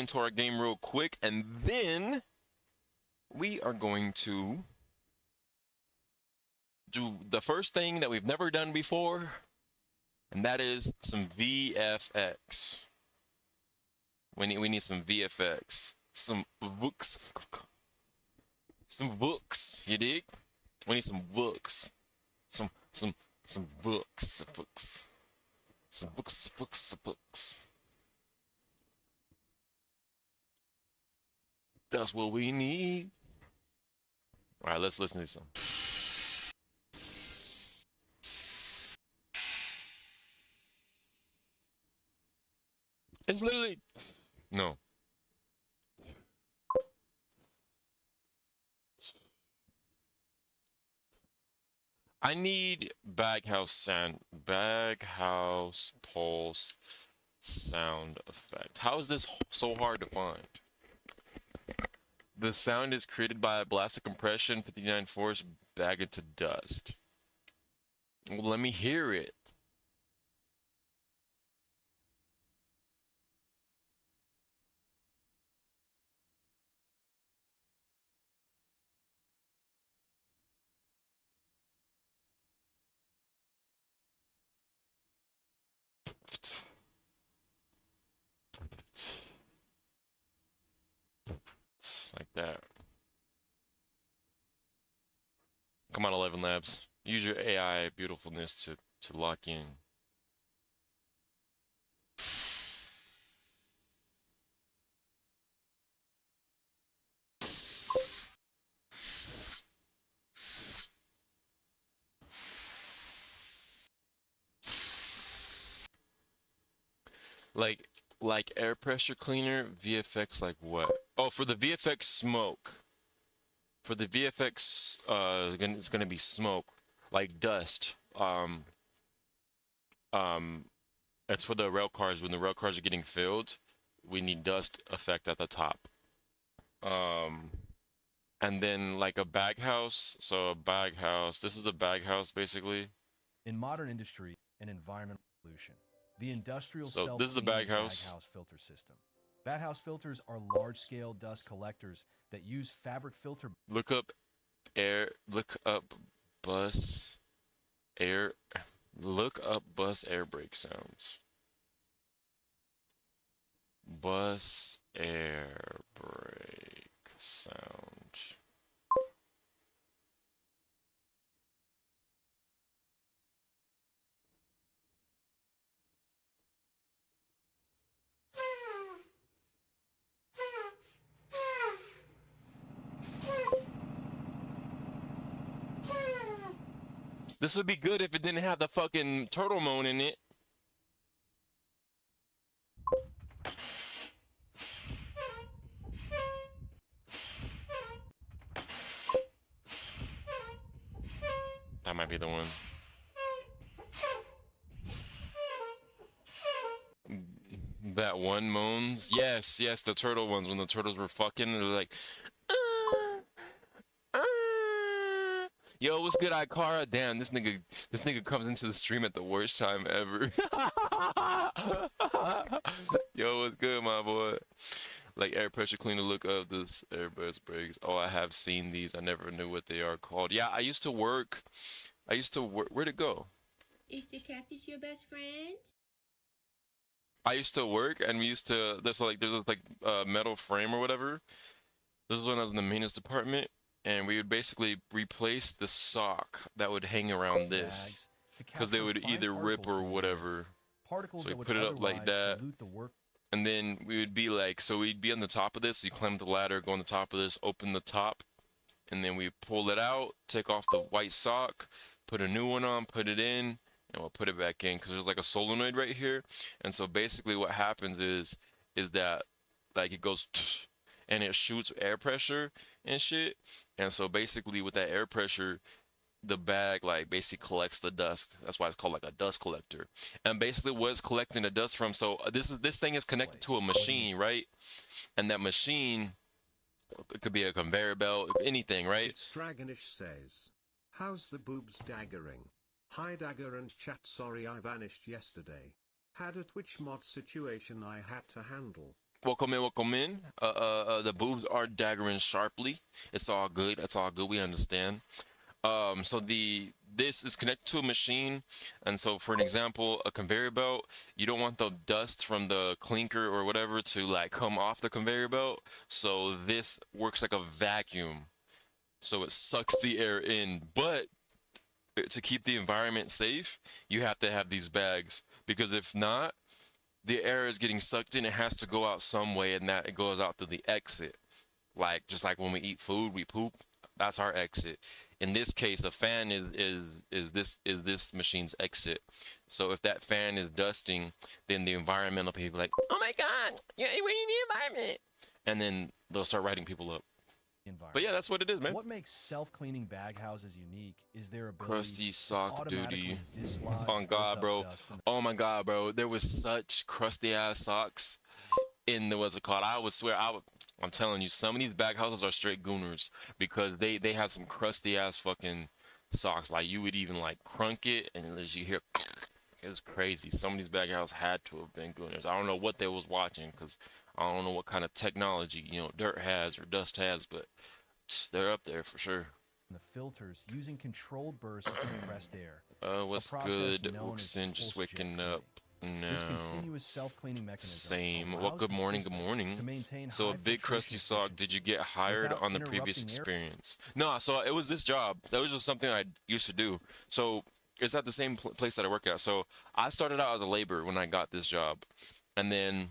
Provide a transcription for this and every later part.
into our game real quick, and then we are going to do the first thing that we've never done before, and that is some VFX. We need some VFX, some books, you dig? We need some books, some books, some books. That's what we need. All right, let's listen to some. It's literally no. I need baghouse pulse sound effect. How is this so hard to find? The sound is created by a blast of compression, 59 force, bag it to dust. Well, let me hear it. Like that. Come on, 11 Labs. Use your AI beautifulness to lock in. Like air pressure cleaner, VFX like what? Oh, for the VFX smoke. For the VFX, it's gonna be smoke, like dust. It's for the rail cars. When the rail cars are getting filled, we need dust effect at the top. And then like a bag house. So a bag house. This is a bag house basically. In modern industry and environmental pollution, the industrial So this is a bag house filter system. Baghouse filters are large-scale dust collectors that use fabric filter. Look up bus air brake sounds. Bus air brake sound. This would be good if it didn't have the fucking turtle moan in it. That might be the one. That one moans. Yes, the turtle ones. When the turtles were fucking, they're like, yo, what's good, Ikara? Damn, this nigga comes into the stream at the worst time ever. Yo, what's good, my boy? Like air pressure cleaner, look up this airbus brakes. Oh, I have seen these. I never knew what they are called. Yeah, I used to work. Where'd it go? Is the cactus your best friend? I used to work, and we used to. There's like a metal frame or whatever. This was when I was in the maintenance department. And we would basically replace the sock that would hang around this, because they would either rip or whatever. So we put it up like that, and then we would be like, so we'd be on the top of this. You climb the ladder, go on the top of this, open the top, and then we pull it out, take off the white sock, put a new one on, put it in, and we'll put it back in, because there's like a solenoid right here. And so basically what happens is that like it goes and it shoots air pressure and shit. And so basically with that air pressure, the bag like basically collects the dust. That's why it's called like a dust collector. And basically what it's collecting the dust from, so this thing is connected to a machine, right? And that machine, it could be a conveyor belt, anything, right? It's Dragonish says, how's the boobs daggering? Hi Dagger and chat, sorry I vanished yesterday. Had a Twitch mod situation I had to handle. Welcome in, welcome in. The boobs are daggering sharply. It's all good. That's all good. We understand. So this is connected to a machine, and so for an example, a conveyor belt, you don't want the dust from the clinker or whatever to like come off the conveyor belt. So this works like a vacuum. So it sucks the air in, but to keep the environment safe, you have to have these bags because if not, the air is getting sucked in. It has to go out some way, and that it goes out through the exit. Like just like when we eat food, we poop. That's our exit. In this case, a fan is this machine's exit. So if that fan is dusting, then the environmental people are like, oh my God, yeah, we need the environment, and then they'll start writing people up. environment. But yeah, that's what it is, man. What makes self-cleaning bag houses unique is their ability Crusty to sock automatically duty. dislodge Oh God, built-up bro. dust from Oh my God, bro. There was such crusty ass socks in the what's it called? I would swear I'm telling you, some of these bag houses are straight gooners because they have some crusty ass fucking socks. Like you would even like crunk it and as you hear it's crazy. Some of these bag houses had to have been gooners. I don't know what they was watching because I don't know what kind of technology, dirt has or dust has, but they're up there for sure. the filters using controlled bursts of compressed air. What's process good? known as Oxen just pulse jet waking cleaning. up. No. This continuous self-cleaning mechanism Same. Well, allows good the morning, good system morning. to maintain So a high big crusty filtration sock, did you efficiency get hired without on the previous interrupting air. experience? No, so it was this job. That was just something I used to do. So it's at the same place that I work at. So I started out as a laborer when I got this job. And then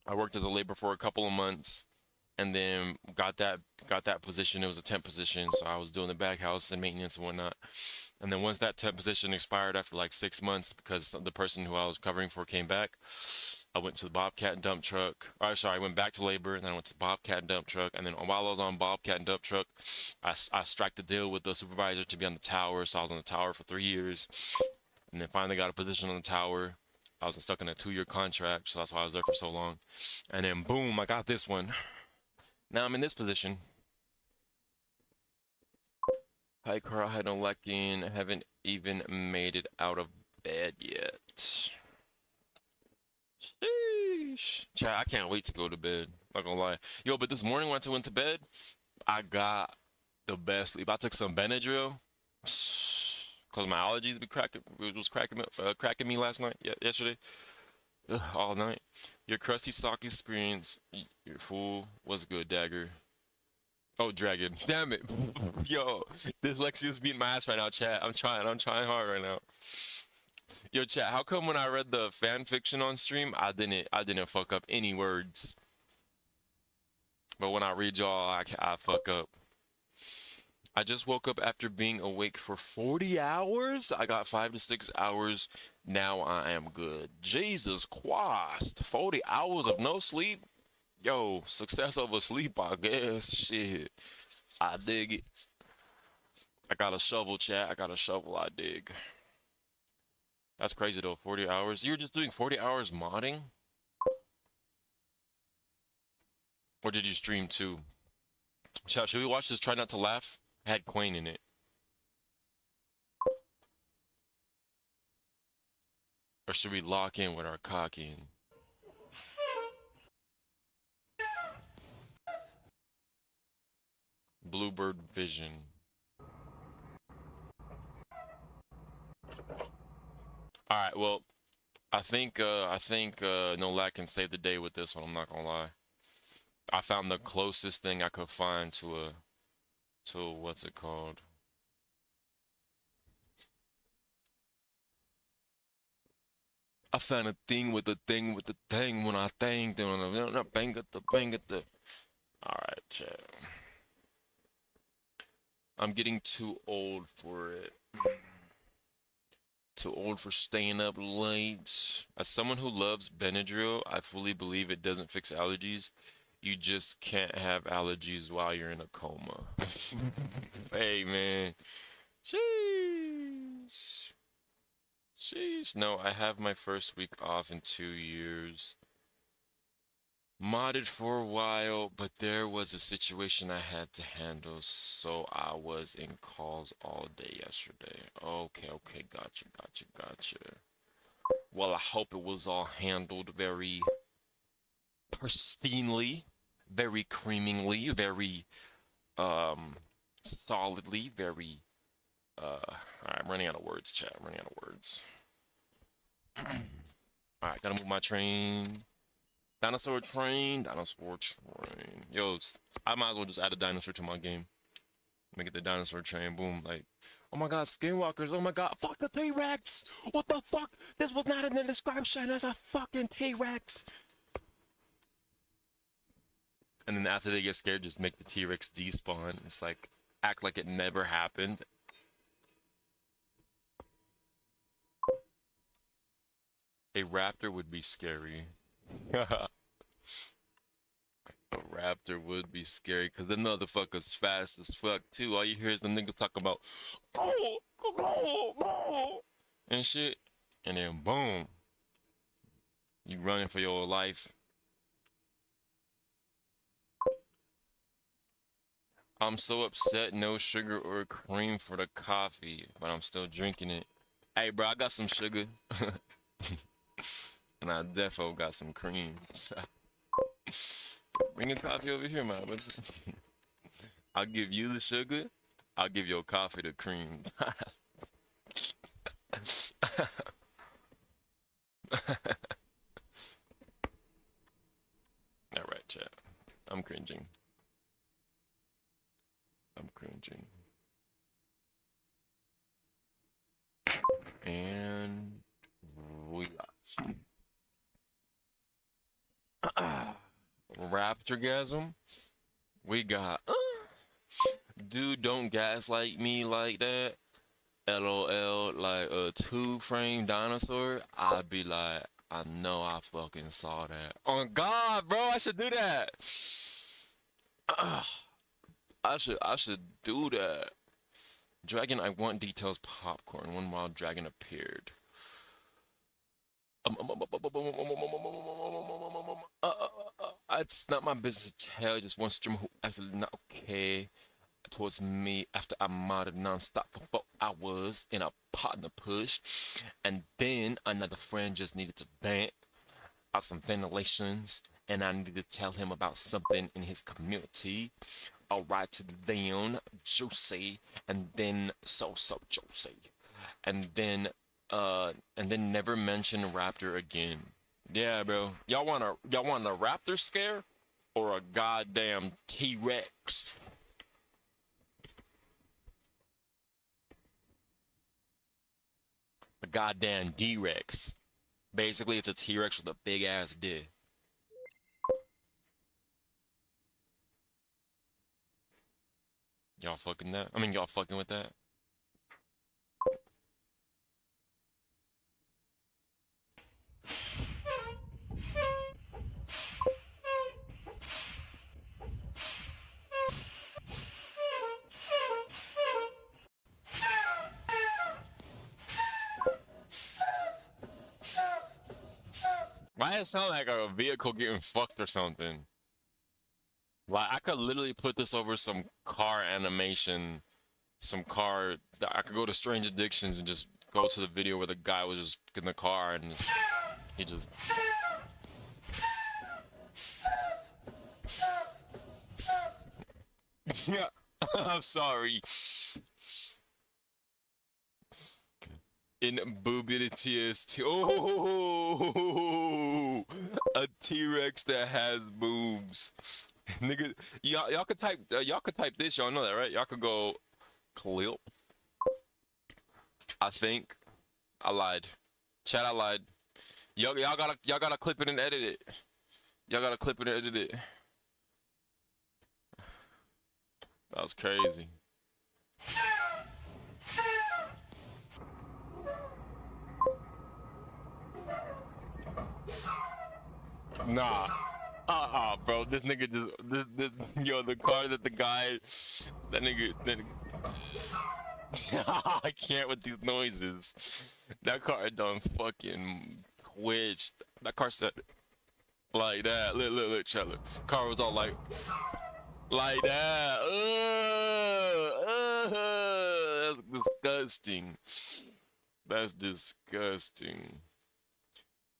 I worked as a laborer for a couple of months and then got that position. It was a temp position. So I was doing the bag house and maintenance and whatnot. And then once that temp position expired after like 6 months, because the person who I was covering for came back, I went to the Bobcat and dump truck. Or sorry, I went back to labor, and then I went to the Bobcat and dump truck. And then while I was on Bobcat and dump truck, I struck the deal with the supervisor to be on the tower. So I was on the tower for 3 years, and then finally got a position on the tower. I was stuck in a 2-year contract, so that's why I was there for so long. And then boom, I got this one. Now I'm in this position. Hi, Carl. Hi, no lacking. I haven't even made it out of bed yet. Sheesh. Chat, I can't wait to go to bed. Not gonna lie. Yo, but this morning when I went to bed, I got the best sleep. I took some Benadryl. Cause my allergies be cracking was cracking me last night. Yeah, yesterday. Ugh, all night. Your crusty sock experience. Your fool was good, Dagger. Oh, Dragon. Damn it. Yo, dyslexia's beating my ass right now, chat. I'm trying hard right now. Yo, chat, how come when I read the fan fiction on stream, I didn't fuck up any words? But when I read y'all, I fuck up. I just woke up after being awake for 40 hours. I got 5 to 6 hours. Now I am good. Jesus Christ. 40 hours of no sleep? Yo, success over sleep, I guess. Shit. I dig it. I got a shovel, chat. I got a shovel, I dig. That's crazy, though. 40 hours. You were just doing 40 hours modding? Or did you stream too? Chat, should we watch this Try Not to Laugh? It had Quain in it. Or should we lock in with our cocking? Bluebird Vision. All right, well, I think No Lack can save the day with this one. I'm not gonna lie. I found the closest thing I could find to what's it called? I found a thing with the thing with the thing when I thinged on a bang at the. All right, chat. I'm getting too old for it. Too old for staying up late. As someone who loves Benadryl, I fully believe it doesn't fix allergies. You just can't have allergies while you're in a coma. Hey, man. Sheesh. Sheesh. No, I have my first week off in 2 years. Modded for a while, but there was a situation I had to handle, so I was in calls all day yesterday. Okay, gotcha. Well, I hope it was all handled very pristinely, very creamingly, very solidly, very I'm running out of words, chat. I'm running out of words. Alright, gotta move my train. Dinosaur train, dinosaur train. Yo, I might as well just add a dinosaur to my game. Make it the dinosaur train, boom, like, oh my god, skinwalkers, oh my god, fuck the T-Rex! What the fuck? This was not in the description, there's a fucking T-Rex! And then after they get scared, just make the T-Rex despawn. It's like, act like it never happened. A raptor would be scary. A raptor would be scary because the motherfucker's fast as fuck too. All you hear is the niggas talk about and shit, and then boom, you running for your life. I'm so upset, no sugar or cream for the coffee, but I'm still drinking it. Hey, bro, I got some sugar. And I defo got some cream. So bring a coffee over here, man. I'll give you the sugar. I'll give your coffee the cream. Alright, chat. I'm cringing. I'm cringing. And we got Raptorgasm. We got dude, don't gaslight me like that. LOL, like a 2-frame dinosaur. I'd be like, I know I fucking saw that. Oh god, bro, I should do that. I should do that. Dragon, I want details popcorn. One wild dragon appeared. It's not my business to tell. Just one streamer who actually not okay towards me after I modded non-stop for 4 hours in a partner push, and then another friend just needed to vent out some ventilations, and I needed to tell him about something in his community. Alright, to down Josie, and then so Josie, and then never mention Raptor again. Yeah, bro. Y'all want a Raptor scare or a goddamn T-Rex? A goddamn D-Rex. Basically, it's a T-Rex with a big ass dick. Y'all fucking that? I mean, y'all fucking with that? Why does it sound like a vehicle getting fucked or something? Like, I could literally put this over some car animation, I could go to Strange Addictions and just go to the video where the guy was just in the car and he just... Yeah, I'm sorry. In Boobity Oh, a T-Rex that has boobs. Nigga, y'all could type this. Y'all know that, right? Y'all could go clip. I think I lied. Chat, I lied. Y'all gotta clip it and edit it. Y'all gotta clip it and edit it. That was crazy. Nah. Bro, this nigga just yo, the car that the guy, that nigga. I can't with these noises. That car done fucking twitched. That car said like that. Look, Chandler. Car was all like that. That's disgusting. That's disgusting.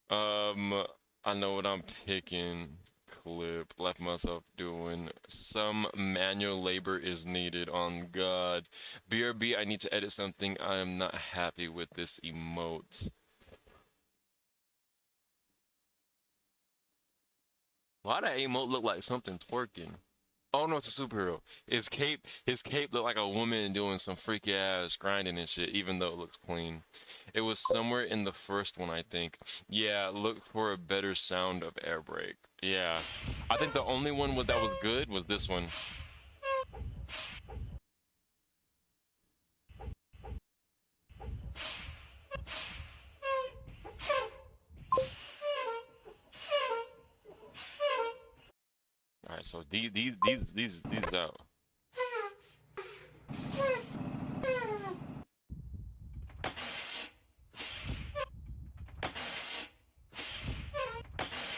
I know what I'm picking. clip. Left myself doing some manual labor is needed on God. BRB, I need to edit something. I am not happy with this emote. Why that emote look like something twerking? Oh no, it's a superhero. His cape looked like a woman doing some freaky ass grinding and shit, even though it looks clean. It was somewhere in the first one, I think. Yeah, look for a better sound of air brake. Yeah. I think the only one that was good was this one. Alright, so these out.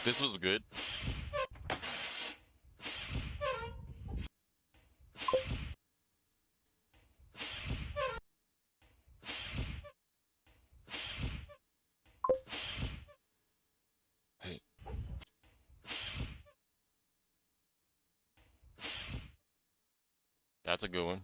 This was good. Hey. That's a good one.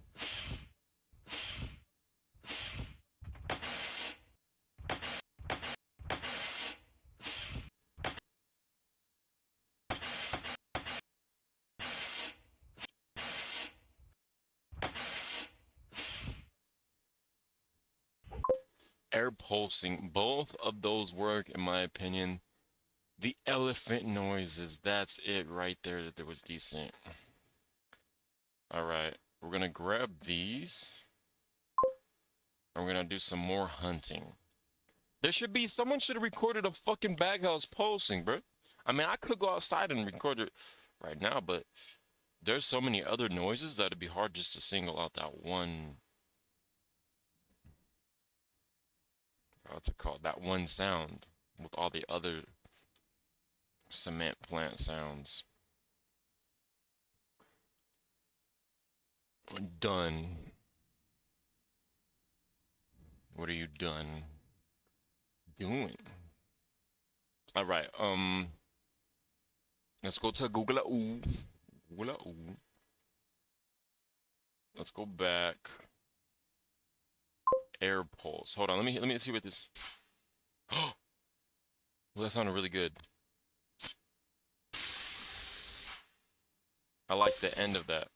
Air pulsing, both of those work in my opinion. The elephant noises, that's it right there that was decent. Alright, we're gonna grab these. And we're gonna do some more hunting. Someone should have recorded a fucking baghouse pulsing, bro. I mean, I could go outside and record it right now, but there's so many other noises that it'd be hard just to single out that one. What's it called? That one sound with all the other cement plant sounds. Done. What are you done doing? All right. Let's go to Google. Google. Let's go back. Air pulse. Hold on. Let me see what this. Oh, well, that sounded really good. I like the end of that.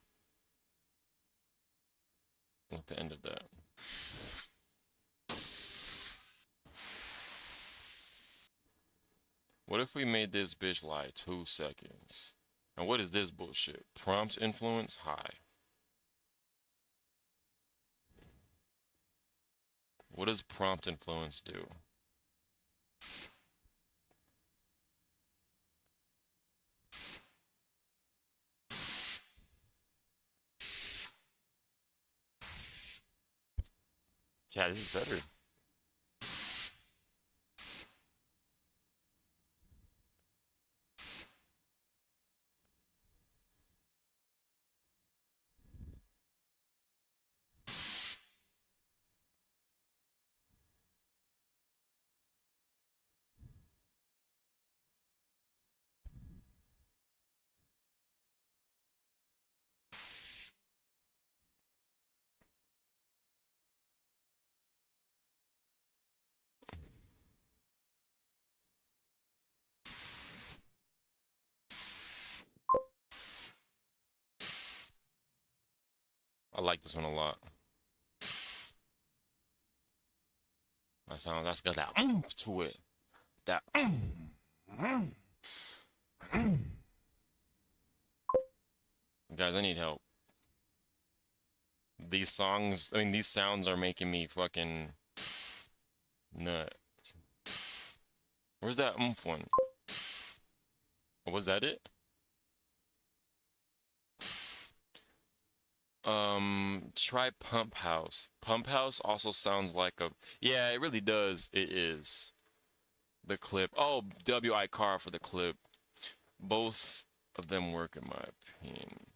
I like the end of that. What if we made this bitch lie 2 seconds? And what is this bullshit? Prompt influence high. What does prompt influence do? Yeah, this is better. I like this one a lot. That's got that to it. That Guys, I need help. These sounds are making me fucking nut. Where's that one? Oh, was that it? Try Pump House. Pump House also sounds like a... Yeah, it really does. It is. The clip. Oh, WI car for the clip. Both of them work in my opinion.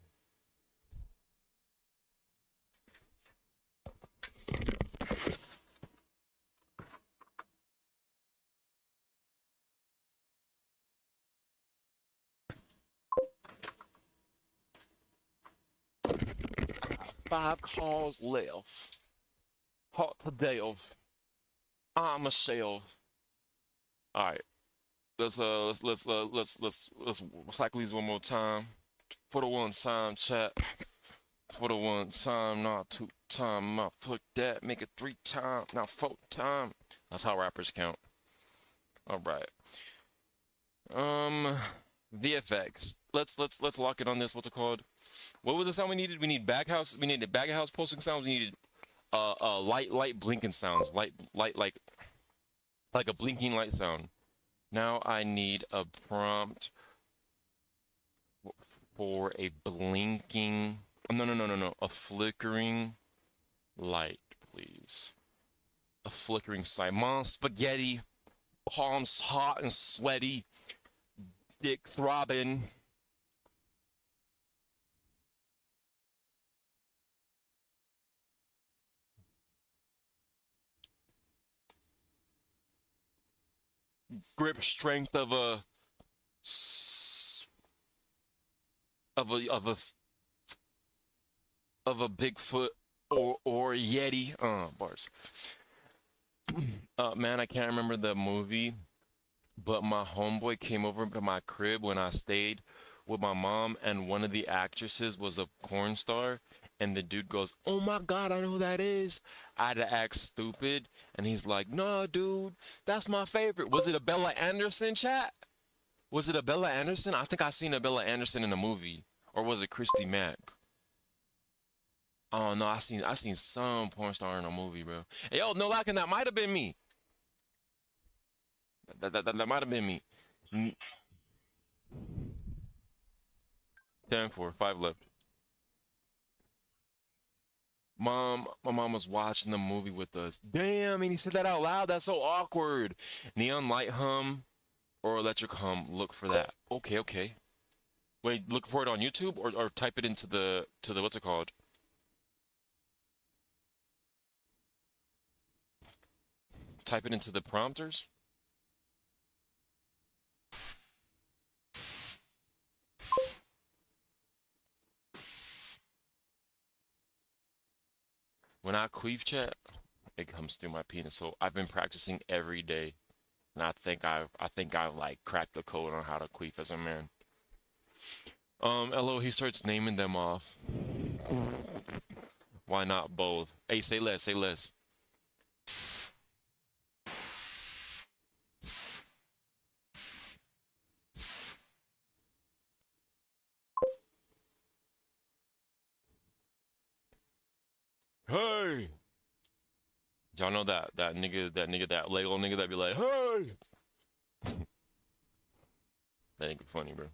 5 calls left. Hot to death. I'm a shelf. All right. Let's cycle these one more time. For the one time, chat. For the one time, not 2 time. Not fuck that. Make it 3 time, not 4 time. That's how rappers count. All right. VFX. Let's lock it on this. What's it called? What was the sound we needed? We need back house. We needed back house pulsing sounds. We needed light blinking sounds. Light like a blinking light sound. Now I need a prompt for a blinking. No. A flickering light, please. A flickering sight. Mom, spaghetti. Palms hot and sweaty. Dick throbbing. Grip strength of a Bigfoot or Yeti. Bars. Man, I can't remember the movie, but my homeboy came over to my crib when I stayed with my mom, and one of the actresses was a porn star, and the dude goes, "Oh my God, I know who that is." I had to act stupid, and he's like, "No, dude, that's my favorite." Was it a Bella Anderson, chat? Was it a Bella Anderson? I think I seen a Bella Anderson in a movie, or was it Christy Mack? Oh no, I seen some porn star in a movie, bro. Hey, yo, no lacking, that might have been me. That might have been me. 10-4, 5 left. My mom was watching the movie with us. Damn, and he said that out loud. That's so awkward. Neon light hum or electric hum. Look for that. Okay. Wait, look for it on YouTube or type it into the what's it called? Type it into the prompters. When I queef, chat, it comes through my penis. So I've been practicing every day, and I think I've like cracked the code on how to queef as a man. LO, he starts naming them off. Why not both? Hey, say less, say less. Hey! Y'all know that nigga, that Lego nigga that be like, hey! That ain't funny, bro.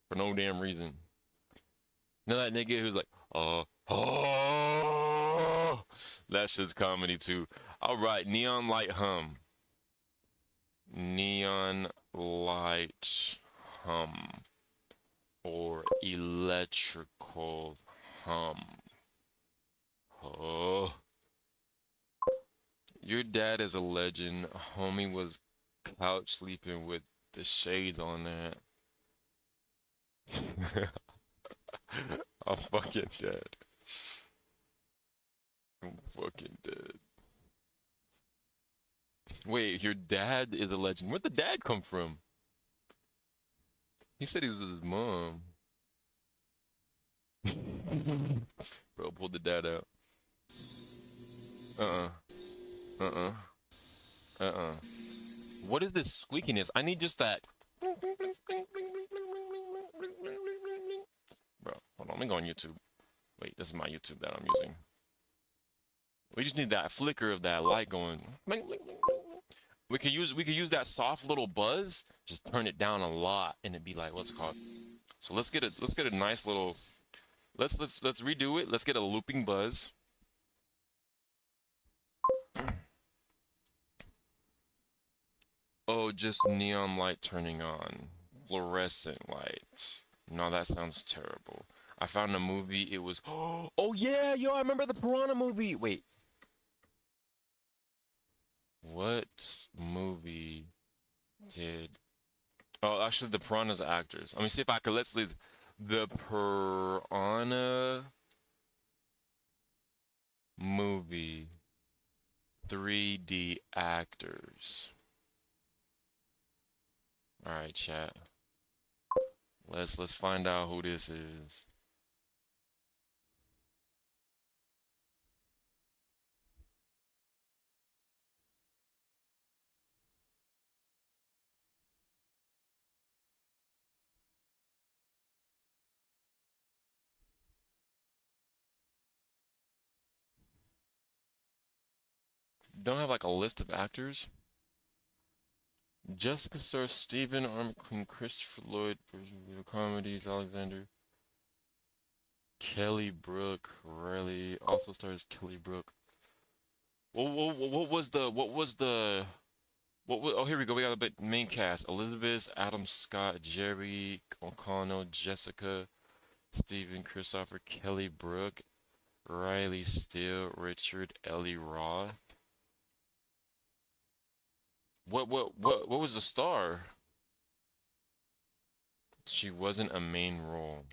For no damn reason. You know that nigga who's like, oh. That shit's comedy too. Alright, neon light hum. Neon light hum. Or electrical hum. Oh. Your dad is a legend. Homie was couch sleeping with the shades on that. I'm fucking dead. I'm fucking dead. Wait, your dad is a legend. Where'd the dad come from? He said he was with his mom. Bro, pull the dad out. What is this squeakiness? I need just that. Bro, hold on. Let me go on YouTube. Wait, this is my YouTube that I'm using. We just need that flicker of that light going. We could use that soft little buzz. Just turn it down a lot, and it'd be like, what's it called? So let's get a nice little. Let's redo it. Let's get a looping buzz. Oh, just neon light turning on. Fluorescent light. No, that sounds terrible. I found a movie. It was. Oh yeah, yo, I remember the Piranha movie. Wait. What movie did? Oh, actually, the Piranha's actors. Let me see if I could. Let's leave the Piranha. 3D actors. All right, chat. Let's find out who this is. Don't have like a list of actors. Jessica Star, Stephen, Army Queen, Christopher Lloyd, comedies, Alexander, Kelly Brook, Riley, also stars Kelly Brook. What was oh, here we go. We got a bit main cast: Elizabeth, Adam Scott, Jerry O'Connell, Jessica, Stephen, Christopher, Kelly Brook, Riley Steele, Richard, Ellie Roth. What was the star? She wasn't a main role.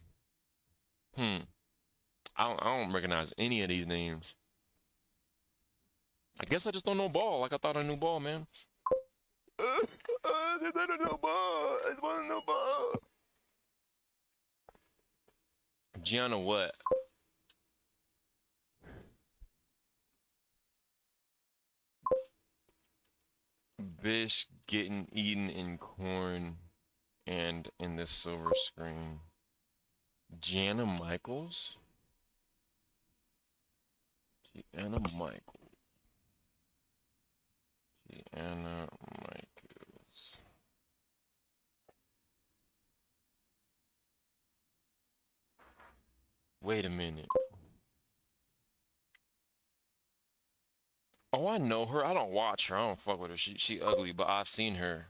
I don't recognize any of these names. I guess I just don't know ball like I thought I knew ball, man. I don't know ball. I just want to know ball. Gianna what? Bish getting eaten in corn and in the silver screen. Gianna Michaels? Gianna Michaels. Gianna Michaels. Wait a minute. Oh, I know her. I don't watch her. I don't fuck with her. She ugly, but I've seen her.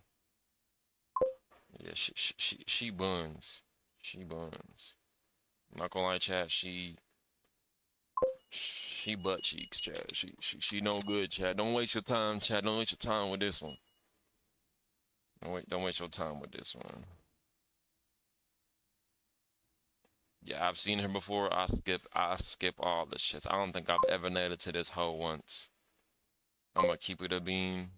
Yeah, she buns. She buns. I'm not gonna lie, chat. She butt cheeks, chat. She no good, chat. Don't waste your time, chat. Don't waste your time with this one. Don't waste your time with this one. Yeah, I've seen her before. I skip all the shits. I don't think I've ever netted to this hoe once. I'm gonna keep it a bean.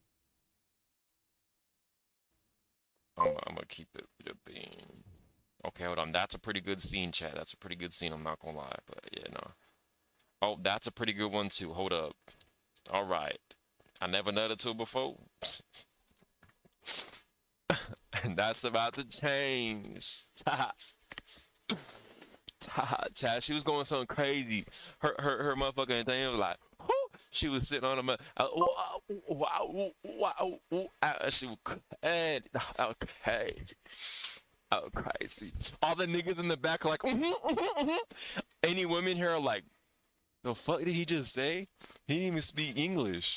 I'm gonna keep it a bean. Okay, hold on. That's a pretty good scene, chat. That's a pretty good scene. I'm not gonna lie, but yeah, no. Oh, that's a pretty good one too. Hold up. All right. I never nutted to it before. And that's about to change. Chat, she was going something crazy. Her motherfucking thing was like, whoo! She was sitting on a wow. She was crazy. Oh, crazy. All the niggas in the back are like, Any women here are like, the fuck did he just say? He didn't even speak English.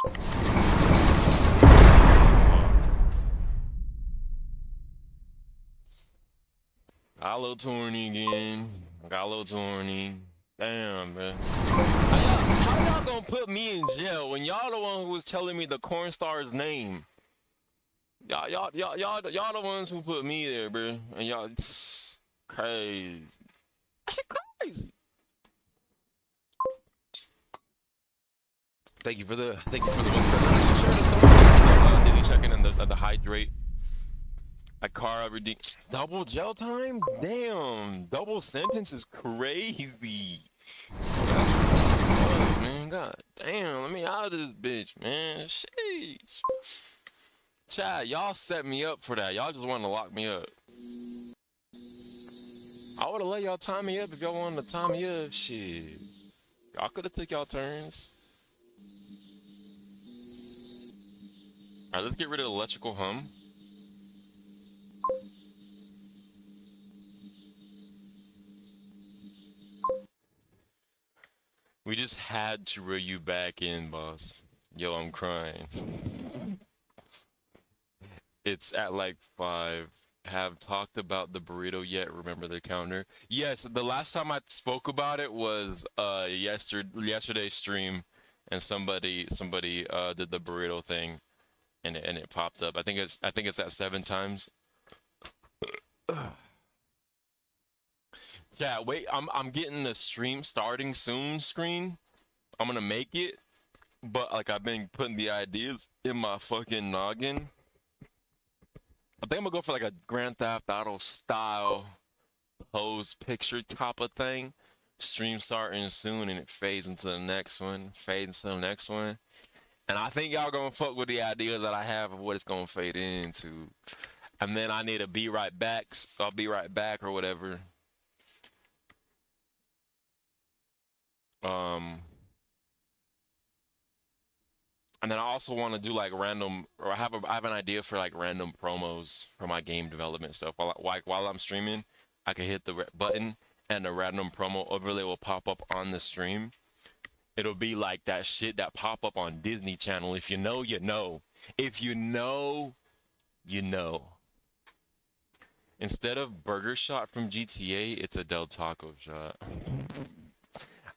Got a little torny again. Got a little torny. Damn, man. How y'all gonna put me in jail when y'all the one who was telling me the corn star's name? Y'all the ones who put me there, bro. And y'all crazy. That shit crazy. Thank you for the one. Did he check in the hydrate? A car every double jail time? Damn, double sentence is crazy. Oh, that's man. God damn, let me out of this bitch, man. Sheesh. Chad, y'all set me up for that. Y'all just wanted to lock me up. I would have let y'all tie me up if y'all wanted to tie me up. Shit. Y'all could have took y'all turns. Alright, let's get rid of the electrical hum. We just had to reel you back in, boss. Yo, I'm crying. It's at like 5. Have talked about the burrito yet? Remember the counter? Yes, the last time I spoke about it was yesterday's stream, and somebody did the burrito thing, and it popped up. I think it's at 7 times. Yeah, wait, I'm getting the stream starting soon screen. I'm gonna make it, But like I've been putting the ideas in my fucking noggin. I think I'm gonna go for like a Grand Theft Auto style pose picture type of thing. Stream starting soon and it fades into the next one, fades into the next one. And I think y'all gonna fuck with the ideas that I have of what it's gonna fade into. And then I need to be right back. I'll be right back or whatever. And then I also want to do like random, or I have an idea for like random promos for my game development stuff. While I'm streaming, I can hit the button and a random promo overlay will pop up on the stream. It'll be like that shit that pop up on Disney Channel. If you know, you know. If you know, you know. Instead of burger shot from GTA, it's a Del Taco shot.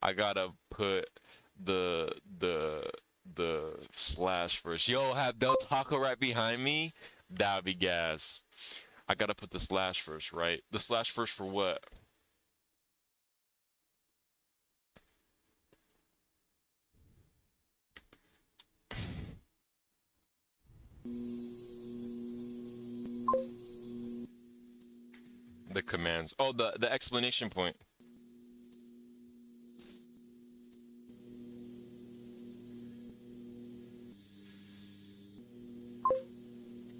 I gotta put the slash first. Yo, have Del Taco right behind me? That'd be gas. I gotta put the slash first, right? The slash first for what? The commands. Oh, the explanation point.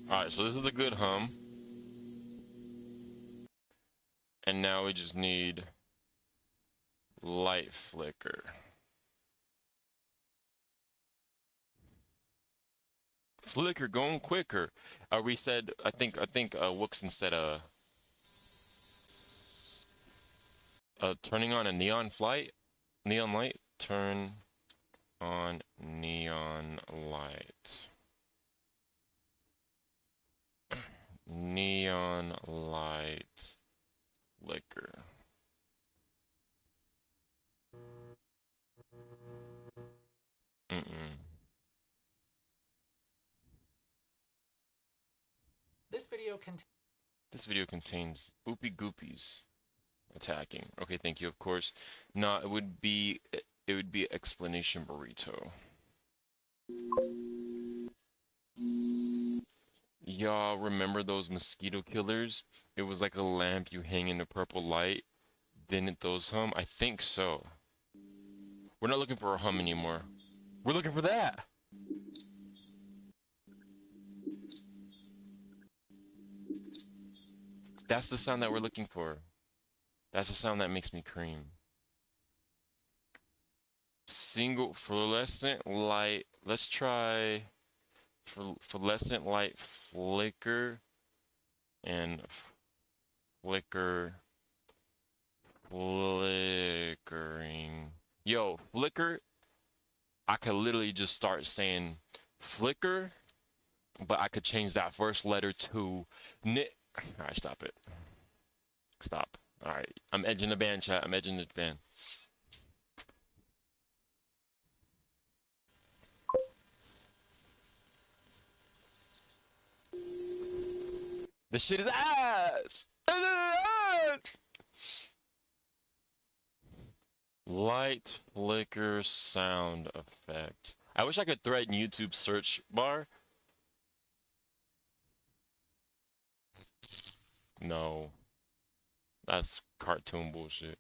Alright, so this is a good hum. And now we just need light flicker. Flicker going quicker. We said I think Wookson said turning on a neon light, turn on neon light. Neon light flicker. This video contains oopie goopies attacking. Okay, thank you. Of course. No, it would be explanation burrito. Y'all remember those mosquito killers? It was like a lamp you hang in a purple light. Didn't those hum? I think so. We're not looking for a hum anymore. We're looking for that. That's the sound that we're looking for. That's the sound that makes me cream. Single fluorescent light. Let's try fluorescent light flicker and flickering. Yo, flicker. I could literally just start saying flicker, but I could change that first letter to nit. All right, stop it. Stop. All right, I'm edging the band, chat. I'm edging the band. This shit is ass. Light flicker sound effect. I wish I could threaten YouTube search bar. No. That's cartoon bullshit.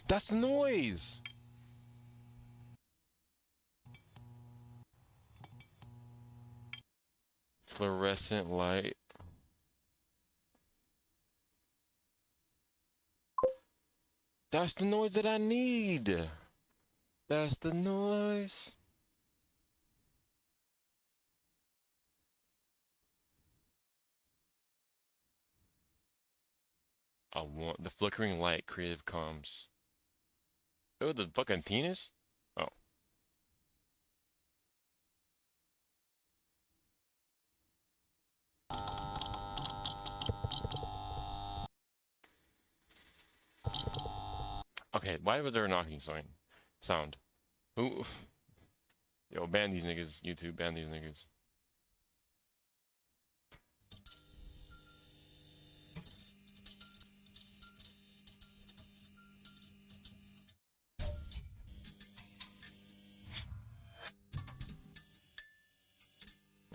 That's the noise. Fluorescent light. That's the noise that I need. That's the noise. I want the flickering light creative comms. Oh, the fucking penis? Oh. Okay, why was there a knocking sound? Who? Yo, ban these niggas, YouTube, ban these niggas.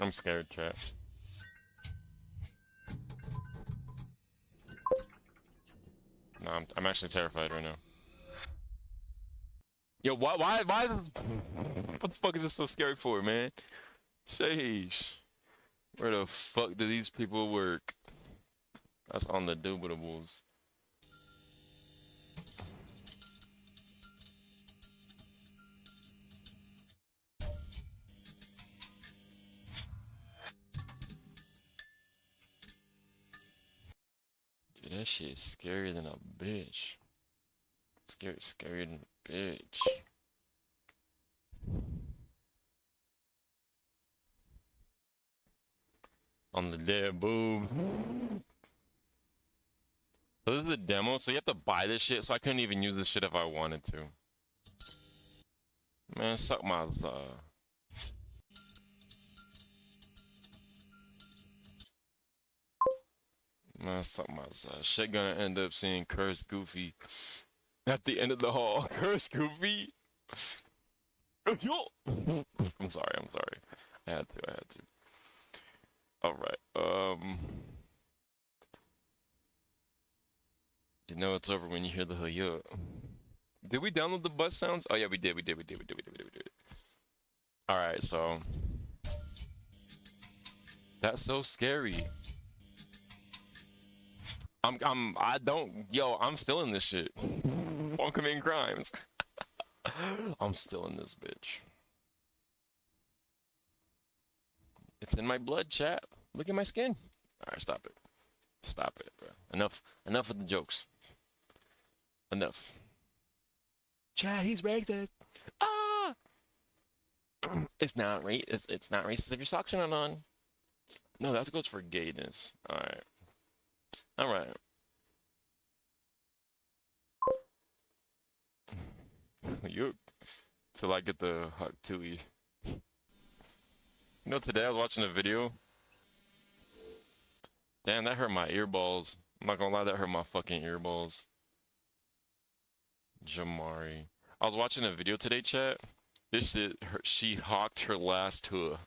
I'm scared, chat. No, I'm actually terrified right now. Yo, why what the fuck is this so scary for, man? Sheesh. Where the fuck do these people work? That's on the dubitables. Dude, that shit is scarier than a bitch. Scarier than a bitch. On the dead boob. So this is the demo, so you have to buy this shit, so I couldn't even use this shit if I wanted to. Man, suck my Man, suck my shit gonna end up seeing Cursed Goofy at the end of the hall. Cursed Goofy? Yo! I'm sorry. I had to. Alright, you know it's over when you hear the yeah. Did we download the bus sounds? Oh yeah, we did. Alright, so that's so scary. I'm still in this shit. Won't committing crimes. I'm still in this bitch. It's in my blood, chat. Look at my skin. Alright, stop it, bro. Enough of the jokes. Enough. Chat, he's racist. Ah! It's not racist if your socks are not on. No, that goes for gayness. Alright. You till I get the hot tui. You know, today I was watching a video. Damn, that hurt my earballs. I'm not gonna lie, that hurt my fucking earballs. Jamari. I was watching a video today, chat. This shit, she hawked her last tour.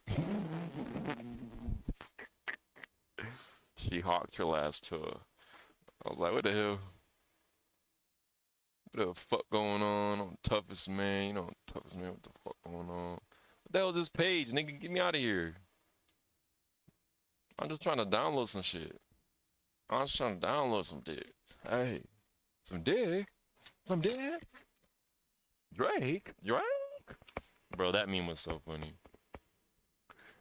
She hawked her last tour. I was like, what the hell? What the fuck going on? I'm the toughest man. You know, I'm the toughest man. What the fuck going on? What the hell is this page? Nigga, get me out of here. I'm just trying to download some shit. I'm just trying to download some dick. Hey, some dick? Some dick? Drake? Bro, that meme was so funny.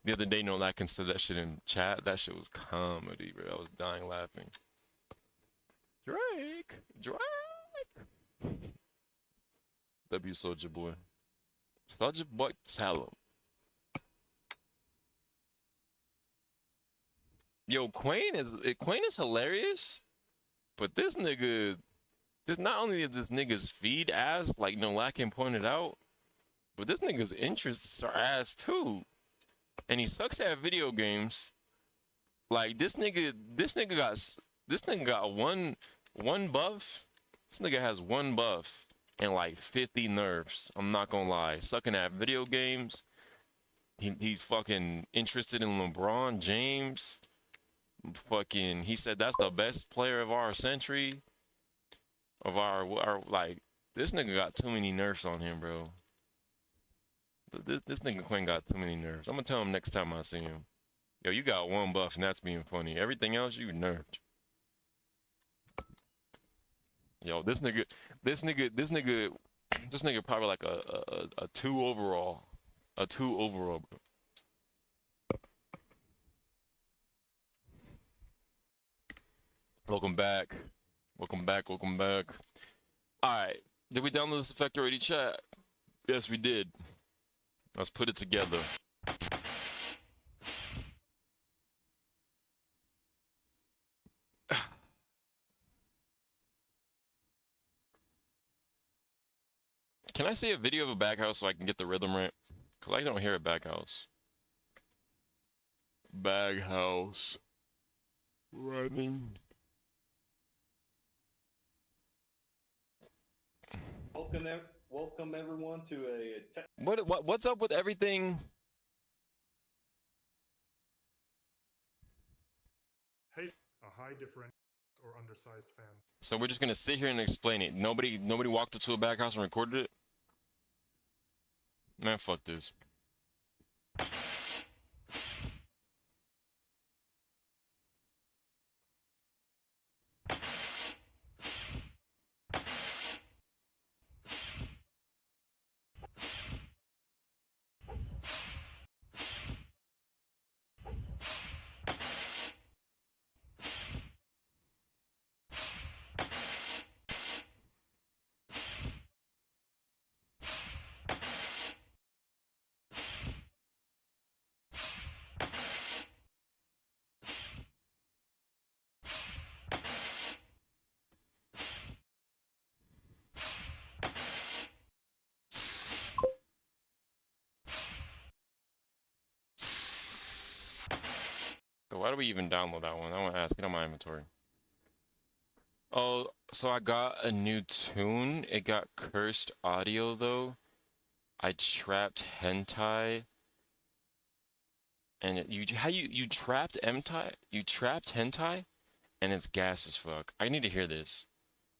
The other day, I considered that shit in chat. That shit was comedy, bro. I was dying laughing. Drake. W Soldier Boy. Soldier Boy, tell him. Yo, Quayne is hilarious, but this nigga, not only is this nigga's feed ass, like Lakin pointed out, but this nigga's interests are ass too. And he sucks at video games. Like this nigga got one buff. This nigga has one buff and like 50 nerfs. I'm not gonna lie. Sucking at video games. He's fucking interested in LeBron James. Fucking, he said that's the best player of our century. Of our like, this nigga got too many nerfs on him, bro. This nigga Quinn got too many nerfs. I'm gonna tell him next time I see him. Yo, you got one buff and that's being funny. Everything else you nerfed. Yo, this nigga probably like a 2 overall. A 2 overall, bro. Welcome back. Alright. Did we download this effect already, chat? Yes, we did. Let's put it together. Can I see a video of a back house so I can get the rhythm right? Because I don't hear a back house. Bag house. Running. Welcome everyone to a What's up with everything? hate a high differential or undersized fan. So we're just gonna sit here and explain it. Nobody walked up to a back house and recorded it? Man, fuck this. So why do we even download that one? I want to ask. Get on my inventory. Oh, so I got a new tune. It got cursed audio though. I trapped hentai. And you trapped hentai? You trapped hentai? And it's gas as fuck. I need to hear this.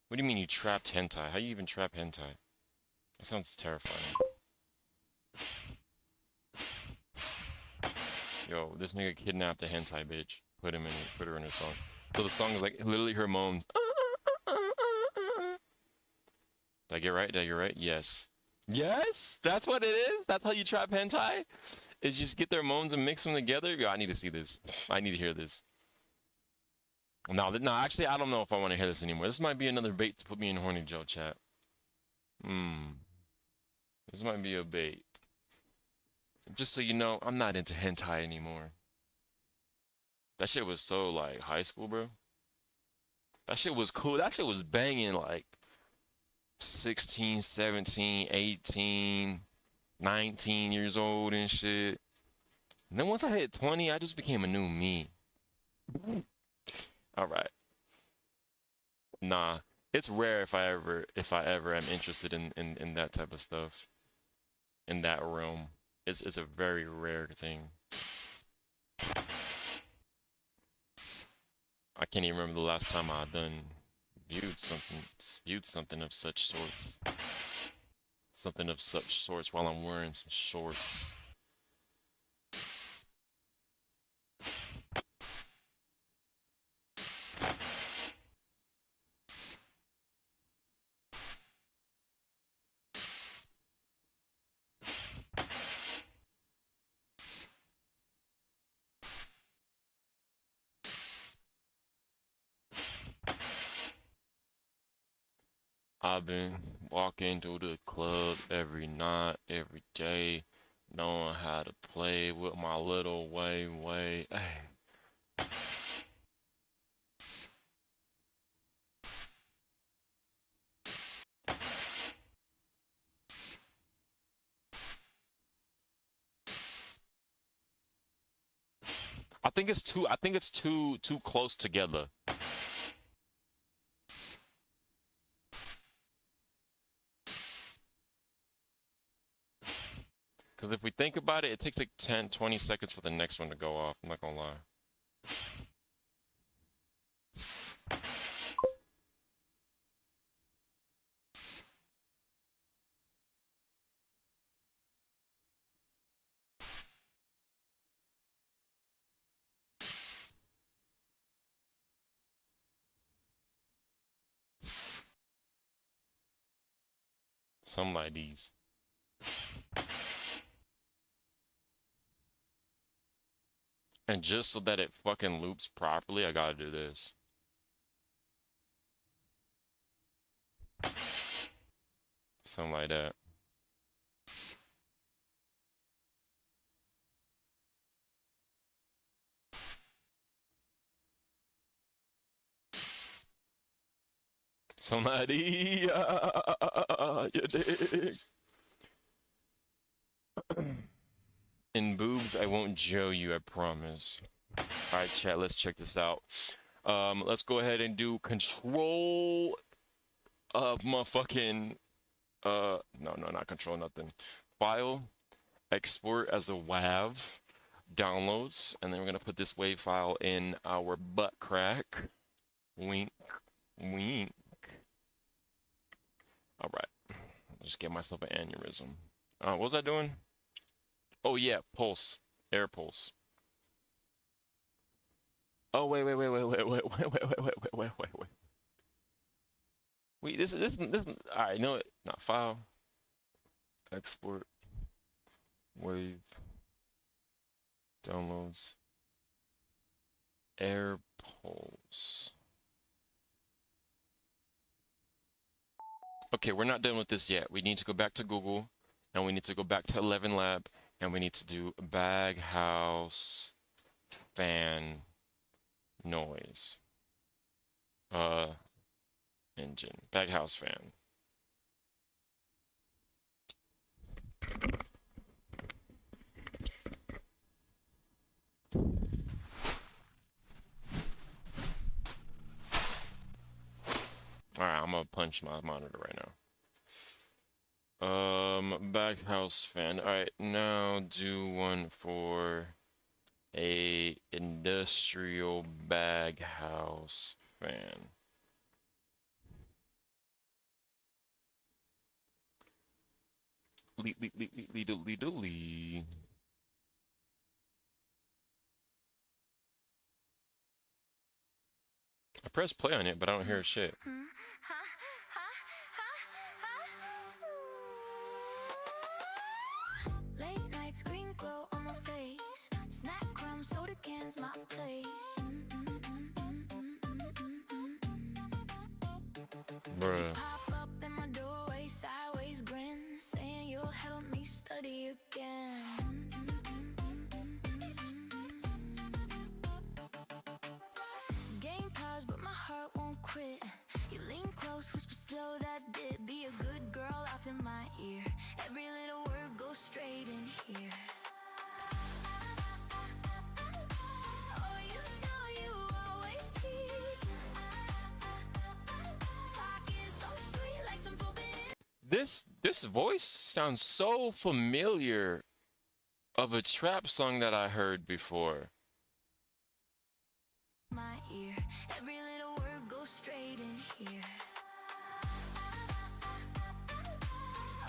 What do you mean you trapped hentai? How you even trap hentai? That sounds terrifying. Yo, this nigga kidnapped a hentai bitch. Put her in her song. So the song is like literally her moans. Did I get right? Did I get right? Yes. Yes? That's what it is? That's how you trap hentai? Is just get their moans and mix them together? Yo, I need to see this. I need to hear this. No, actually, I don't know if I want to hear this anymore. This might be another bait to put me in horny jail chat. This might be a bait. Just so you know, I'm not into hentai anymore. That shit was so, like, high school, bro. That shit was cool. That shit was banging, like, 16, 17, 18, 19 years old and shit. And then once I hit 20, I just became a new me. All right. Nah, it's rare if I ever am interested in that type of stuff. In that realm. It's a very rare thing. I can't even remember the last time I viewed something of such sorts. Something of such sorts while I'm wearing some shorts. I've been walking to the club every night, every day, knowing how to play with my little way. Hey. I think it's too close together. Because if we think about it, it takes like 10, 20 seconds for the next one to go off. I'm not gonna lie. Something like these. And just so that it fucking loops properly, I gotta do this. Something like that. Somebody, you dig? In boobs, I won't Joe you, I promise. Alright, chat, let's check this out. Let's go ahead and do control of my fucking, no, not control, nothing. File, export as a WAV, downloads, and then we're gonna put this WAV file in our butt crack. Wink, wink. All right, just get myself an aneurysm. What was I doing? Oh yeah, pulse, air pulse. Oh wait. Wait, this. All right, no, not file. Export. Wave. Downloads. Air pulse. Okay, we're not done with this yet. We need to go back to Google, and we need to go back to 11 Lab, and we need to do baghouse fan noise. Engine. Baghouse fan. Alright, I'm gonna punch my monitor right now. Baghouse fan. Alright, now do one for a industrial baghouse fan. Lee. I press play on it, but I don't hear shit. Late night screen glow on my face. Snack crumbs, soda cans, my place. Bruh. Pop up in my doorway, sideways grin, saying you'll help me study again. Game paused, but my heart won't quit. You lean close, whisper slow, that did. Be a good girl off in my ear. Every little word goes straight in here. Oh, you know you always tease. Talking so sweet like some forbidden. This voice sounds so familiar of a trap song that I heard before. My ear. Every little word goes straight in here.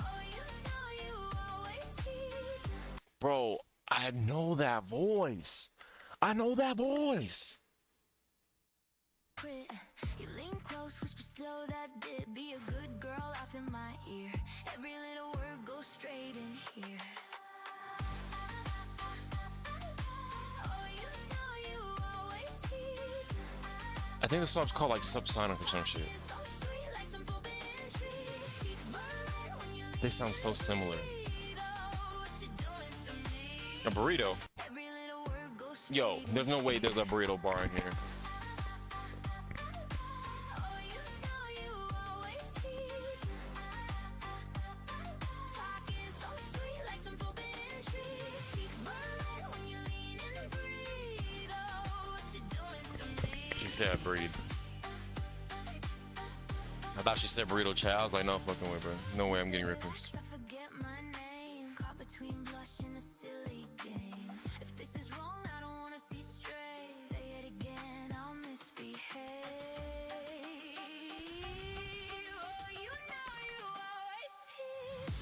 Oh, you know you always tease. Bro, I know that voice. Quit. You lean close, whisper slow, that did. Be a good girl off in my ear. Every little word goes straight in here. Oh, you know you always tease. I think the song's called like Subsonic or some shit. Talking so sweet like some forbidden tree. Cheeks burn red when you They sound so similar. leave. Oh, what you doing to me? A burrito. Every little word goes straight Yo, in there's no way there's a burrito bar in here. Oh, you know you always tease. Talking so sweet like some forbidden tree. Cheeks burn red when you lean and breathe. Oh, what you doing to me? She said breed. I thought she said burrito chow. I was like, no fucking way, bro. No way I'm getting referenced. I forget my name. Caught between blush and a silly game. If this is wrong, I don't wanna see straight. Say it again, I'll misbehave. Oh, you know you always tease.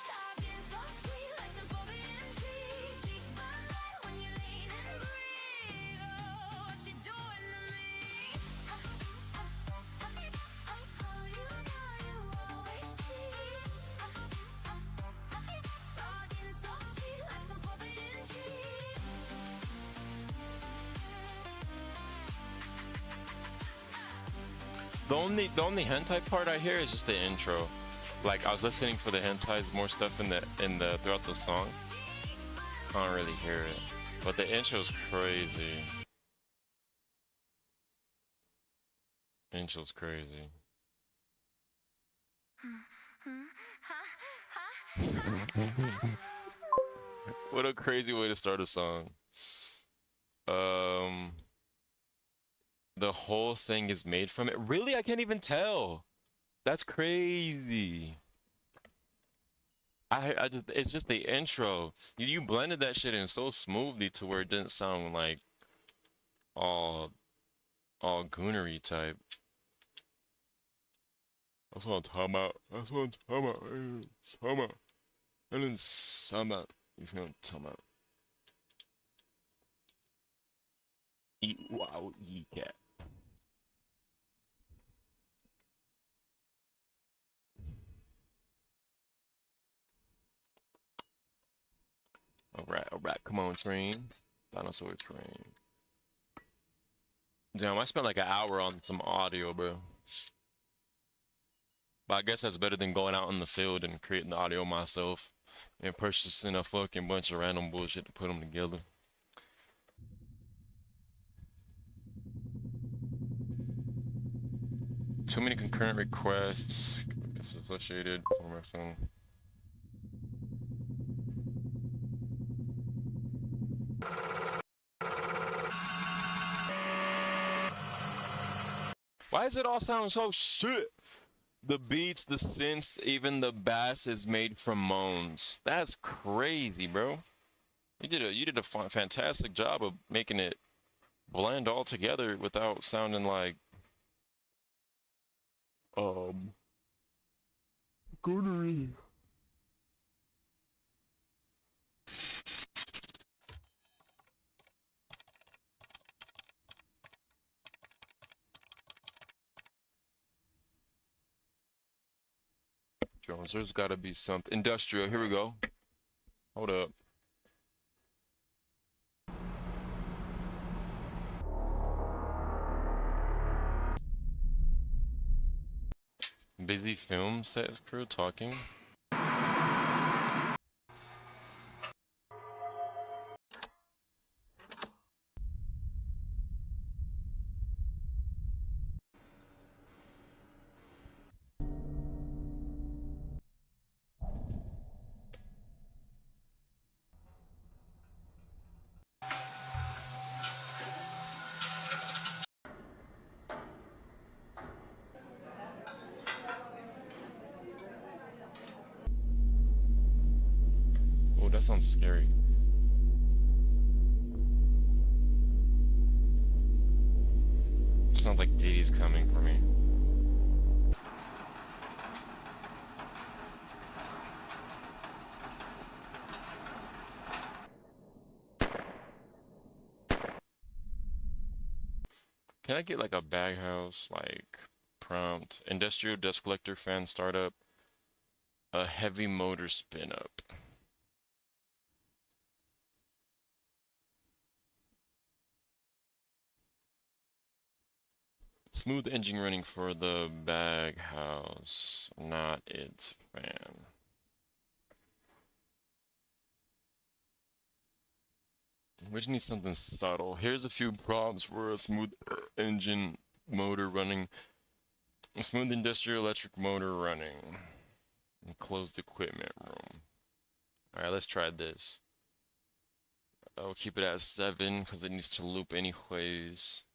Talking so sweet like some forbidden tree. Cheeks burn red when you lean and breathe. Oh, what you doing to me? Oh, you know you always tease. Talking so sweet like some forbidden tree. The only hentai part I hear is just the intro. Like I was listening for the hentais, more stuff in the throughout the song. I don't really hear it, but the intro's crazy. Intro's crazy. What a crazy way to start a song. The whole thing is made from it. Really? I can't even tell. That's crazy. I just it's just the intro. You blended that shit in so smoothly to where it didn't sound like all all goonery type. That's what I'm talking about. That's what I'm talking about. Summer. And then summer. He's gonna talk about eat wow eat cat. Alright, come on, train. Dinosaur train. Damn, I spent like an hour on some audio, bro. But I guess that's better than going out in the field and creating the audio myself and purchasing a fucking bunch of random bullshit to put them together. Too many concurrent requests. It's associated with Why does it all sound so shit? The beats, the synths, even the bass is made from moans. That's crazy, bro. You did a fantastic job of making it blend all together without sounding like goonery. Jones, there's gotta be something industrial. Here we go. Hold up. Busy film set crew talking. Oh, that sounds scary. Sounds like Diddy's coming for me. Can I get like a baghouse, like prompt, industrial dust collector fan startup, a heavy motor spin up? Smooth engine running for the baghouse, not its fan. We just need something subtle. Here's a few prompts for a smooth engine motor running. A smooth industrial electric motor running. Enclosed equipment room. Alright, let's try this. I'll keep it at 7 because it needs to loop anyways.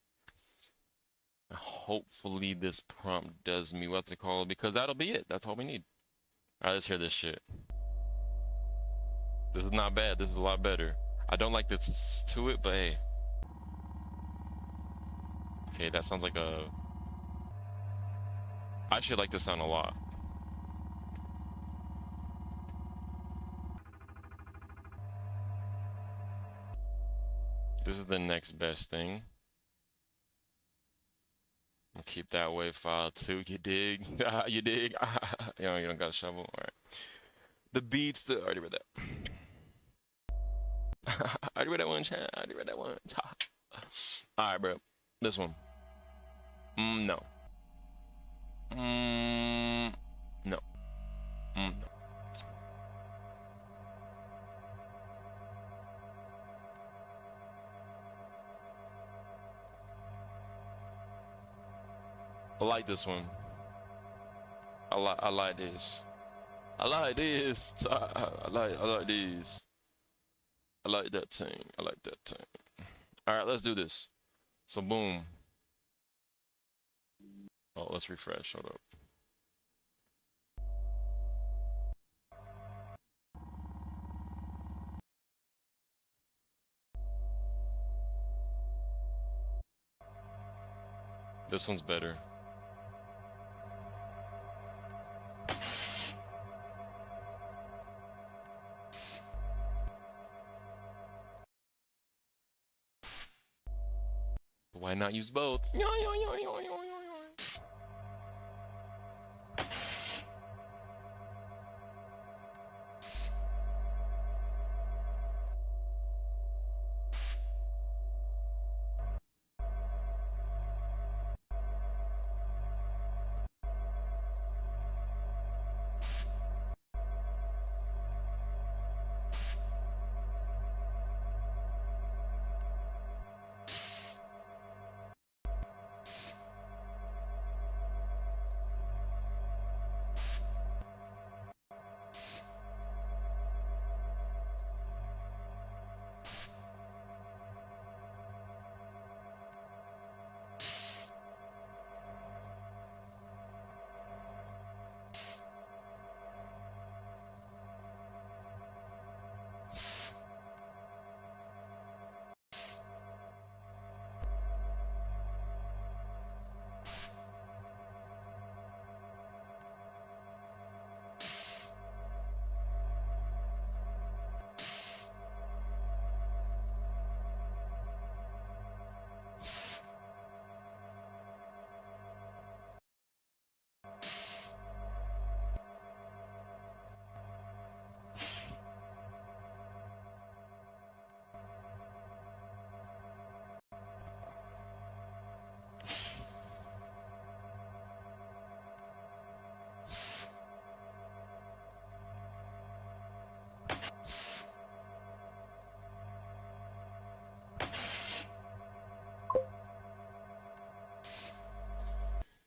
Hopefully this prompt does me what's it called, because that'll be it. That's all we need. Alright, let's hear this shit. This is not bad. This is a lot better. I don't like this to it, but hey. Okay, that sounds like a... I should like this sound a lot. This is the next best thing. I'll keep that wave file too, you dig? You dig? You don't got a shovel? Alright. The beats, I already read that. I already read that one, chat. I already read that one. Alright, bro. This one. No. No. No. I like this one. I like this. I like this. I like these. I like that thing. I like that thing. All right, let's do this. So boom. Oh, let's refresh. Hold up. This one's better. Why not use both?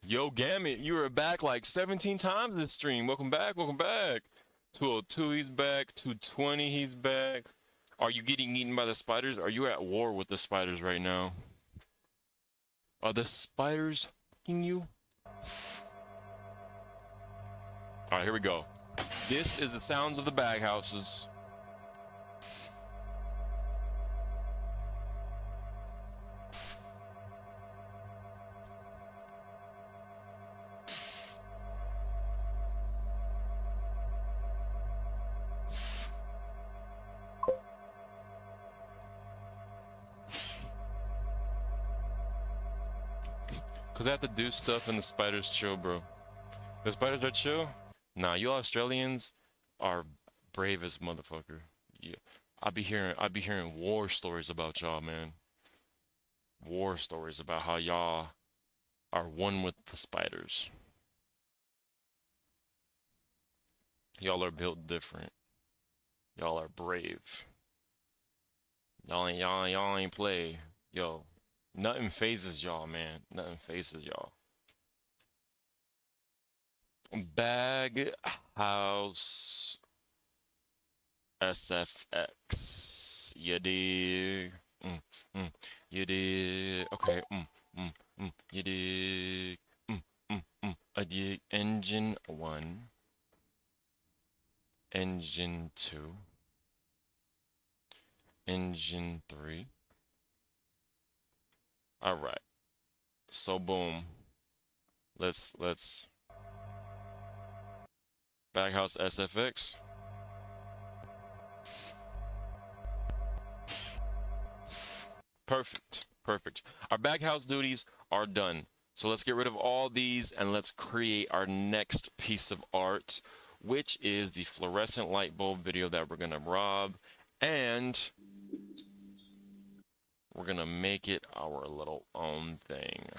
Yo, Gamut, you were back like 17 times this stream. Welcome back, welcome back. 202, he's back. 220, he's back. Are you getting eaten by the spiders? Are you at war with the spiders right now? Are the spiders fucking you? Alright, here we go. This is the sounds of the baghouses. Cause I have to do stuff and the spiders chill, bro. The spiders are chill? Nah, you Australians are brave as motherfucker. Yeah. I be hearing war stories about y'all, man. War stories about how y'all are one with the spiders. Y'all are built different. Y'all are brave. Y'all ain't play. Yo. Nothing phases y'all, man. Nothing phases y'all. Bag House SFX. You dig? You dig? Okay. You dig? I dig. Engine 1. Engine 2. Engine 3. All right. So boom. Let's Baghouse SFX. Perfect. Our baghouse duties are done. So let's get rid of all these and let's create our next piece of art, which is the fluorescent light bulb video that we're gonna rob, and we're gonna make it our little own thing.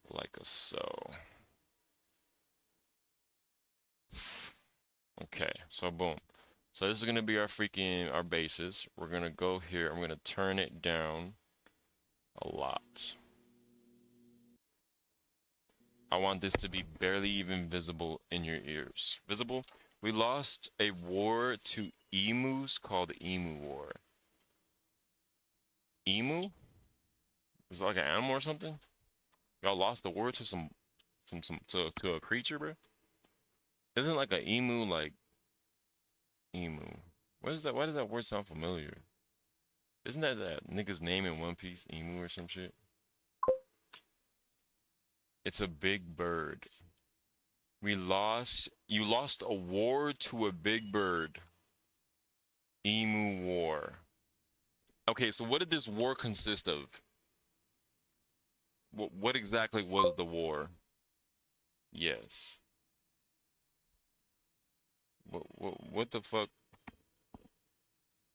Like so. Okay, so boom. So this is gonna be our bases. We're gonna go here, I'm gonna turn it down a lot. I want this to be barely even visible in your ears. Visible? We lost a war to emus called the Emu War. Emu? Is it like an animal or something? Y'all lost the war to to a creature, bro? Isn't like an emu like emu? What is that? Why does that word sound familiar? Isn't that nigga's name in One Piece, Emu or some shit? It's a big bird. You lost a war to a big bird. Emu War. Okay, so what did this war consist of? What exactly was the war? Yes. What the fuck?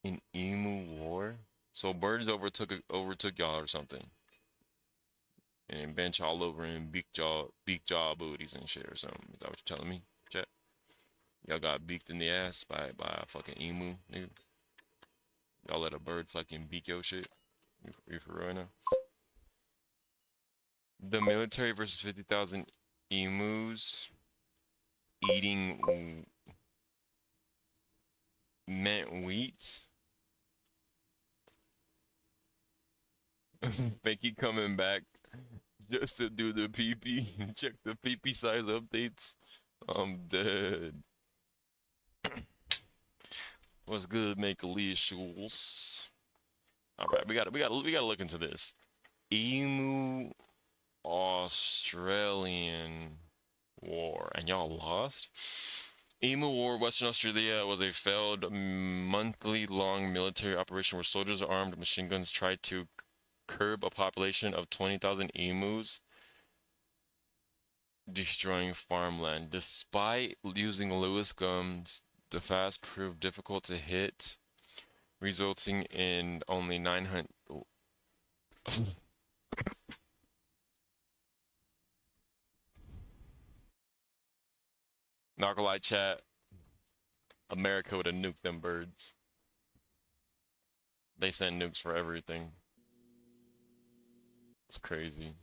An emu war? So birds overtook y'all or something, and bench all over in beak jaw booties and shit or something. Is that what you're telling me, chat? Y'all got beaked in the ass by a fucking emu, nigga. Y'all let a bird fucking beak your shit. You for real now? The military versus 50,000 emus eating mint wheat. Think he coming back just to do the PP, check the PP size updates. I'm dead. What's good, make Lee Schools? All right, we gotta look into this. Emu Australian War, and y'all lost. Emu War, Western Australia, was a failed monthly-long military operation where soldiers armed with machine guns tried to curb a population of 20,000 emus, destroying farmland. Despite using Lewis guns, the fast proved difficult to hit, resulting in only 900. Not gonna lie, chat. America would have nuked them birds. They send nukes for everything. It's crazy.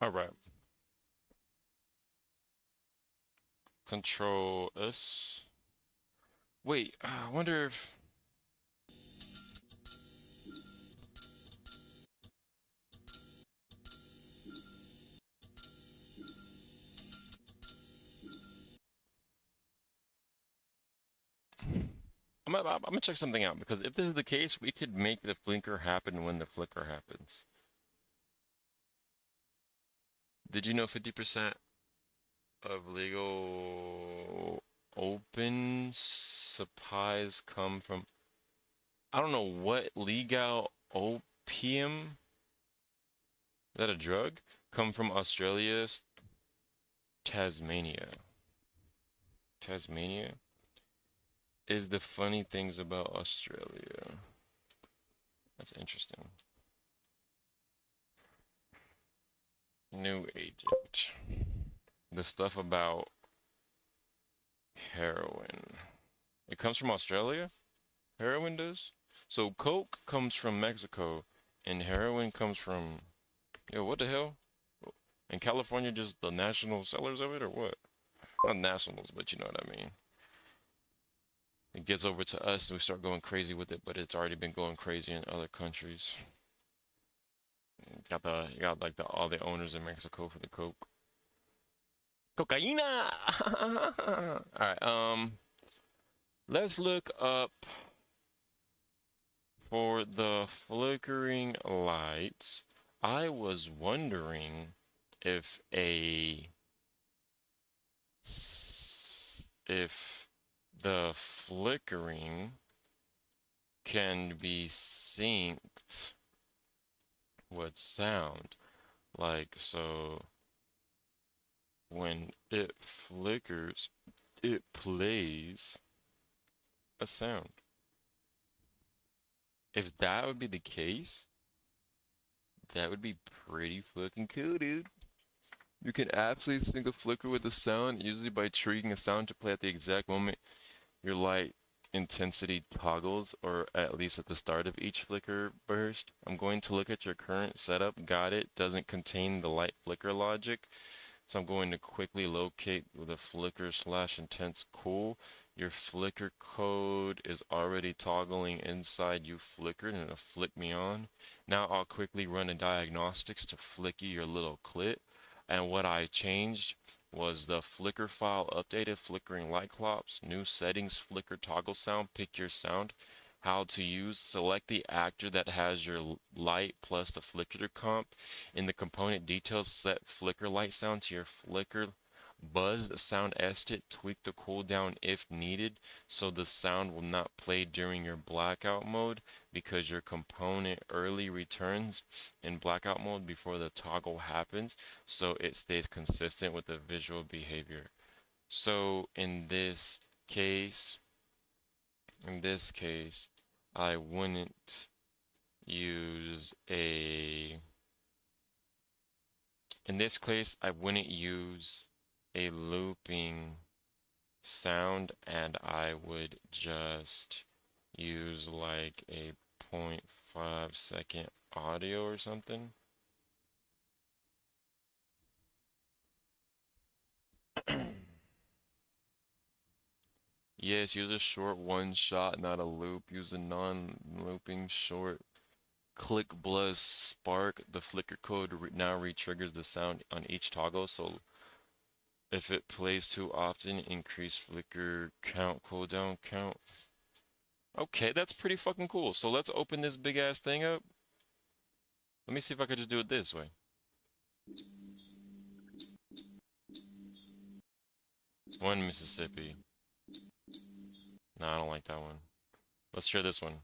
All right. Control S. Wait, I wonder if I'm gonna check something out because if this is the case, we could make the flicker happen when the flicker happens. Did you know 50% of legal open supplies come from, I don't know what, legal opium? Is that a drug? Come from Australia, Tasmania. Tasmania is the funny things about Australia. That's interesting. New agent. The stuff about heroin. It comes from Australia? Heroin does? So coke comes from Mexico and heroin comes from, yo, what the hell? And California just the national sellers of it or what? Not nationals, but you know what I mean. It gets over to us and we start going crazy with it, but it's already been going crazy in other countries. You got like all the owners in Mexico for the coke. Cocaína! Alright, let's look up for the flickering lights. I was wondering if if the flickering can be synced with sound. Like, so when it flickers, it plays a sound. If that would be the case, that would be pretty fucking cool, dude. You can absolutely sync a flicker with a sound, usually by triggering a sound to play at the exact moment your light intensity toggles, or at least at the start of each flicker burst. I'm going to look at your current setup. Got it. Doesn't contain the light flicker logic. So I'm going to quickly locate the flicker / intense cool. Your flicker code is already toggling inside you flickered and it'll flick me on. Now I'll quickly run a diagnostics to flicky your little clit. And what I changed was the flicker file updated, flickering light clops, new settings, flicker toggle sound, pick your sound, how to use, select the actor that has your light plus the flicker comp. In the component details, set flicker light sound to your flicker buzz sound estimate, tweak the cooldown if needed so the sound will not play during your blackout mode because your component early returns in blackout mode before the toggle happens, so it stays consistent with the visual behavior. So in this case, I wouldn't use a looping sound, and I would just use like a 0.5 second audio or something. Yes, use a short one shot, not a loop. Use a non-looping short. Click Bluzz Spark. The flicker code now re-triggers the sound on each toggle, so if it plays too often, increase flicker count, cooldown count. Okay, that's pretty fucking cool. So let's open this big ass thing up. Let me see if I could just do it this way. One Mississippi. No, I don't like that one. Let's try this one.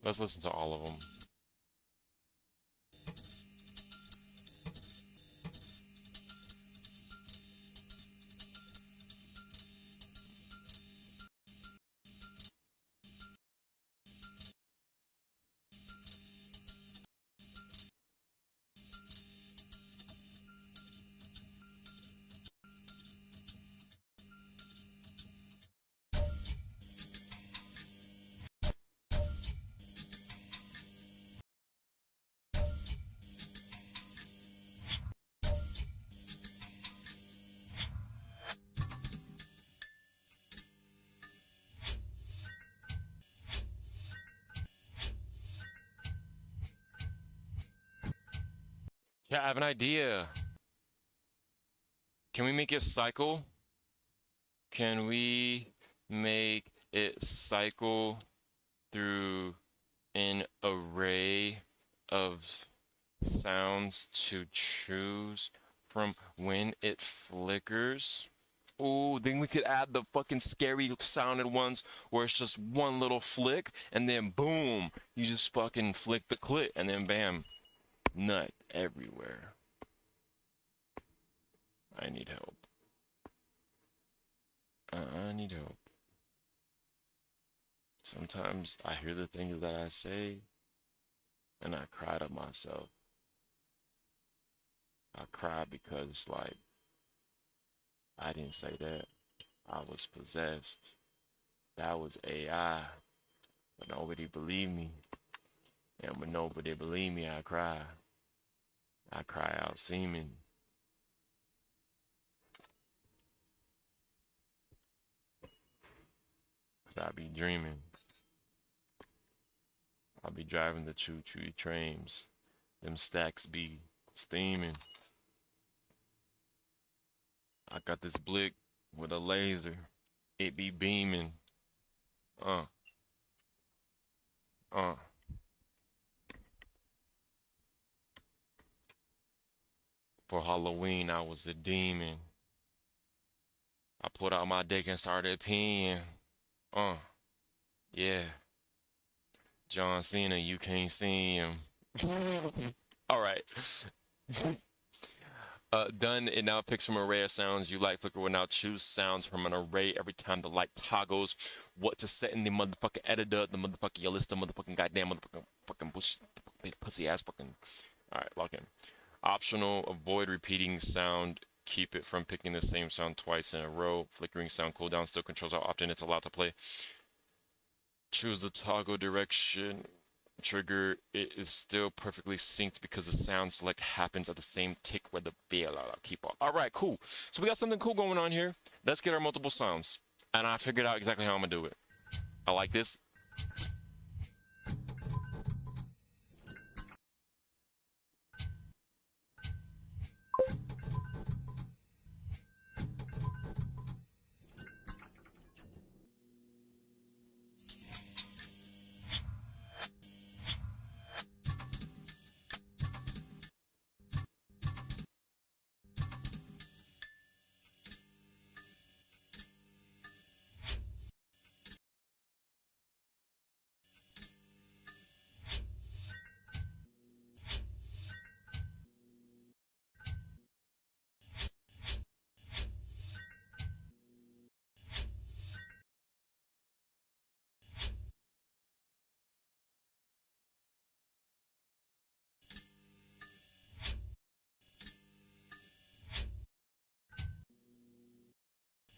Let's listen to all of them. Yeah, I have an idea. Can we make it cycle? Can we make it cycle through an array of sounds to choose from when it flickers? Oh, then we could add the fucking scary sounded ones where it's just one little flick and then boom, you just fucking flick the clit and then bam, nut everywhere. I need help. I need help. Sometimes I hear the things that I say and I cry to myself. I cry because, like, I didn't say that. I was possessed. That was AI. But nobody believed me. And when nobody believed me, I cry. I cry out semen. Cause I be dreaming. I be driving the choo-choo trains. Them stacks be steaming. I got this blick with a laser. It be beaming. Uh. For Halloween, I was a demon. I put out my dick and started peeing. Yeah. John Cena, you can't see him. All right. Done. It now picks from an array of sounds you like. Flickr will now choose sounds from an array every time the light toggles. What to set in the motherfucking editor, the motherfucking list, the motherfucking goddamn motherfucking fucking bush, pussy ass fucking. All right, lock in. Optional. Avoid repeating sound. Keep it from picking the same sound twice in a row. Flickering sound cooldown still controls how often it's allowed to play. Choose the toggle direction. Trigger. It is still perfectly synced because the sound select happens at the same tick where the keep off. All right, cool. So we got something cool going on here. Let's get our multiple sounds. And I figured out exactly how I'm gonna do it. I like this.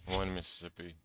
One Mississippi.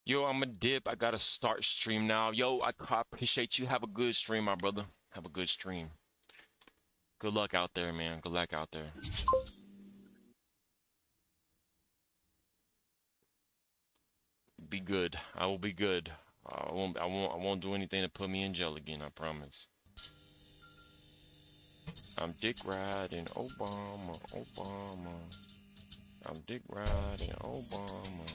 Yo, I'm a dip. I gotta start stream now. Yo, I appreciate you. Have a good stream, my brother. Have a good stream. Good luck out there, man. Good luck out there. Be good. I will be good. I won't do anything to put me in jail again. I promise. I'm dick riding Obama, Obama. I'm dick riding Obama.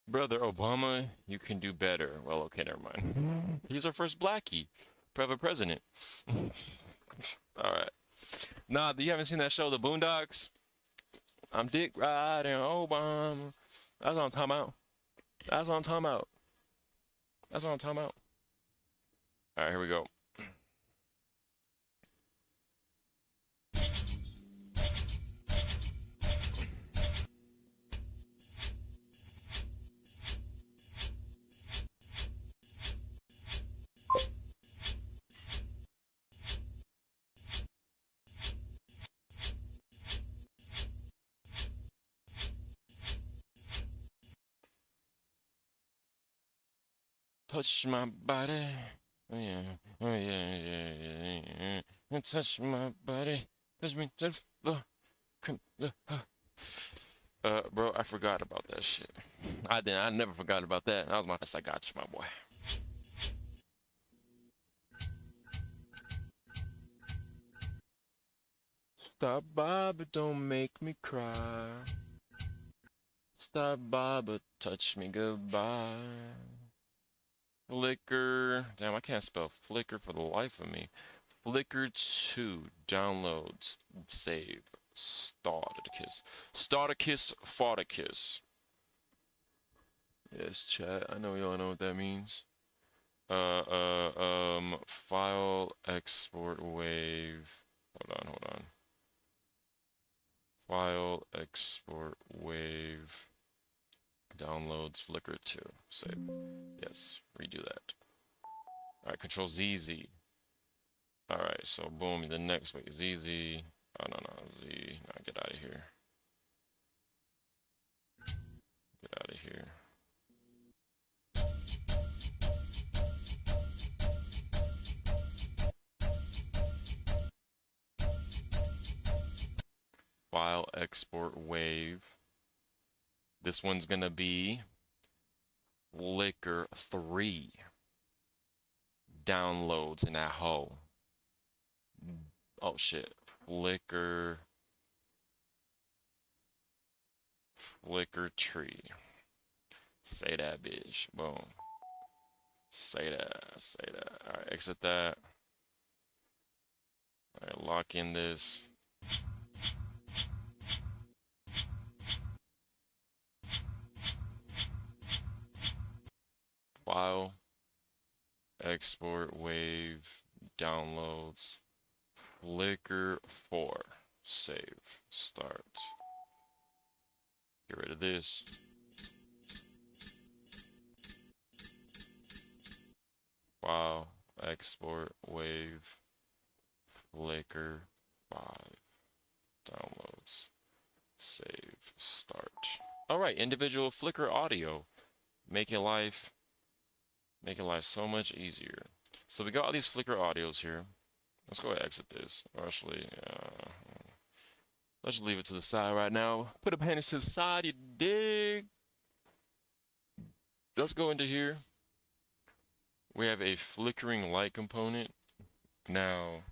Brother Obama, you can do better. Well, okay, never mind. He's our first blackie, private president. All right. Nah, you haven't seen that show, The Boondocks? I'm dick riding Obama. That's what I'm talking about. That's what I'm talking about. That's what I'm talking about. All right, here we go. Touch my body. Oh yeah. Oh yeah, yeah, yeah, yeah. And touch my body. Touch me to bro, I forgot about that shit. I didn't. I never forgot about that. That was my best. I got you, my boy. Stop by, but don't make me cry. Stop by, but touch me goodbye. Flickr. Damn, I can't spell Flickr for the life of me. Flickr 2 downloads, save, Starticus, Starticus, Farticus. Yes, chat. I know y'all know what that means. File export wave. Hold on. File export wave. Downloads Flickr 2. Save. Yes, redo that. Alright, Control ZZ. Alright, so boom, the next way. ZZ. Oh, no, Z. No, get out of here. Get out of here. File export wave. This one's gonna be Flickr 3 downloads in that hole. Oh shit. Flickr tree. Say that, bitch. Boom. Say that. Alright, exit that. Alright, lock in this. File, export, wave, downloads, Flickr 4, save, start. Get rid of this. File, export, wave, Flickr 5, downloads, save, start. All right, individual Flickr audio, making life so much easier. So we got all these Flickr audios here. Let's go ahead and exit this. Or actually, let's just leave it to the side right now. Put a panties to the side, you dig? Let's go into here. We have a flickering light component. Now,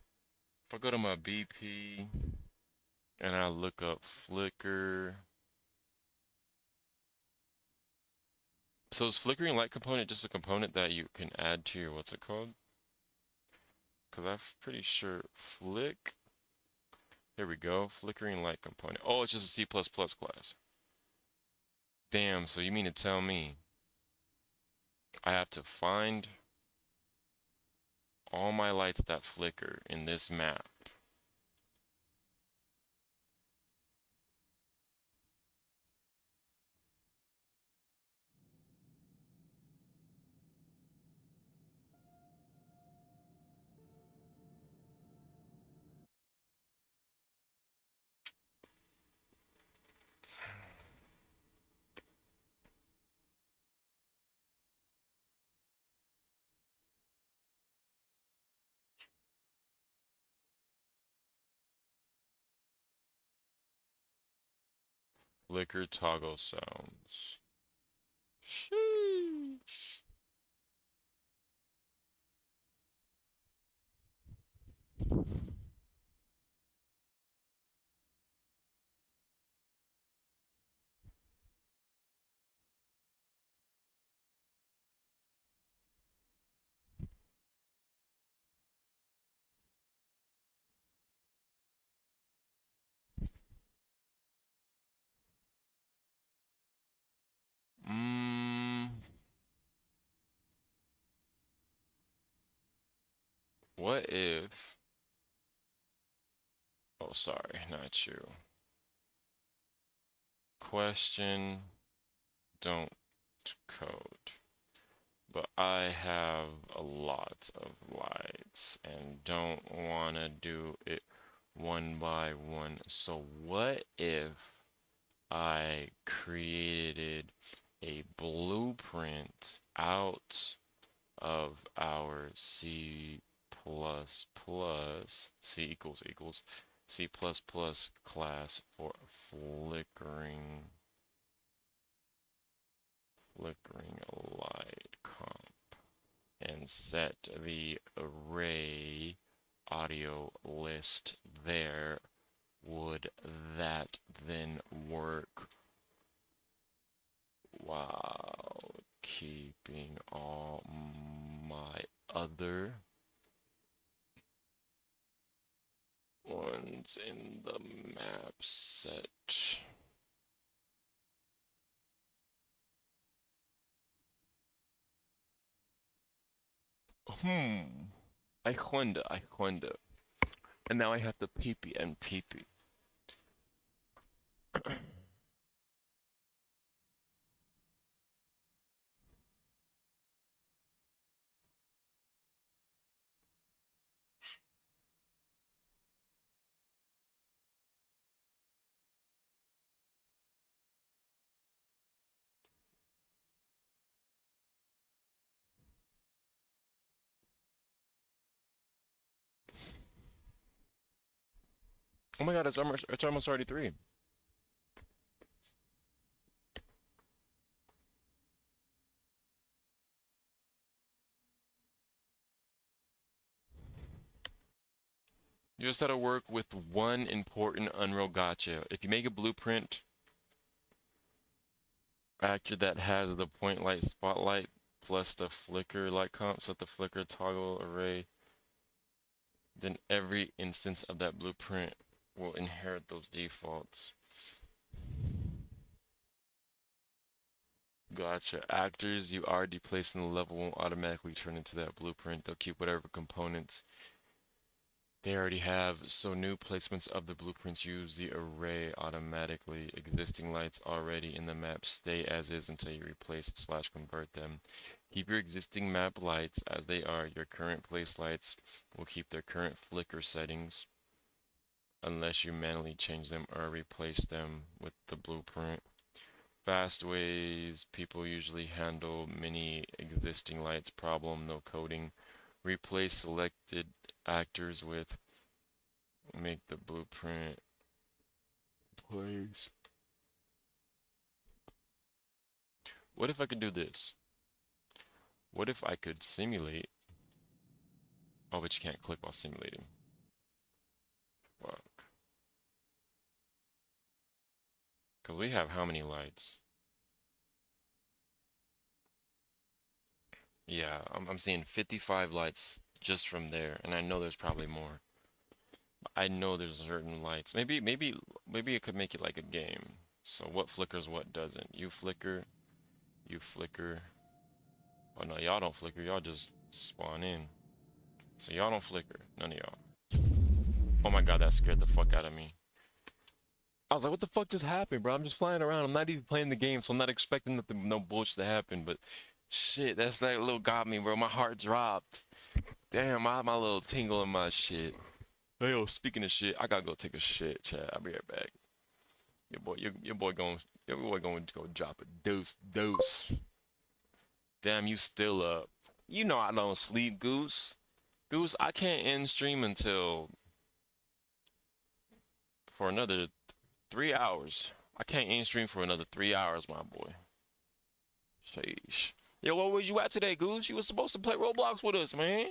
if I go to my BP and I look up Flickr. So is flickering light component just a component that you can add to your, what's it called? Because I'm pretty sure flick. Here we go, flickering light component. Oh, it's just a C++ class. Damn, so you mean to tell me I have to find all my lights that flicker in this map? Flicker toggle sounds. Sheesh. What if... Oh, sorry, not you. Question, don't code. But I have a lot of lights and don't want to do it one by one. So what if I created a blueprint out of our C++, C equals C++ class for flickering light comp, and set the array audio list there. Would that then work while keeping all my other ones in the map set? I wonder. And now I have to pee and pee. Oh my god, it's almost already 3. You just gotta work with one important Unreal gotcha. If you make a blueprint actor that has the point light spotlight plus the flicker light comp, so the flicker toggle array, then every instance of that blueprint will inherit those defaults. Gotcha. Actors you already placed in the level won't automatically turn into that blueprint. They'll keep whatever components they already have, so new placements of the blueprints use the array automatically. Existing lights already in the map stay as is until you replace/convert them. Keep your existing map lights as they are. Your current place lights will keep their current flicker settings unless you manually change them or replace them with the blueprint. Fast ways people usually handle many existing lights problem, no coding. Replace selected actors with make the blueprint place. What if I could do this? What if I could simulate? Oh, but you can't click while simulating. Fuck. Because we have how many lights? Yeah, I'm seeing 55 lights just from there, and I know there's probably more. I know there's certain lights. Maybe it could make it like a game. So what flickers, what doesn't? You flicker. Oh no, y'all don't flicker. Y'all just spawn in. So y'all don't flicker. None of y'all. Oh my god, that scared the fuck out of me. I was like, what the fuck just happened, bro? I'm just flying around. I'm not even playing the game, so I'm not expecting no bullshit to happen. But shit, that little got me, bro. My heart dropped. Damn, I have my little tingle in my shit. Hey, yo, speaking of shit, I gotta go take a shit, chat. I'll be right back. Your boy going to go drop a dose. Damn, you still up? You know I don't sleep, Goose. Goose, I can't end stream until for another 3 hours. I can't end stream for another 3 hours, my boy. Sheesh. Yo, where was you at today, Goose? You was supposed to play Roblox with us, man.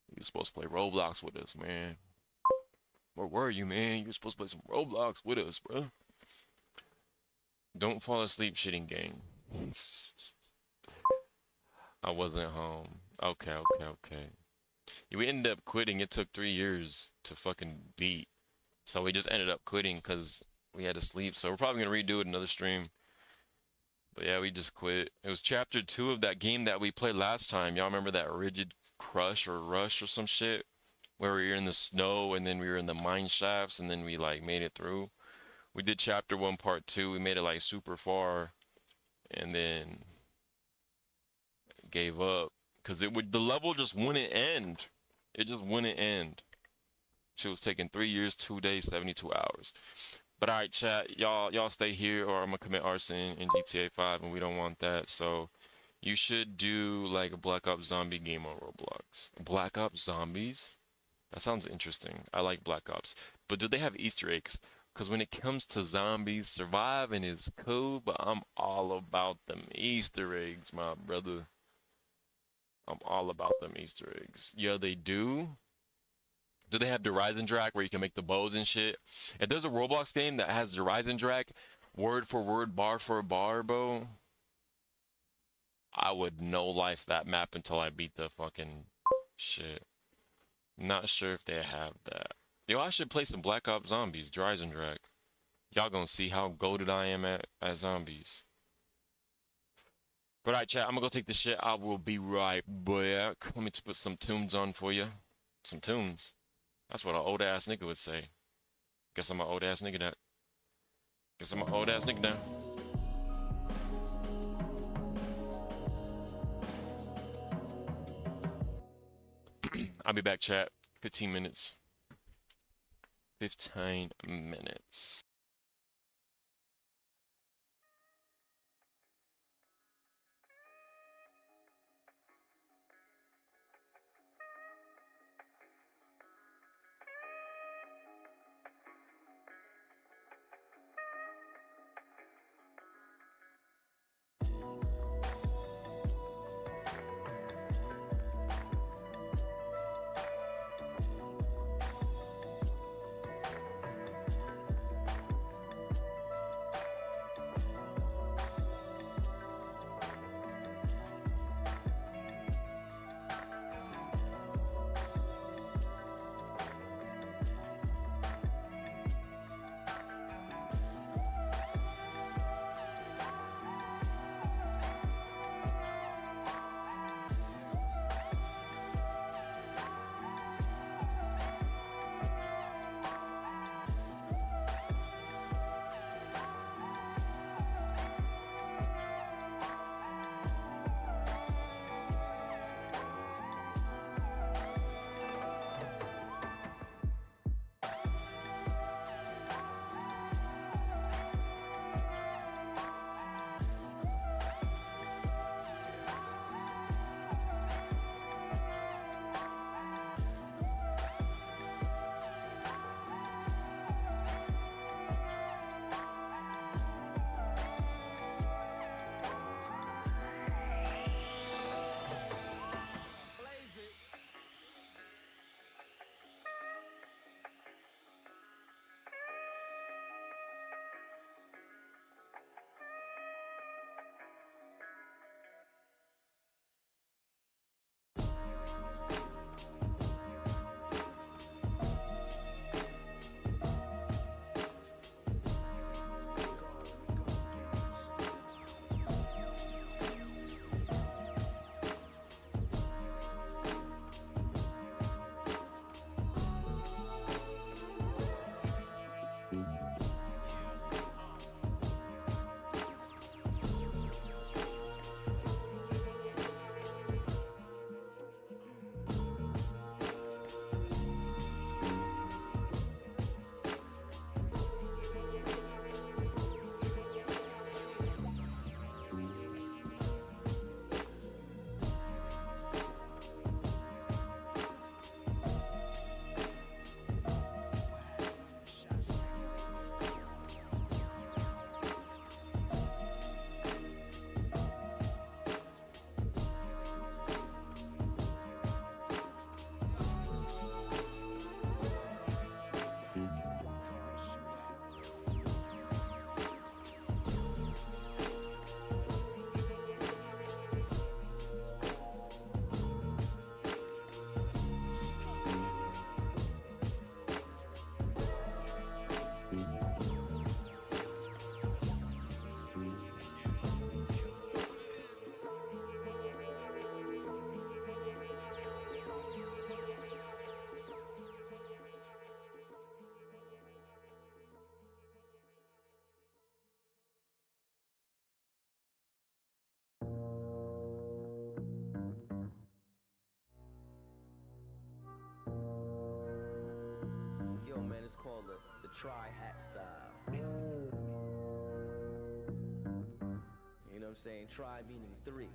You were supposed to play Roblox with us, man. Where were you, man? You were supposed to play some Roblox with us, bro. Don't fall asleep shitting game. I wasn't home. Okay. We ended up quitting. It took 3 years to fucking beat. So we just ended up quitting because we had to sleep. So we're probably going to redo it another stream. But yeah, we just quit. It was chapter 2 of that game that we played last time. Y'all remember that Rigid Crush or Rush or some shit? Where we were in the snow and then we were in the mine shafts and then we like made it through. We did chapter 1, part 2. We made it like super far and then gave up because the level just wouldn't end. It just wouldn't end. She was taking 3 years, 2 days, 72 hours. But all right, chat, y'all stay here or I'm gonna commit arson in GTA 5 and we don't want that. So you should do like a Black Ops Zombie game on Roblox. Black Ops Zombies? That sounds interesting. I like Black Ops. But do they have Easter eggs? Because when it comes to zombies, surviving is cool, but I'm all about them Easter eggs, my brother. I'm all about them Easter eggs. Yeah, they do. Do they have the Horizon Drag where you can make the bows and shit? If there's a Roblox game that has the Horizon Drag, word for word, bar for bar, bro, I would no life that map until I beat the fucking shit. Not sure if they have that. Yo, I should play some Black Ops Zombies, Horizon Drag. Y'all gonna see how goated I am at zombies. But alright, chat, I'm gonna go take this shit. I will be right back. Let me put some tunes on for you. Some tunes. That's what an old ass nigga would say. Guess I'm an old ass nigga that. Guess I'm an old ass nigga now. I'll be back, chat. 15 minutes. 15 minutes. tri-hat style. You know what I'm saying? Tri meaning three.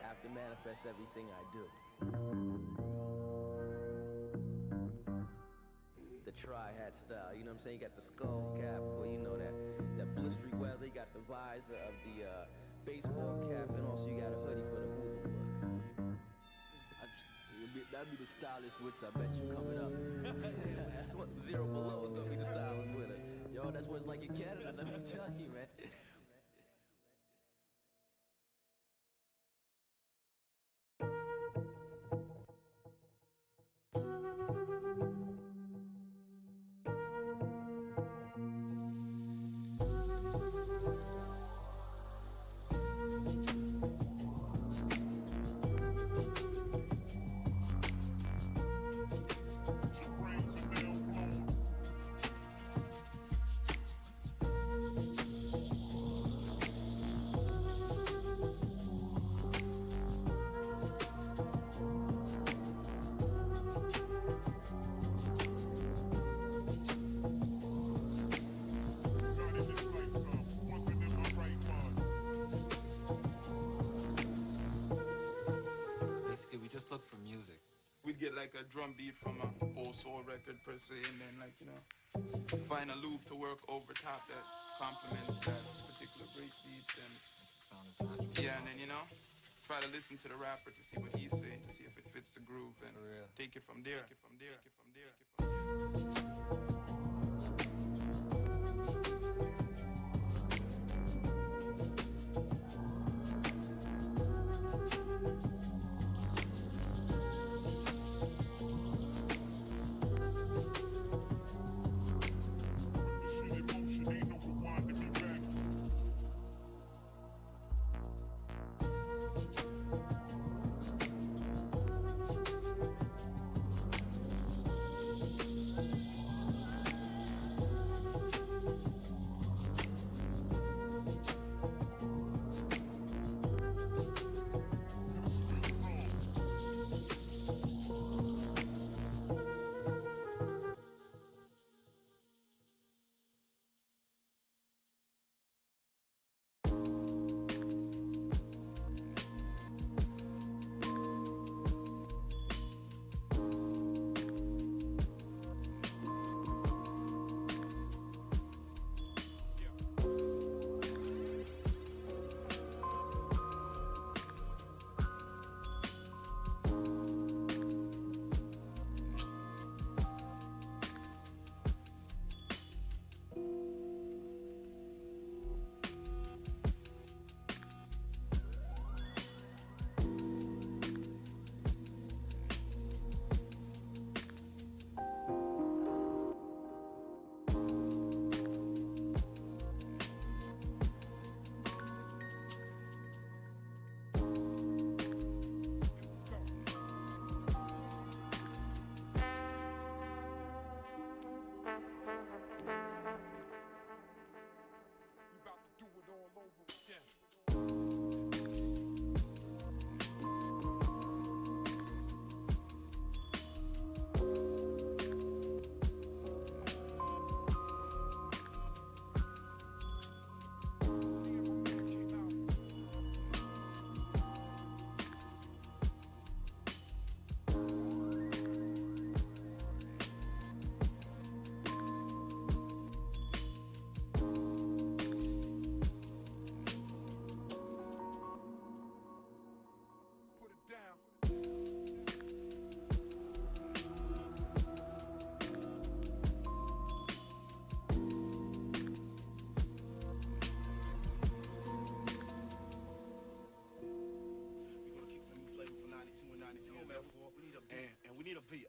Have to manifest everything I do. The tri-hat style, you know what I'm saying? You got the skull cap for, you know, that blistery weather. You got the visor of the baseball cap, and also you got a hoodie for the hula look. That'd be the stylish winter, I bet you, coming up. Zero below is gonna be the stylish winter. Yo, that's what it's like in Canada, let me tell you, man. Basically, we just look for music. We'd get like a drum beat from a old soul record per se, and then like, you know, find a loop to work over top that complements that particular break beat, and Sound is natural. yeah, and then, you know, try to listen to the rapper to see what he's saying, to see if it fits the groove, and For real. take it from there. Take it from there. Take it from there. Take it from there.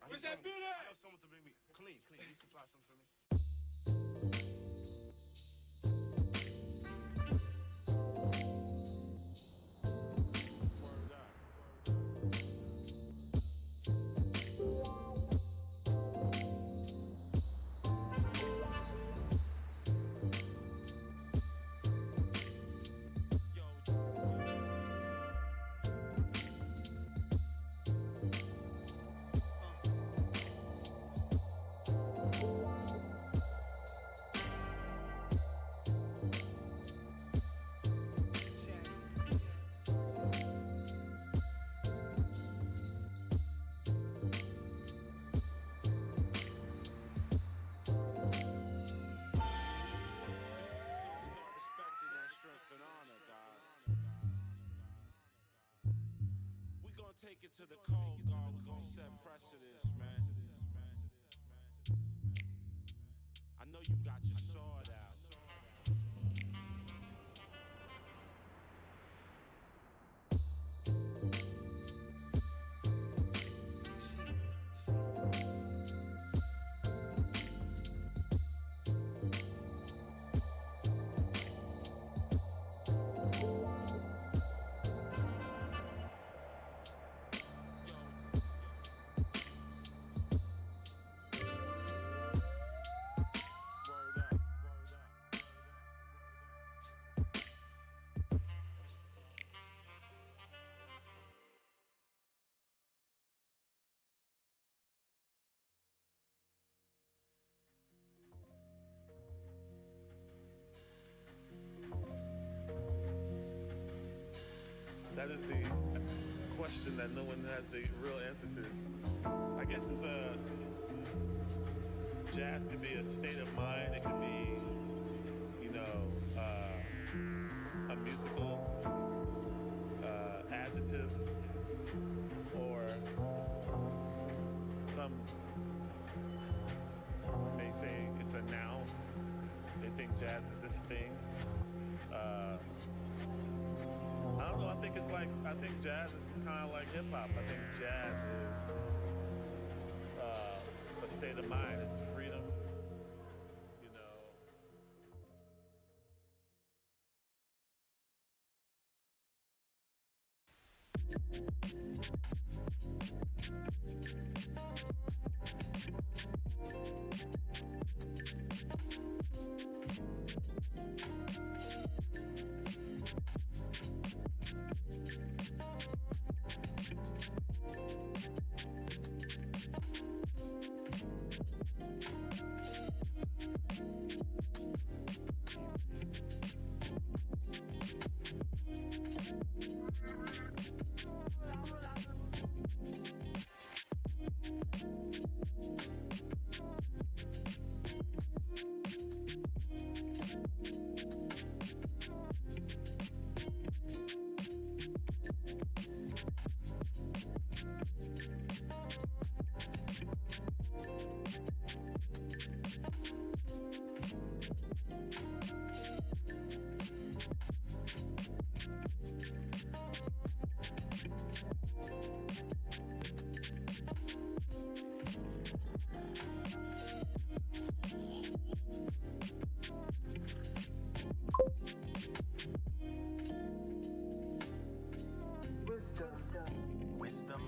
Where's that beat at? I know someone to bring me clean. You supply something for me? take it to the cold, dog. We're gonna set precedence, man. I know you got your sword out. That is the question that no one has the real answer to. I guess it's jazz could be a state of mind. It could be, a musical adjective, or some may say it's a noun. They think jazz is this thing. I don't know. I think jazz is kind of like hip hop. I think jazz is a state of mind. It's freedom. Wisdom.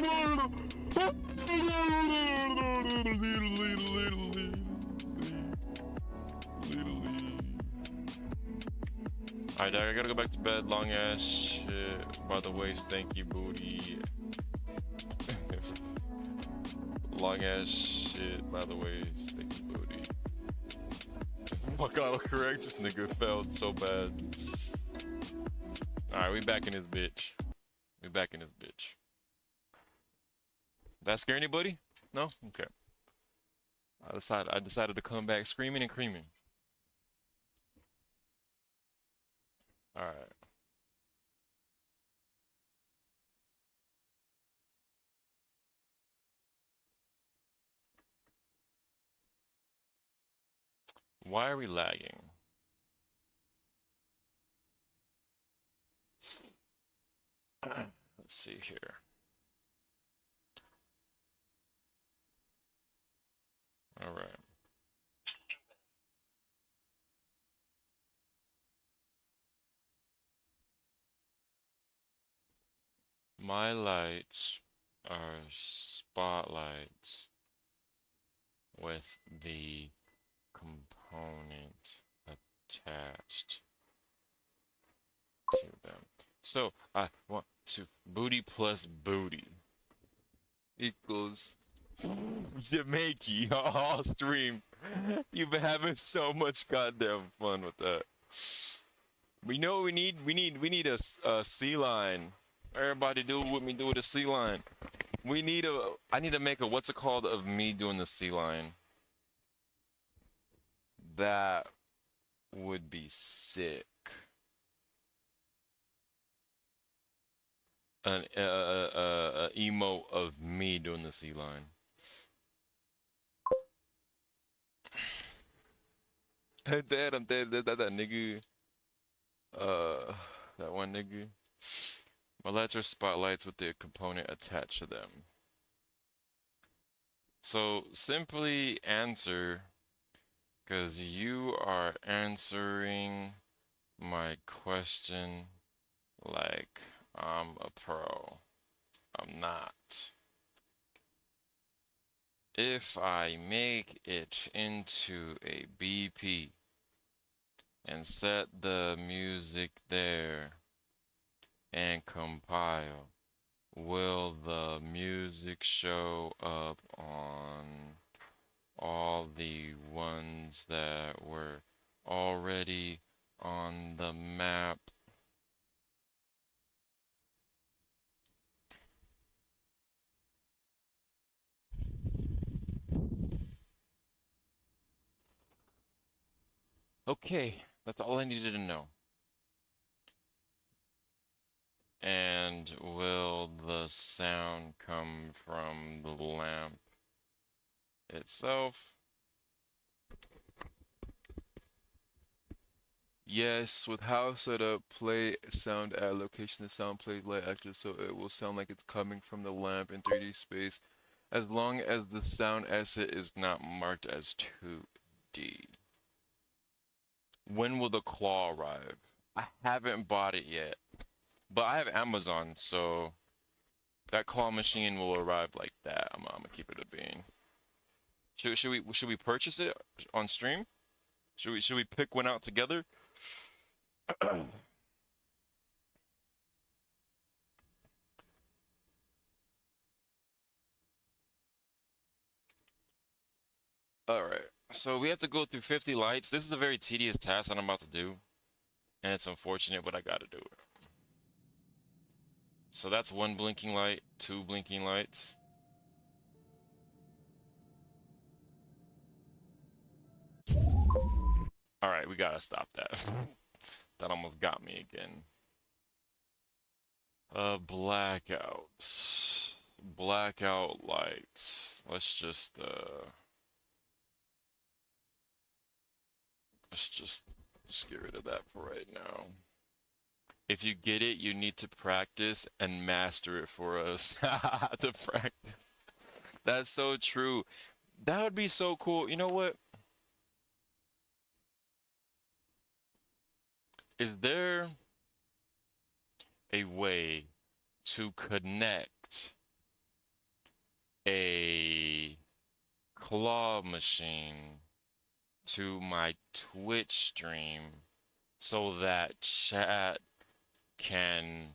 Alright, I gotta go back to bed. Long ass shit. By the way, stanky booty. Long ass shit. By the way, stanky booty. Fuck autocorrect. This nigga failed so bad. Alright, we back in this bitch. We back in this bitch. Did that scare anybody? No? Okay. I decided to come back screaming and creaming. Alright. Why are we lagging? Let's see here. All right. My lights are spotlights with the component attached to them. So I want to booty plus booty equals Jamaica all stream. You've been having so much goddamn fun with that. We know what we need. We need a C line. Everybody do what me do with a C line. We need a. I need to make a what's it called of me doing the C line. That would be sick. An emote of me doing the C line. I'm dead. That nigga. That one nigga. My lights are spotlights with the component attached to them. So simply answer, because you are answering my question like I'm a pro. I'm not. If I make it into a BP and set the music there and compile, will the music show up on all the ones that were already on the map? Okay, that's all I needed to know. And will the sound come from the lamp itself? Yes, with how set up, play sound at location, the sound plays light active, so it will sound like it's coming from the lamp in 3D space, as long as the sound asset is not marked as 2D. When will the claw arrive? I haven't bought it yet, but I have Amazon, so that claw machine will arrive like that. I'm gonna keep it a bean. Should we purchase it on stream? Should we pick one out together? All right. So we have to go through 50 lights. This is a very tedious task that I'm about to do, and it's unfortunate, but I gotta do it. So that's one blinking light, two blinking lights. All right, we gotta stop that. That almost got me again. Blackout. Blackout lights. Let's just get rid of that for right now. If you get it, you need to practice and master it for us. To practice. That's so true. That would be so cool. You know what? Is there a way to connect claw machine to my Twitch stream so that chat can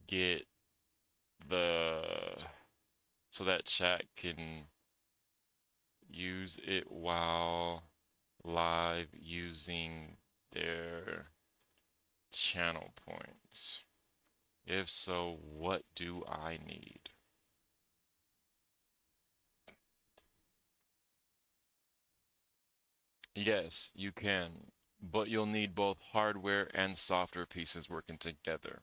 get so that chat can use it while live using their channel points? If so, what do I need? Yes, you can, but you'll need both hardware and software pieces working together.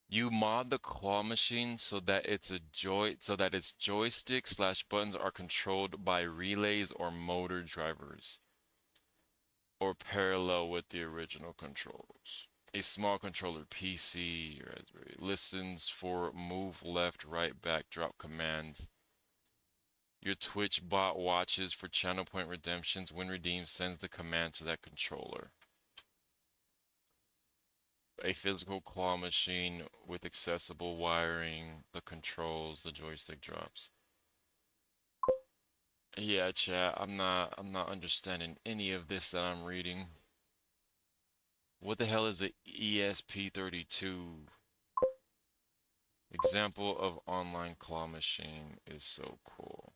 You mod the claw machine so that its joystick slash buttons are controlled by relays or motor drivers, or parallel with the original controls. A small controller PC or Raspberry listens for move left, right, back, drop commands. Your Twitch bot watches for channel point redemptions. When redeemed, sends the command to that controller. A physical claw machine with accessible wiring, the controls, the joystick drops. Yeah, chat, I'm not understanding any of this that I'm reading. What the hell is a ESP32? Example of online claw machine is so cool.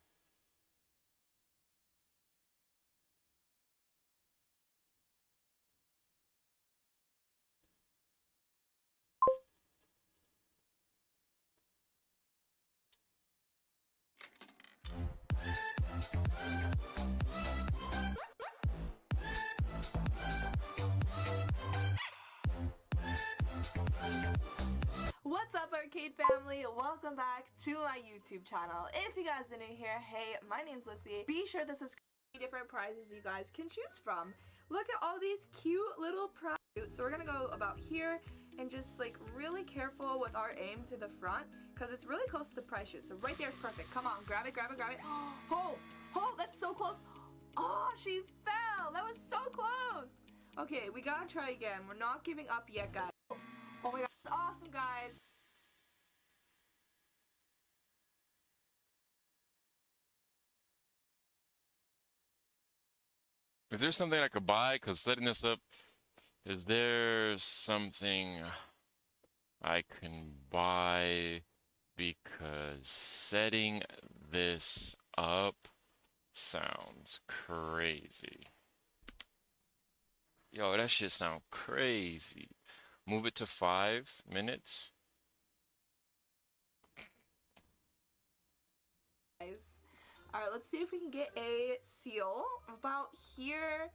What's up, arcade family? Welcome back to my YouTube channel. If you guys are new here, hey, my name's Lucy. Be sure to subscribe to different prizes you guys can choose from. Look at all these cute little prizes. So we're gonna go about here and just like really careful with our aim to the front because it's really close to the prize chute. So right there is perfect. Come on, grab it, grab it, grab it. Hold, hold, that's so close. Oh, she fell. That was so close. Okay, we gotta try again. We're not giving up yet, guys. Oh my god, that's awesome, guys. Is there something I could buy? Because setting this up, is there something I can buy? Because setting this up sounds crazy. Yo, that shit sound crazy. Move it to 5 minutes. Alright, let's see if we can get a seal about here,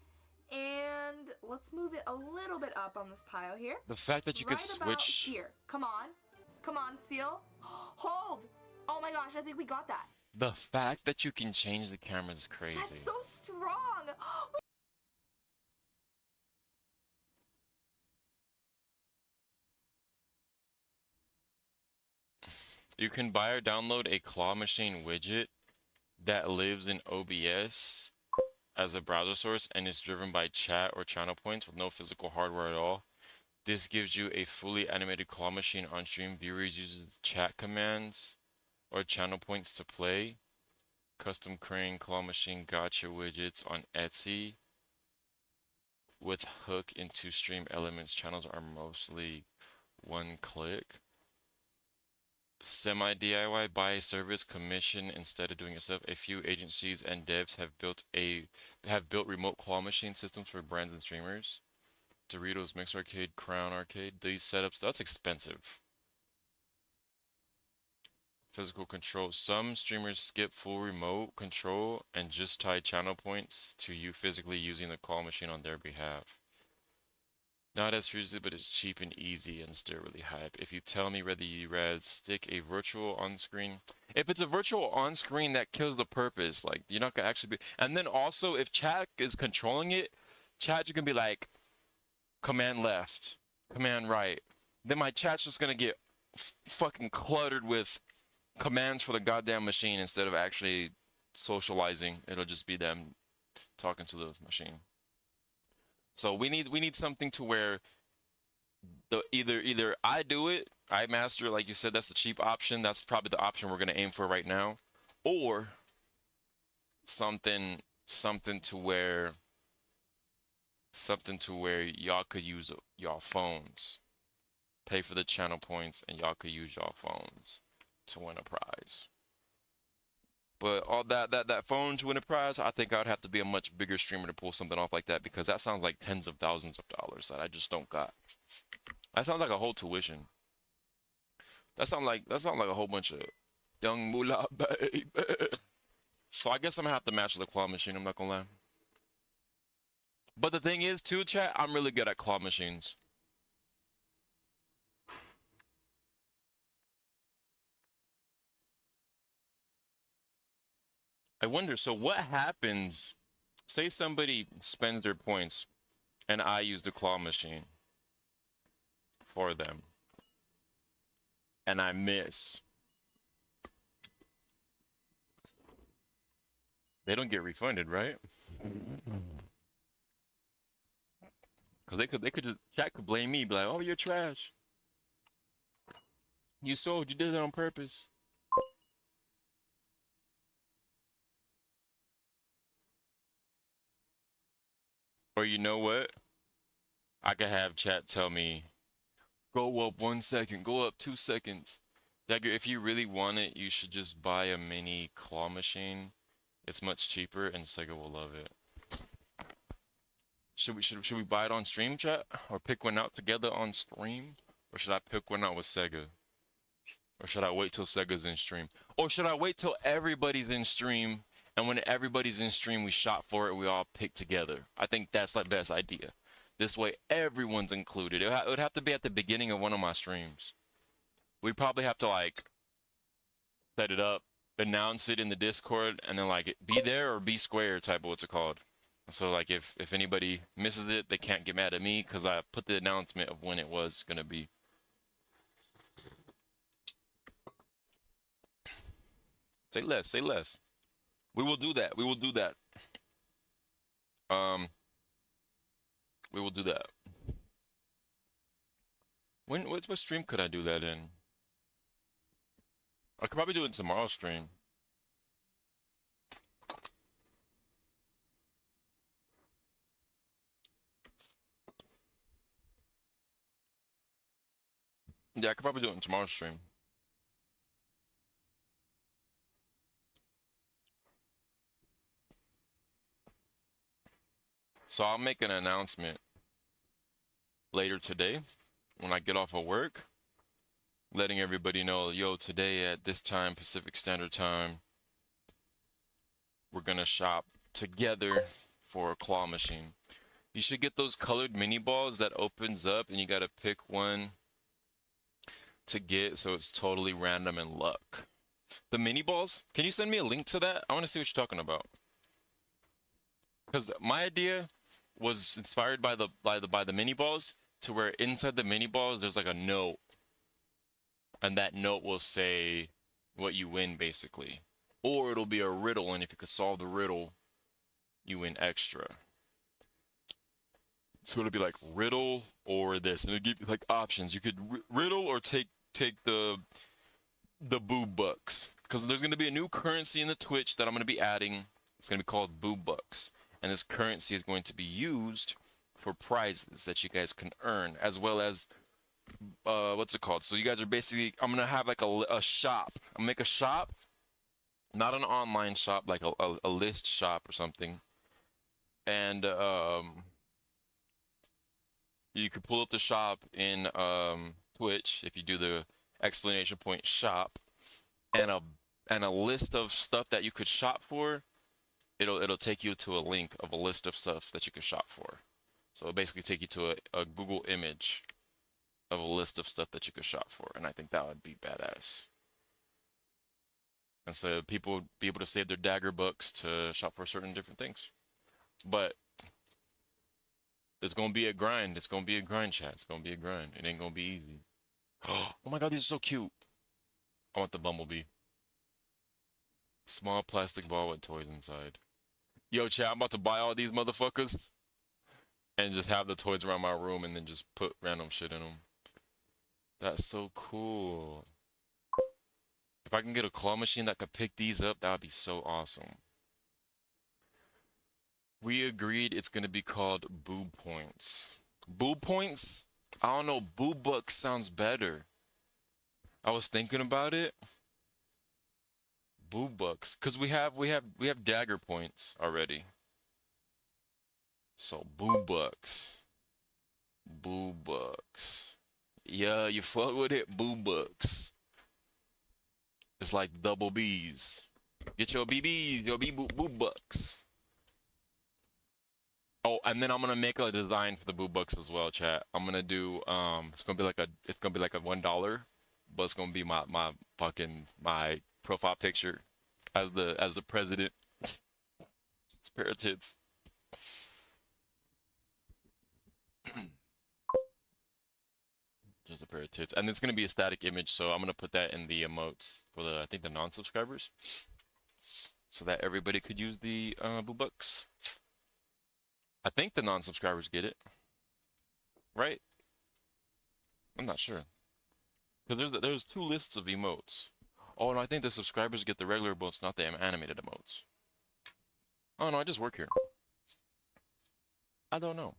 and let's move it a little bit up on this pile here. The fact that you could switch. About here. Come on, seal. Hold. Oh my gosh, I think we got that. The fact that you can change the camera is crazy. That's so strong. You can buy or download a claw machine widget that lives in OBS as a browser source and is driven by chat or channel points with no physical hardware at all. This gives you a fully animated claw machine on stream. Viewers use chat commands or channel points to play. Custom crane claw machine gotcha widgets on Etsy with hook into stream elements. Channels are mostly one click. Semi DIY, buy a service, commission instead of doing it yourself. A few agencies and devs have built remote claw machine systems for brands and streamers. Doritos Mix Arcade, Crown Arcade. These setups, that's expensive. Physical control. Some streamers skip full remote control and just tie channel points to you physically using the claw machine on their behalf. Not as feasible, but it's cheap and easy and still really hype. If you tell me whether you rather stick a virtual on screen, if it's a virtual on screen, that kills the purpose. Like, you're not gonna actually be. And then also, if chat is controlling it, chat, you can be like, command left, command right. Then my chat's just gonna get fucking cluttered with commands for the goddamn machine instead of actually socializing. It'll just be them talking to the machine. So we need something to where the either I do it, I master, like you said, that's the cheap option. That's probably the option we're gonna aim for right now. or something to where y'all could use y'all phones, pay for the channel points, and y'all could use y'all phones to win a prize. But all that phone to win a prize, I think I'd have to be a much bigger streamer to pull something off like that, because that sounds like tens of thousands of dollars that I just don't got. That sounds like a whole tuition. That sounds like a whole bunch of young moolah, baby. So I guess I'm gonna have to match the claw machine, I'm not gonna lie. But the thing is too, chat, I'm really good at claw machines. I wonder, so what happens, say somebody spends their points and I use the claw machine for them and I miss. They don't get refunded, right? Cause they could just, chat could blame me, be like, oh, you're trash. You sold, you did it on purpose. Or you know what? I could have chat tell me, go up 1 second, go up 2 seconds. Dagger, if you really want it, you should just buy a mini claw machine. It's much cheaper and Sega will love it. Should we buy it on stream, chat? Or pick one out together on stream? Or should I pick one out with Sega? Or should I wait till Sega's in stream? Or should I wait till everybody's in stream, and when everybody's in stream, we shop for it, we all pick together? I think that's the best idea. This way, everyone's included. It would have to be at the beginning of one of my streams. We'd probably have to, like, set it up, announce it in the Discord, and then, like, be there or be square type of what's it called. So, like, if anybody misses it, they can't get mad at me because I put the announcement of when it was going to be. Say less, say less. We will do that. We will do that. We will do that. What stream could I do that in? I could probably do it in tomorrow's stream. Yeah, I could probably do it in tomorrow's stream. So I'll make an announcement later today when I get off of work, letting everybody know, yo, today at this time, Pacific Standard Time, we're gonna shop together for a claw machine. You should get those colored mini balls that opens up and you gotta pick one to get, so it's totally random and luck. The mini balls, can you send me a link to that? I want to see what you're talking about. Because my idea was inspired by the mini balls, to where inside the mini balls there's like a note, and that note will say what you win basically, or it'll be a riddle, and if you could solve the riddle, you win extra. So it'll be like riddle or this, and it'll give you like options. You could riddle or take the boob bucks, because there's gonna be a new currency in the Twitch that I'm gonna be adding. It's gonna be called boob bucks. And this currency is going to be used for prizes that you guys can earn, as well as, what's it called? So you guys are basically, I'm going to have like a shop. I'll make a shop, not an online shop, like a list shop or something. And you could pull up the shop in Twitch if you do the exclamation point shop, and a list of stuff that you could shop for. It'll take you to a link of a list of stuff that you can shop for. So it'll basically take you to a Google image of a list of stuff that you could shop for, and I think that would be badass. And so people would be able to save their dagger bucks to shop for certain different things. But it's gonna be a grind. It's gonna be a grind, chat. It's gonna be a grind. It ain't gonna be easy. Oh my god, these are so cute. I want the bumblebee. Small plastic ball with toys inside. Yo, chat, I'm about to buy all these motherfuckers and just have the toys around my room and then just put random shit in them. That's so cool. I can get a claw machine that could pick these up, that would be so awesome. We agreed it's gonna be called Boob Points. Boob Points? I don't know, Boob Bucks sounds better. I was thinking about it. Boob Bucks, cause we have dagger points already. So Boob Bucks. Boob Bucks. Yeah, you fuck with it, Boob Bucks. It's like double B's. Get your BBs, your boob bucks. Oh, and then I'm gonna make a design for the boob bucks as well, chat. I'm gonna do it's gonna be like a $1, but it's gonna be my profile picture as the president. It's a pair of tits. Just a pair of tits, and it's gonna be a static image, so I'm gonna put that in the emotes for the I think the non-subscribers, so that everybody could use the boob bucks. I think the non-subscribers get it, right? I'm not sure, because there's 2 lists of emotes. Oh no, I think the subscribers get the regular emotes, not the animated emotes. Oh no, I just work here. I don't know.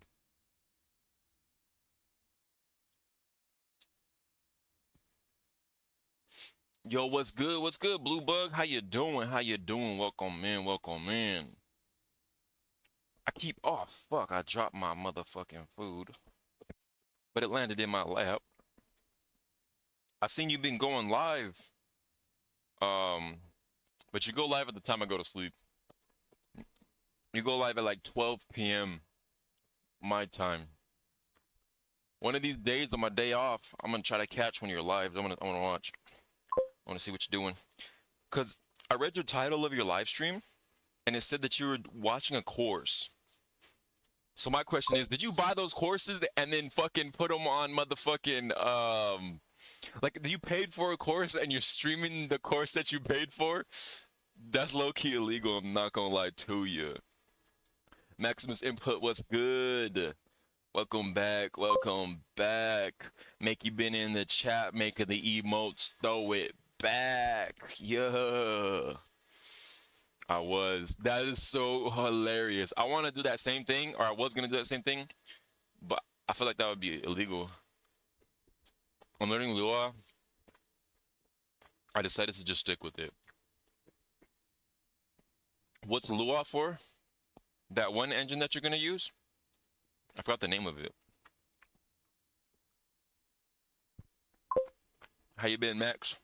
Yo, what's good? What's good, Blue Bug? How you doing? How you doing? Welcome in. Welcome in. Oh fuck, I dropped my motherfucking food. But it landed in my lap. I seen you been going live. But you go live at the time I go to sleep. You go live at like 12 p.m. my time. One of these days on my day off, I'm gonna try to catch when you're live. I wanna watch. I want to see what you're doing. Because I read your title of your live stream, and it said that you were watching a course. So my question is, did you buy those courses and then fucking put them on motherfucking, like, you paid for a course and you're streaming the course that you paid for? That's low-key illegal, I'm not gonna lie to you. Maximus Input, what's good? Welcome back, welcome back. Make you been in the chat, making the emotes, throw it back. Yeah. I was. That is so hilarious. I want to do that same thing, or I was going to do that same thing, but I feel like that would be illegal. I'm learning Lua. I decided to just stick with it. What's Lua for? That one engine that you're going to use? I forgot the name of it. How you been, Max?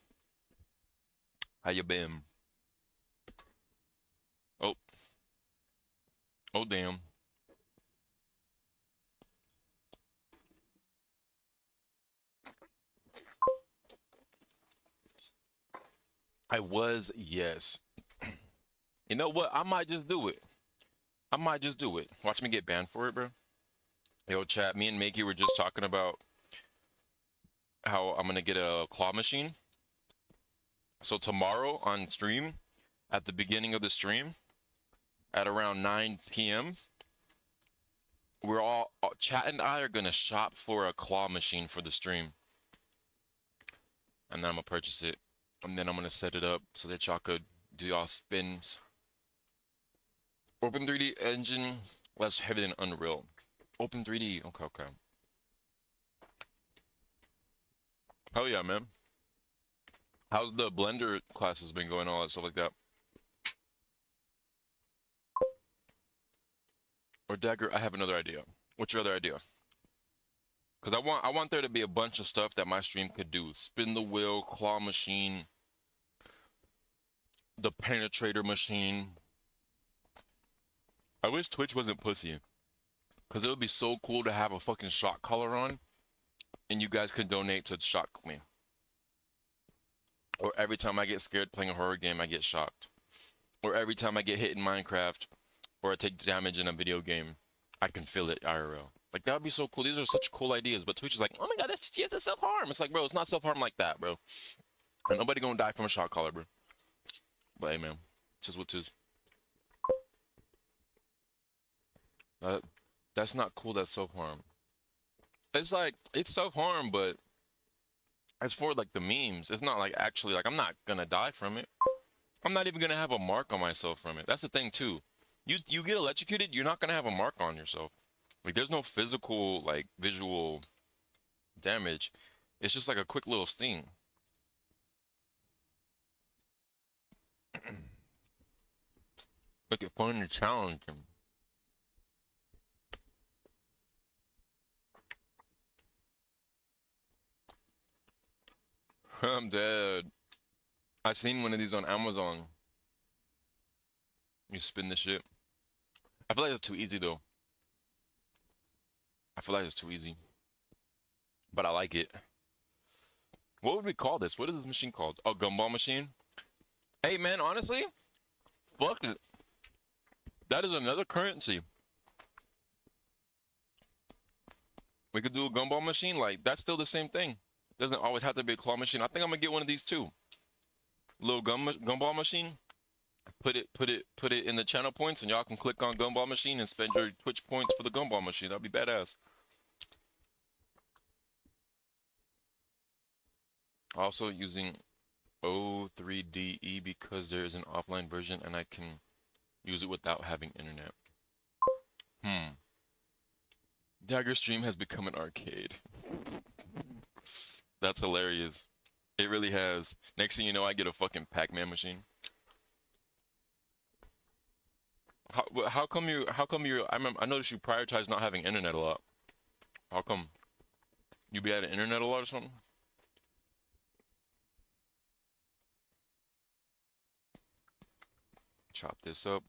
How you been? Oh. Oh, damn. I was, yes. You know what? I might just do it. I might just do it. Watch me get banned for it, bro. Yo, chat, me and Makey were just talking about how I'm gonna get a claw machine. So tomorrow on stream, at the beginning of the stream, at around 9 p.m., we're all, chat and I are gonna shop for a claw machine for the stream. And then I'm gonna purchase it. And then I'm gonna set it up so that y'all could do y'all spins. Open 3D engine, less heavy than Unreal. Open 3D, okay, okay. Hell yeah, man. How's the Blender classes been going, all that stuff like that? Or Dagger, I have another idea. What's your other idea? Because I want there to be a bunch of stuff that my stream could do. Spin the wheel, claw machine, the penetrator machine. I wish Twitch wasn't pussy. Because it would be so cool to have a fucking shock collar on. And you guys could donate to shock me. Or every time I get scared playing a horror game, I get shocked. Or every time I get hit in Minecraft, or I take damage in a video game, I can feel it IRL. Like, that would be so cool. These are such cool ideas. But Twitch is like, oh my god, that's self-harm. It's like, bro, it's not self-harm like that, bro. And nobody gonna die from a shock collar, bro. But hey, man, it's just what it is. That's not cool, that's self-harm. It's like, it's self-harm, but It's for like the memes. It's not like actually like I'm not gonna die from it. I'm not even gonna have a mark on myself from it. That's the thing too. You get electrocuted, you're not gonna have a mark on yourself. Like there's no physical like visual damage. It's just like a quick little sting. Make it fun and challenging. I'm dead. I seen one of these on Amazon. You spin the shit. I feel like it's too easy though. I feel like it's too easy. But I like it. What would we call this? What is this machine called? Oh, gumball machine? Hey man, honestly, fuck it. That is another currency. We could do a gumball machine, like that's still the same thing. Doesn't always have to be a claw machine. I think I'm gonna get one of these too. Little gumball machine. Put it in the channel points, and y'all can click on gumball machine and spend your Twitch points for the gumball machine. That'd be badass. Also using O3DE because there is an offline version and I can use it without having internet. Dagger Stream has become an arcade. That's hilarious. It really has. Next thing you know, I get a fucking Pac-Man machine. How come you I noticed you prioritize not having internet a lot. How come? You be at internet a lot or something? Chop this up.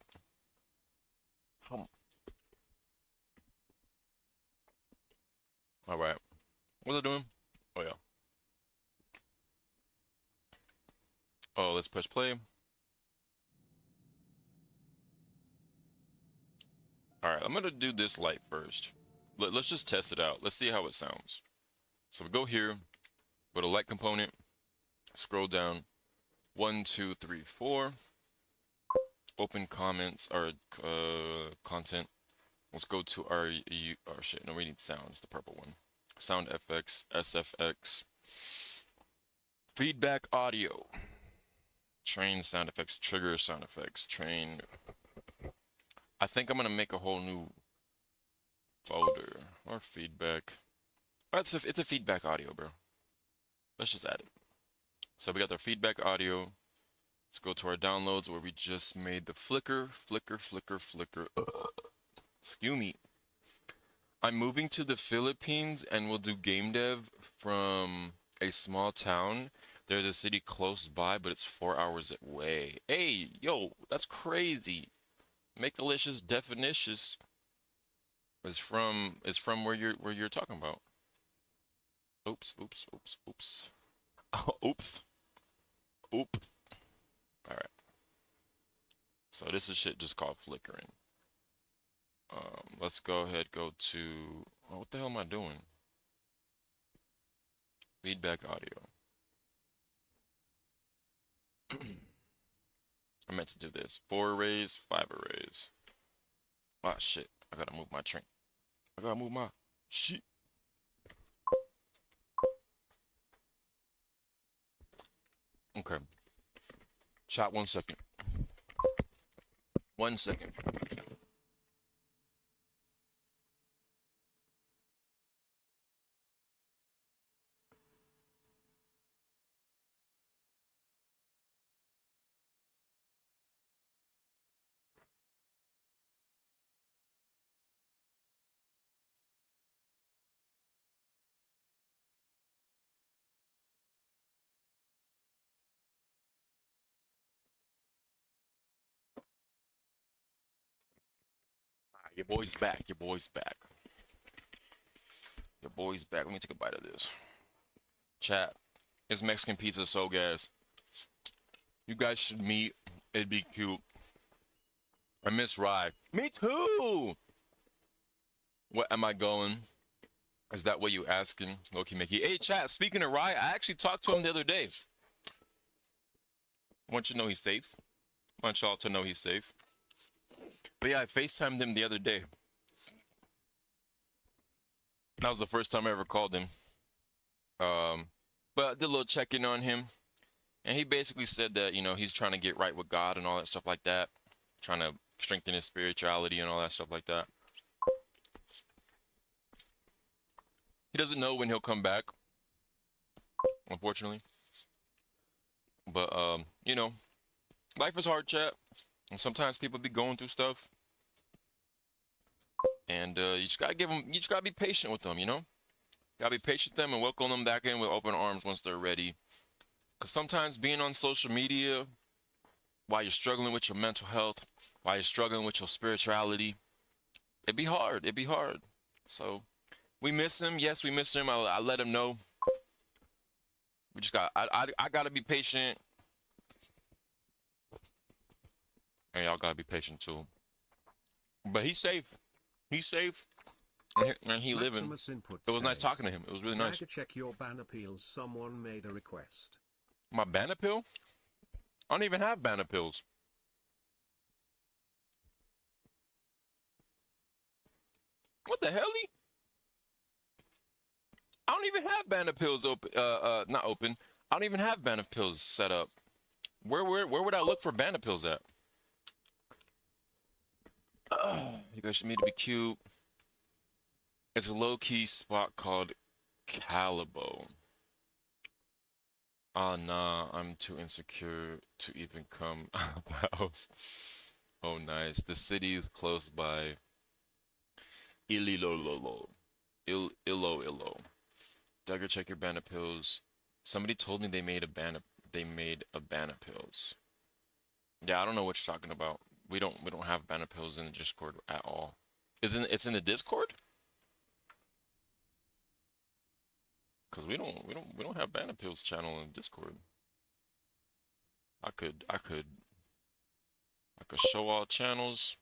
All right. What's it doing? Oh yeah. Oh, let's press play. All right, I'm gonna do this light first. Let's just test it out. Let's see how it sounds. So we go here, go to light component, scroll down, 1, 2, 3, 4. Open comments or content. Let's go to our shit. No, we need sound. It's the purple one. Sound FX, SFX, feedback audio, train sound effects, trigger sound effects, train. I think I'm gonna make a whole new folder or feedback. It's a feedback audio, bro. Let's just add it. So we got the feedback audio. Let's go to our downloads where we just made the flicker. Excuse me. I'm moving to the Philippines and we'll do game dev from a small town. There's a city close by, but it's 4 hours away. Hey, yo, that's crazy. Make-alicious Definitious is from where you're talking about. Oops. Oops. Alright. So this is shit just called flickering. Let's go ahead, go to, oh, what the hell am I doing? Feedback audio. I meant to do this. 4 arrays, 5 arrays. Ah, shit. I gotta move my train. I gotta move my shit. Okay. Chat 1 second. 1 second. Your boy's back. Your boy's back. Your boy's back. Let me take a bite of this. Chat. This Mexican pizza so gas. You guys should meet. It'd be cute. I miss Rye. Me too! What am I going? Is that what you asking? Loki Mickey. Hey, chat. Speaking of Rye, I actually talked to him the other day. I want you to know he's safe. I want y'all to know he's safe. But yeah, I FaceTimed him the other day. That was the first time I ever called him. But I did a little check-in on him, and he basically said that, you know, he's trying to get right with God and all that stuff like that, trying to strengthen his spirituality and all that stuff like that. He doesn't know when he'll come back, unfortunately. But you know, life is hard, chat, and sometimes people be going through stuff, and you just gotta give them, you just gotta be patient with them, you know. Gotta be patient with them and welcome them back in with open arms once they're ready. Cause sometimes being on social media while you're struggling with your mental health, while you're struggling with your spirituality, it'd be hard. It'd be hard. So we miss him. Yes, we miss him. I let him know. We just got. I gotta be patient. And y'all gotta be patient too. But he's safe. He's safe. And he living. It was nice talking to him. It was really nice. Check your ban appeals. Someone made a request. My ban appeal? I don't even have ban appeals. What the hell? I don't even have ban appeals open. Not open. I don't even have ban appeals set up. Where would I look for ban appeals at? You guys should meet to be cute. It's a low-key spot called Calibo. Ah, nah, I'm too insecure to even come out of the house. Oh, nice. The city is close by. Ililo. Dagger, check your ban appeals. Somebody told me they made a ban appeals. Yeah, I don't know what you're talking about. We don't have ban appeals in the Discord at all. It's in the Discord? Cause we don't have ban appeals channel in Discord. I could show all channels.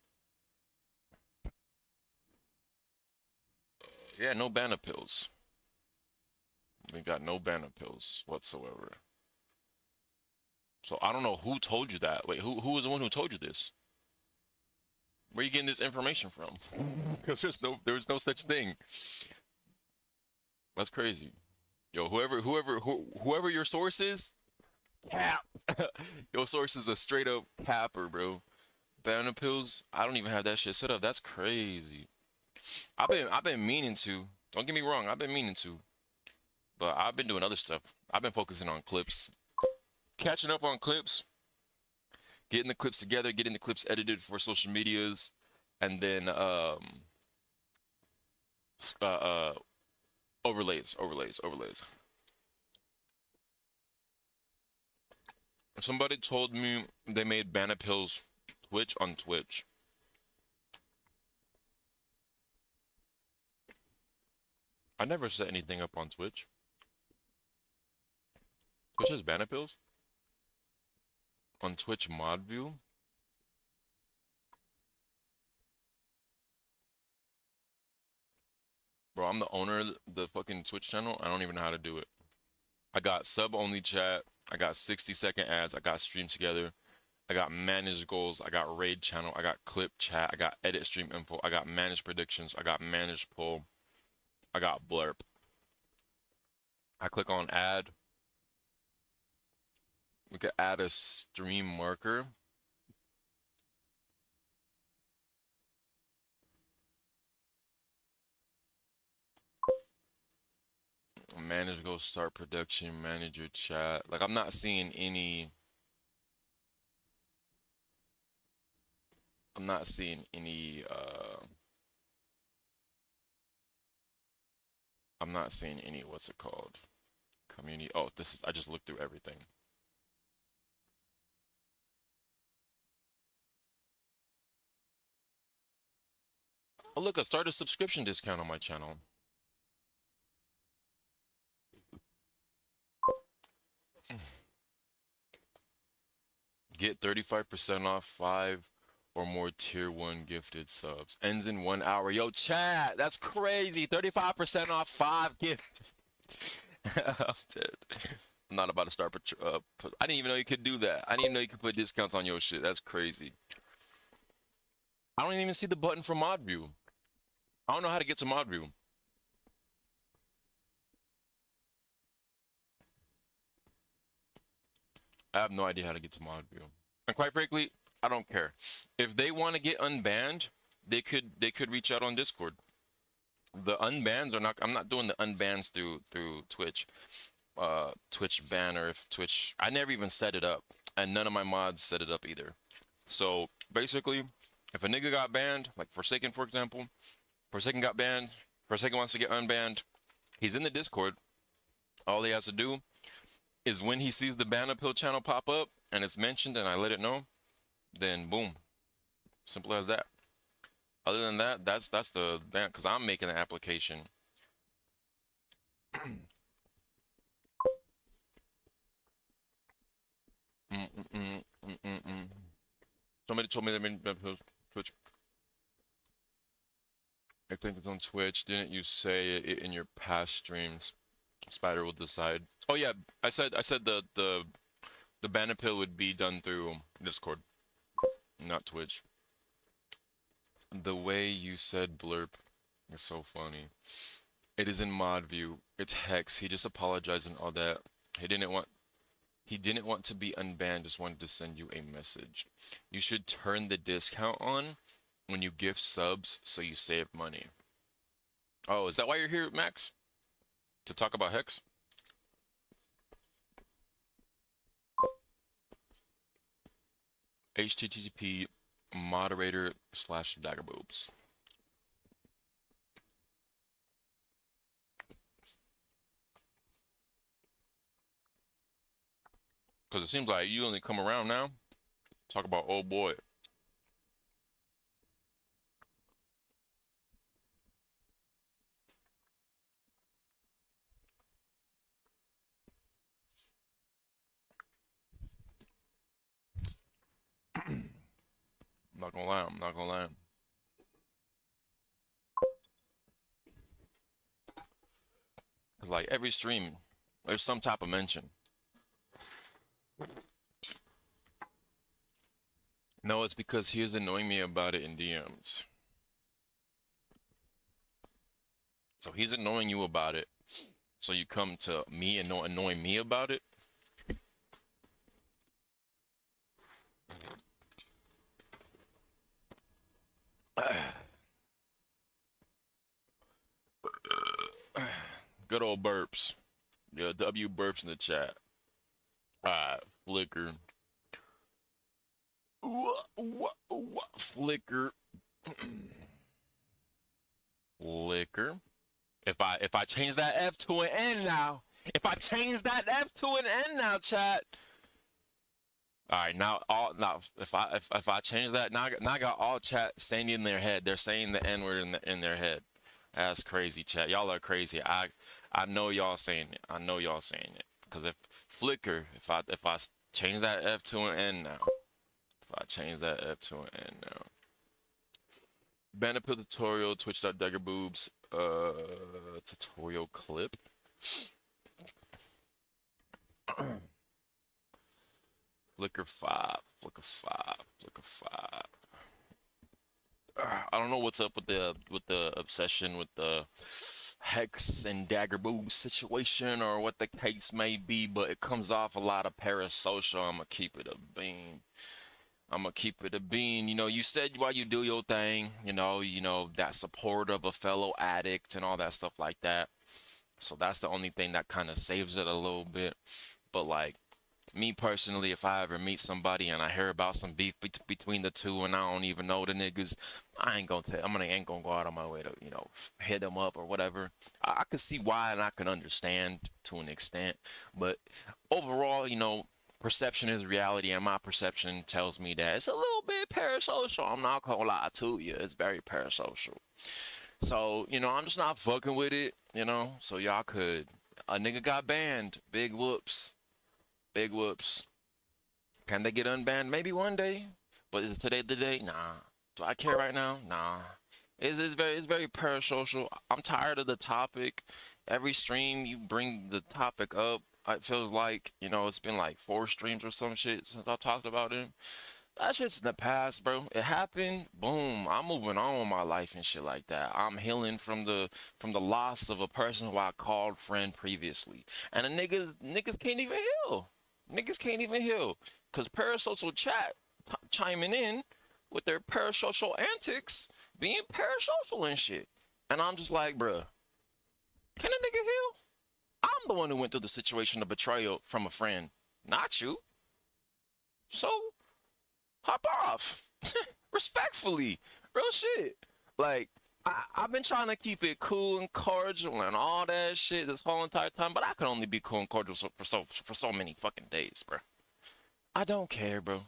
Yeah, no ban appeals. We got no ban appeals whatsoever. So I don't know who told you that. Wait, who was the one who told you this? Where are you getting this information from? Because there's no such thing. That's crazy. Yo, whoever your source is, cap. Your source is a straight up capper, bro. Ban appeals, I don't even have that shit set up. That's crazy. I've been meaning to. Don't get me wrong, I've been meaning to. But I've been doing other stuff. I've been focusing on clips. Catching up on clips. Getting the clips together, getting the clips edited for social medias, and then overlays. Somebody told me they made ban appeals Twitch on Twitch. I never set anything up on Twitch. Twitch has ban appeals? On Twitch mod view? Bro, I'm the owner of the fucking Twitch channel. I don't even know how to do it. I got sub-only chat. I got 60-second ads. I got stream together. I got managed goals. I got raid channel. I got clip chat. I got edit stream info. I got managed predictions. I got managed poll. I got blurb. I click on add. We could add a stream marker. Manage go start production, manage your chat. Like I'm not seeing any. I'm not seeing any what's it called? Community. Oh, this is I just looked through everything. Oh look, I started a subscription discount on my channel. Get 35% off 5 or more tier 1 gifted subs. Ends in 1 hour. Yo, chat, that's crazy. 35% off 5 gifts. I'm dead. I'm not about to start. I didn't even know you could do that. I didn't even know you could put discounts on your shit. That's crazy. I don't even see the button for mod view. I don't know how to get to mod view. I have no idea how to get to mod view. And quite frankly, I don't care. If they want to get unbanned, they could reach out on Discord. The unbans are not. I'm not doing the unbans through Twitch. Twitch ban, or if Twitch. I never even set it up, and none of my mods set it up either. So basically, if a nigga got banned, like Forsaken for example, Forsaken got banned. Forsaken wants to get unbanned. He's in the Discord. All he has to do is when he sees the ban appeal channel pop up and it's mentioned and I let it know, then boom. Simple as that. Other than that, that's the ban, because I'm making an application. Somebody told me they made Twitch. I think it's on Twitch. Didn't you say it in your past streams? Spider will decide. Oh yeah, I said the ban appeal would be done through Discord, not Twitch. The way you said blurb is so funny. It is in mod view. It's Hex. He just apologized and all that. He didn't want to be unbanned, just wanted to send you a message. You should turn the discount on when you gift subs so you save money. Oh, is that why you're here, Max? To talk about Hex? HTTP moderator/daggerboobs. Because it seems like you only come around now. Talk about old boy. I'm not gonna lie, I'm not gonna lie. Cause like every stream, there's some type of mention. No, it's because he was annoying me about it in DMs. So he's annoying you about it. So you come to me and annoy me about it. Good old burps. Yeah, W burps in the chat. Flicker. Flicker. Flicker. If I change that F to an N now. If I change that F to an N now, chat. Alright, now if I change that, now I got all chat saying in their head. They're saying the N-word in their head. That's crazy, chat. Y'all are crazy. I know y'all saying it. I know y'all saying it. Cause if Flicker, if I change that F to an N now. If I change that F to an N now. Benefit tutorial, twitch.daggerboobs, tutorial clip. Flicker 5, Flicker 5, Flicker 5. I don't know what's up with the obsession with the Hex and Daggerboob situation or what the case may be, but it comes off a lot of parasocial. I'm gonna keep it a bean. I'm gonna keep it a bean. You know, you said while you do your thing, you know that support of a fellow addict and all that stuff like that. So that's the only thing that kind of saves it a little bit. But like me personally, if I ever meet somebody and I hear about some beef between the two and I don't even know the niggas, I ain't gonna go out of my way to, hit them up or whatever. I can see why and I can understand to an extent, but overall, perception is reality, and my perception tells me that it's a little bit parasocial. I'm not gonna lie to you, it's very parasocial. So, I'm just not fucking with it, so y'all could. A nigga got banned. Big whoops. Big whoops. Can they get unbanned? Maybe one day. But is today the day? Nah. Do I care right now? Nah. It's very parasocial. I'm tired of the topic. Every stream you bring the topic up. It feels like, it's been like 4 streams or some shit since I talked about it. That shit's in the past, bro. It happened. Boom. I'm moving on with my life and shit like that. I'm healing from the loss of a person who I called friend previously. And the niggas can't even heal. Niggas can't even heal because parasocial chat chiming in with their parasocial antics, being parasocial and shit. And I'm just like, bruh, can a nigga heal? I'm the one who went through the situation of betrayal from a friend, not you. So, hop off. Respectfully. Real shit. Like, I've been trying to keep it cool and cordial and all that shit this whole entire time, but I can only be cool and cordial for so many fucking days, bro. I don't care, bro.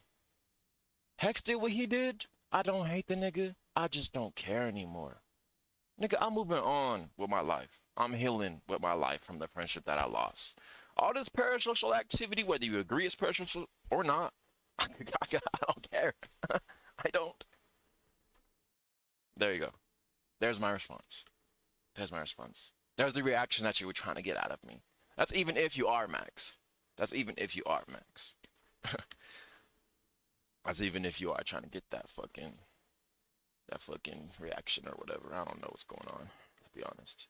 Hex did what he did. I don't hate the nigga. I just don't care anymore. Nigga, I'm moving on with my life. I'm healing with my life from the friendship that I lost. All this parasocial activity, whether you agree it's parasocial or not, I don't care. I don't. There you go. There's my response. There's my response. There's the reaction that you were trying to get out of me. That's even if you are Max. That's even if you are Max. That's even if you are trying to get that fucking reaction or whatever. I don't know what's going on, to be honest.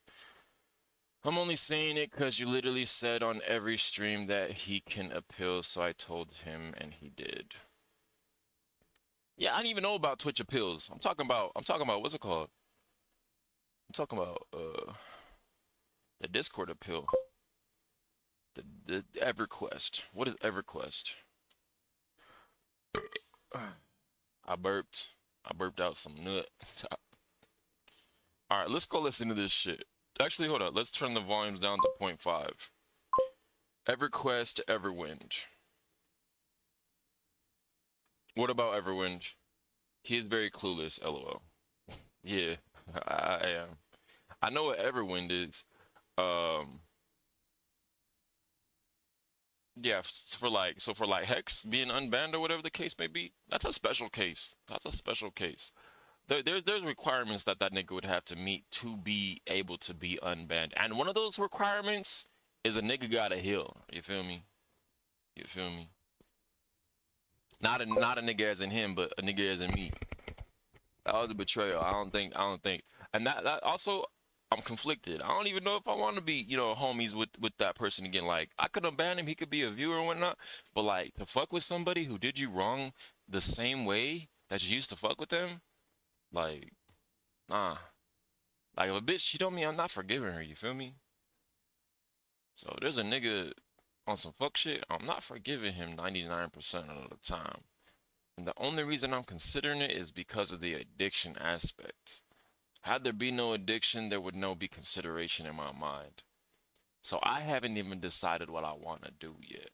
I'm only saying it because you literally said on every stream that he can appeal, so I told him and he did. Yeah, I didn't even know about Twitch appeals. I'm talking about what's it called? I'm talking about the Discord appeal. The EverQuest. What is EverQuest? I burped out some nut. Alright, let's go listen to this shit. Actually, hold on. Let's turn the volumes down to 0.5. EverQuest, Everwind. What about Everwind? He is very clueless, lol. Yeah, I am. I know what Everwind is. Yeah, for like Hex being unbanned or whatever the case may be, that's a special case. That's a special case. There's requirements that nigga would have to meet to be able to be unbanned, and one of those requirements is a nigga gotta heal. You feel me? You feel me? Not a nigga as in him, but a nigga as in me. That was a betrayal. I don't think, and that also, I'm conflicted. I don't even know if I want to be, homies with that person again. Like, I could unban him, he could be a viewer and whatnot, but like, to fuck with somebody who did you wrong the same way that you used to fuck with them, like, nah. Like, if a bitch cheat on me, I'm not forgiving her, you feel me? So if there's a nigga on some fuck shit, I'm not forgiving him 99% of the time. And the only reason I'm considering it is because of the addiction aspect. Had there be no addiction, there would no be consideration in my mind. So I haven't even decided what I want to do yet.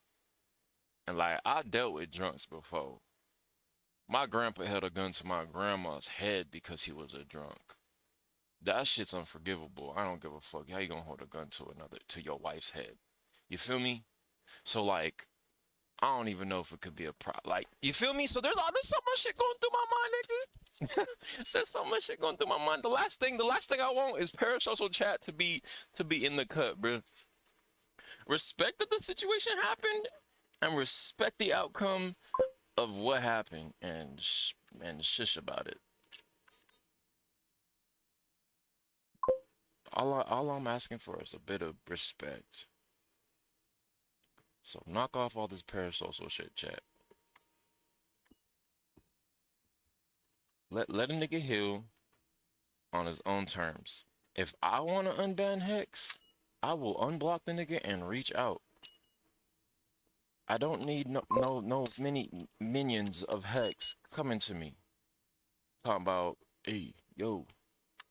And like, I dealt with drunks before. My grandpa held a gun to my grandma's head because he was a drunk. That shit's unforgivable. I don't give a fuck. How you gonna hold a gun to your wife's head? You feel me? So like, I don't even know if it could be a like, you feel me? So there's so much shit going through my mind, nigga. There's so much shit going through my mind. The last thing I want is parasocial chat to be in the cut, bro. Respect that the situation happened, and respect the outcome of what happened, and shush about it. All I'm asking for is a bit of respect. So knock off all this parasocial shit, chat. Let a nigga heal on his own terms. If I want to unban Hex, I will unblock the nigga and reach out. I don't need no many minions of Hex coming to me. Talking about, hey, yo,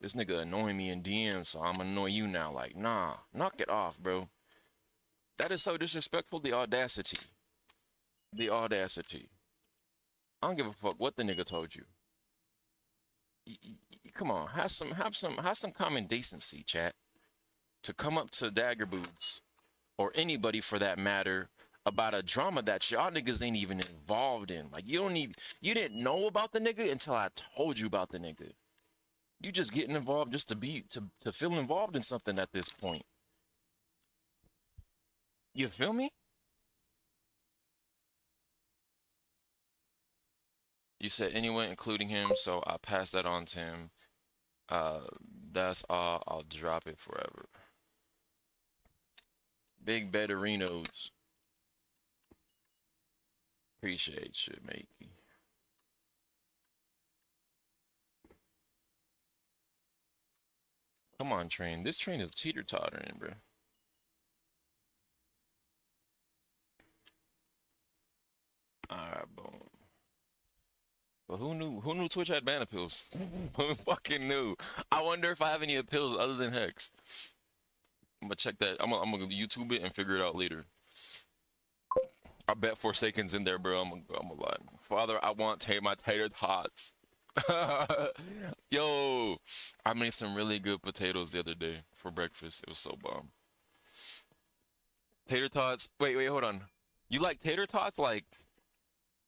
this nigga annoying me in DM, so I'm gonna annoy you now. Like, nah, knock it off, bro. That is so disrespectful. The audacity. The audacity. I don't give a fuck what the nigga told you. Come on, have some common decency, chat. To come up to Dagger Boots, or anybody for that matter, about a drama that y'all niggas ain't even involved in. Like, you didn't know about the nigga until I told you about the nigga. You just getting involved just to feel involved in something at this point. You feel me? You said anyone, including him, so I'll pass that on to him. That's all. I'll drop it forever. Big Betterinos. Appreciate you, matey. Come on, train. This train is teeter-tottering, bro. Alright, boom. But who knew? Who knew Twitch had ban appeals? Who fucking knew? I wonder if I have any appeals other than Hex. I'm gonna check that. I'm gonna YouTube it and figure it out later. I bet Forsaken's in there, bro. I'm gonna lie. Father, I want my tater tots. Yo, I made some really good potatoes the other day for breakfast. It was so bomb. Tater tots. Wait, hold on. You like tater tots, like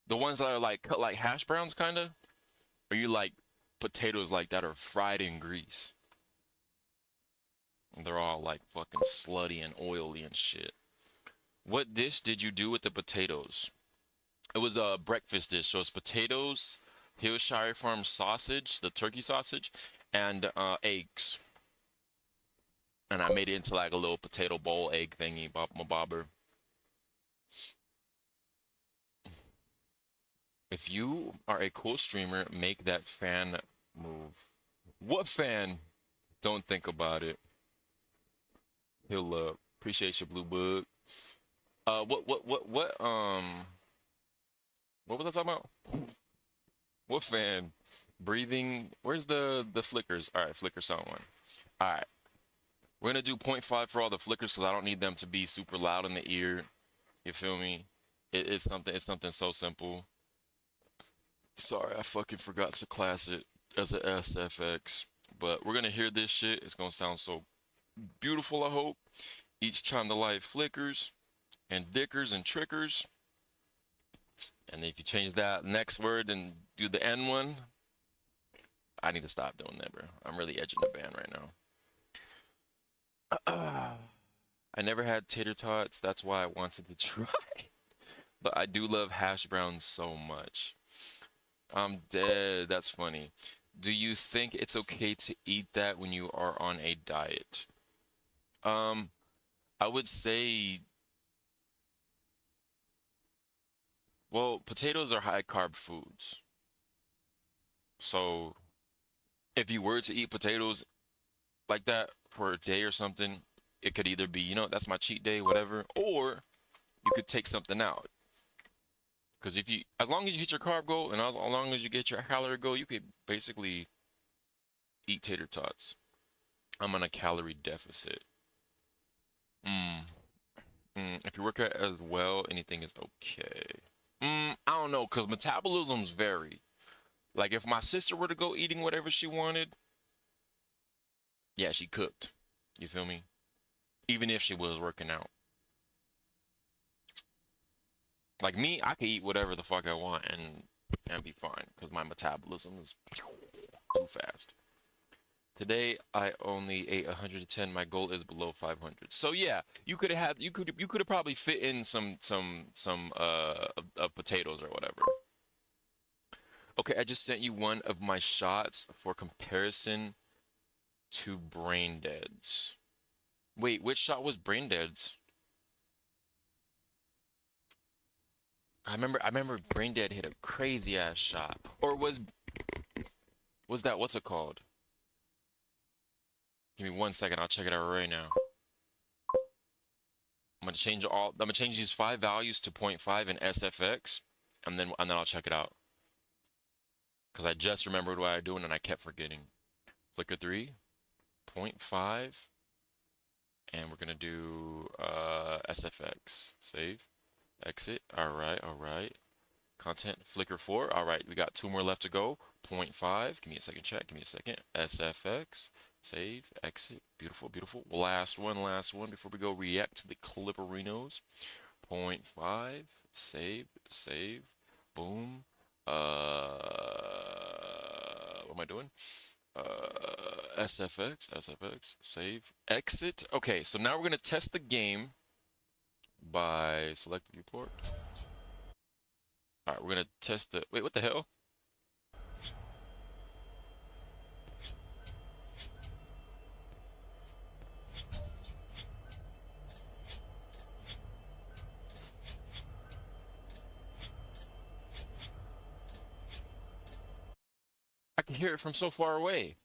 the ones that are like cut like hash browns, kinda? Or you like potatoes like that are fried in grease? And they're all like fucking slutty and oily and shit. What dish did you do with the potatoes? It was a breakfast dish. So it's potatoes, Hillshire Farm sausage, the turkey sausage, and eggs. And I made it into like a little potato bowl egg thingy, my bobber. If you are a cool streamer, make that fan move. What fan? Don't think about it. He'll appreciate your blue bug. What was I talking about? What fan? Breathing. Where's the flickers? All right, flicker sound one. All right, we're gonna do 0.5 for all the flickers because I don't need them to be super loud in the ear. You feel me? It's something so simple. Sorry, I fucking forgot to class it as a SFX. But we're gonna hear this shit. It's gonna sound so beautiful, I hope. Each time the light flickers and dickers and trickers. And if you change that next word and do the N one, I need to stop doing that, bro. I'm really edging the band right now. I never had tater tots. That's why I wanted to try. But I do love hash browns so much. I'm dead. That's funny. Do you think it's okay to eat that when you are on a diet? I would say, well, potatoes are high carb foods. So if you were to eat potatoes like that for a day or something, it could either be, that's my cheat day, whatever, or you could take something out. Because as long as you hit your carb goal and as long as you get your calorie goal, you could basically eat tater tots. I'm on a calorie deficit. If you work out as well, anything is okay. I don't know, because metabolisms vary. Like, if my sister were to go eating whatever she wanted, yeah, she cooked. You feel me? Even if she was working out. Like me, I could eat whatever the fuck I want and be fine, because my metabolism is too fast. Today I only ate 110. My goal is below 500. So yeah, you could have probably fit in some potatoes or whatever. Okay, I just sent you one of my shots for comparison to Brain Dead's. Wait, which shot was Brain Dead's? I remember Brain Dead hit a crazy ass shot. Or was that, what's it called? Give me 1 second, I'll check it out right now. I'm gonna change these 5 values to 0.5 in SFX, and then I'll check it out. Cause I just remembered what I was doing and I kept forgetting. Flicker 3, 0.5, and we're gonna do SFX. Save, exit. Alright. Content, flicker 4. Alright, we got 2 more left to go. 0.5. Give me a second, chat. Give me a second. SFX. Save, exit. Beautiful. Last one before we go react to the Clipperinos. 0.5. Save. Boom. What am I doing? SFX. Save. Exit. Okay, so now we're gonna test the game by select viewport. Alright, we're gonna test the. Wait, what the hell? I can hear it from so far away.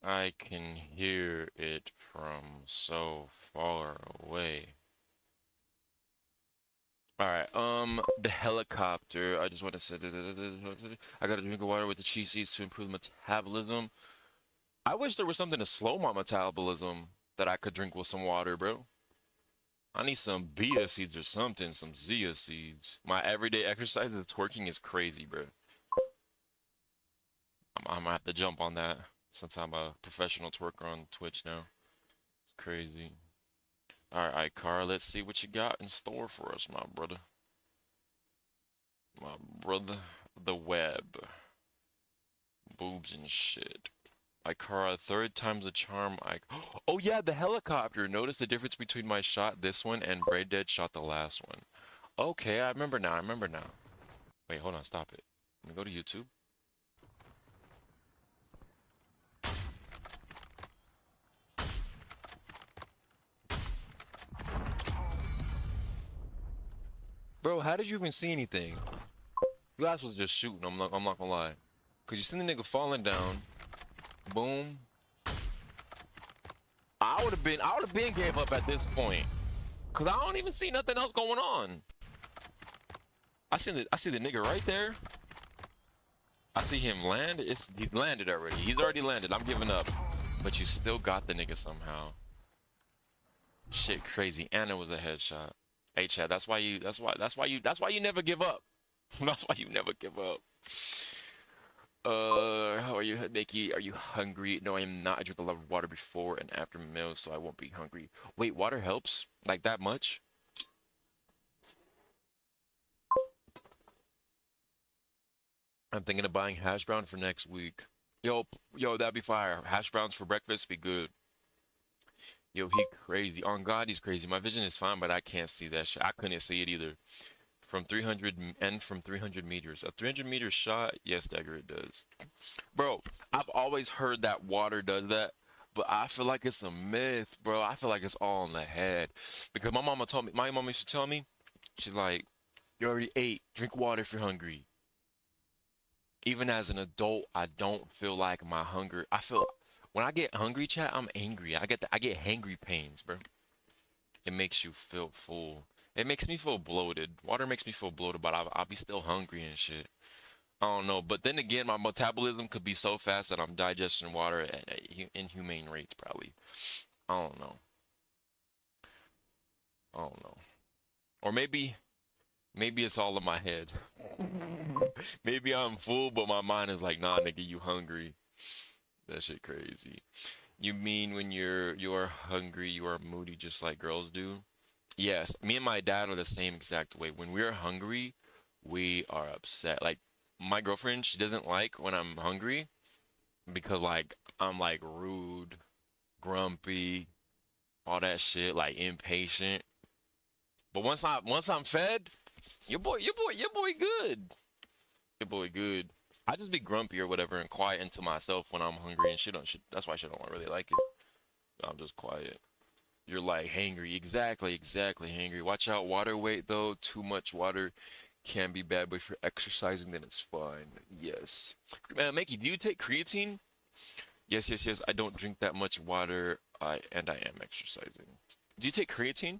I can hear it from so far away. Alright, the helicopter. I just want to say, I gotta drink water with the cheese seeds to improve metabolism. I wish there was something to slow my metabolism that I could drink with some water, bro. I need some Bia seeds or something, some Zia seeds. My everyday exercise is twerking is crazy, bro. I'm gonna have to jump on that since I'm a professional twerker on Twitch now. It's crazy. Alright, Car, let's see what you got in store for us, my brother. My brother, the web. Boobs and shit. Ikara, third time's a charm. Oh yeah, the helicopter. Notice the difference between my shot, this one, and Braid Dead shot the last one. Okay, I remember now. I remember now. Wait, hold on, stop it. Let me go to YouTube. Bro, how did you even see anything? You guys was just shooting. I'm not gonna lie. Cause you seen the nigga falling down. Boom. I would have been gave up at this point. Cause I don't even see nothing else going on. I see the nigga right there. I see him land. He's landed already. He's already landed. I'm giving up. But you still got the nigga somehow. Shit crazy. And it was a headshot. Hey Chad, that's why you never give up. That's why you never give up. How are you, Mickey? Are you hungry? No, I am not. I drink a lot of water before and after meals, so I won't be hungry. Wait, water helps? Like that much? I'm thinking of buying hash brown for next week. Yo, that'd be fire. Hash browns for breakfast be good. Yo, he crazy. On God, he's crazy. My vision is fine, but I can't see that shit. I couldn't see it either. From 300 and from 300 meters. A 300-meter shot, yes, Dagger, it does. Bro, I've always heard that water does that, but I feel like it's a myth, bro. I feel like it's all in the head. Because my mama used to tell me, she's like, you already ate. Drink water if you're hungry. Even as an adult, I don't feel like my hunger. When I get hungry, chat, I'm angry. I get hangry pains, bro. It makes you feel full. It makes me feel bloated. Water makes me feel bloated, but I'll be still hungry and shit. I don't know. But then again, my metabolism could be so fast that I'm digesting water at inhumane rates, probably. I don't know. I don't know. Or maybe it's all in my head. Maybe I'm full, but my mind is like, nah, nigga, you hungry. That shit crazy. You mean when you're hungry, you are moody just like girls do? Yes, me and my dad are the same exact way. When we're hungry, we are upset. Like my girlfriend, she doesn't like when I'm hungry because like I'm like rude, grumpy, all that shit, like impatient. But once I'm fed, your boy good. Your boy good. I just be grumpy or whatever and quiet into myself when I'm hungry and shit. That's why she don't really like it. I'm just quiet. You're like hangry. Exactly hangry. Watch out, water weight though. Too much water can be bad, but if you're exercising, then it's fine. Yes. Makey, do you take creatine? Yes. I don't drink that much water. I am exercising. Do you take creatine?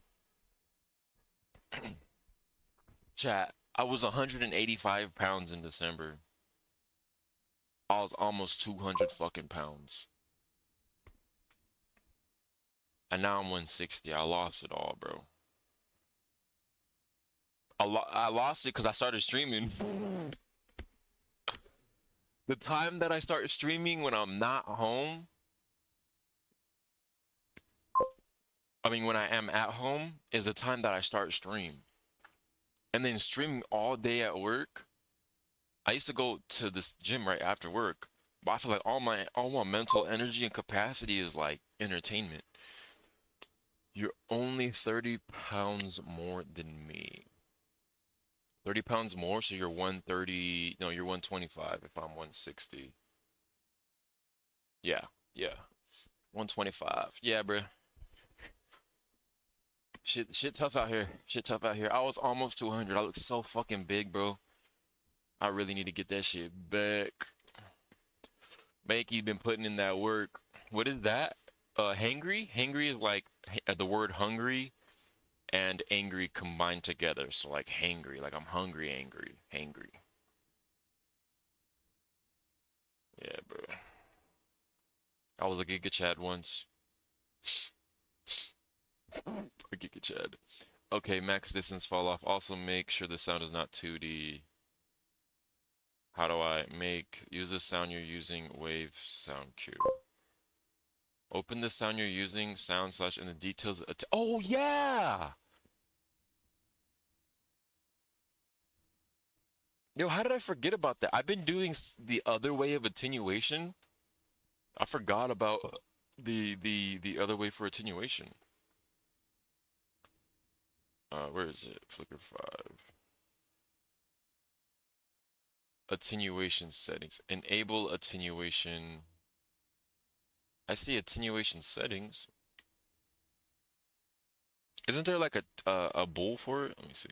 Chat, I was 185 pounds in December. I was almost 200 fucking pounds. And now I'm 160. I lost it all, bro. I lost it because I started streaming. The time that I start streaming when I'm not home. I mean, when I am at home is the time that I start stream. And then streaming all day at work. I used to go to this gym right after work. But I feel like all my mental energy and capacity is like entertainment. You're only 30 pounds more than me. 30 pounds more, so you're 130. No, you're 125 if I'm 160. Yeah. 125. Yeah, bro. Shit tough out here. I was almost 200. I look so fucking big, bro. I really need to get that shit back. Banky been putting in that work. What is that? Hangry? Hangry is like the word hungry and angry combined together. So like hangry, like I'm hungry, angry, hangry. Yeah, bro. I was a Giga Chad once. A Giga Chad. Okay, max distance fall off. Also make sure the sound is not 2D. How do I use the sound you're using wave sound cue? Open the sound you're using, sound slash, and the details. Oh, yeah! Yo, how did I forget about that? I've been doing the other way of attenuation. I forgot about the other way for attenuation. Where is it? Flickr 5. Attenuation settings. Enable attenuation. I see attenuation settings. Isn't there like a bool for it? Let me see.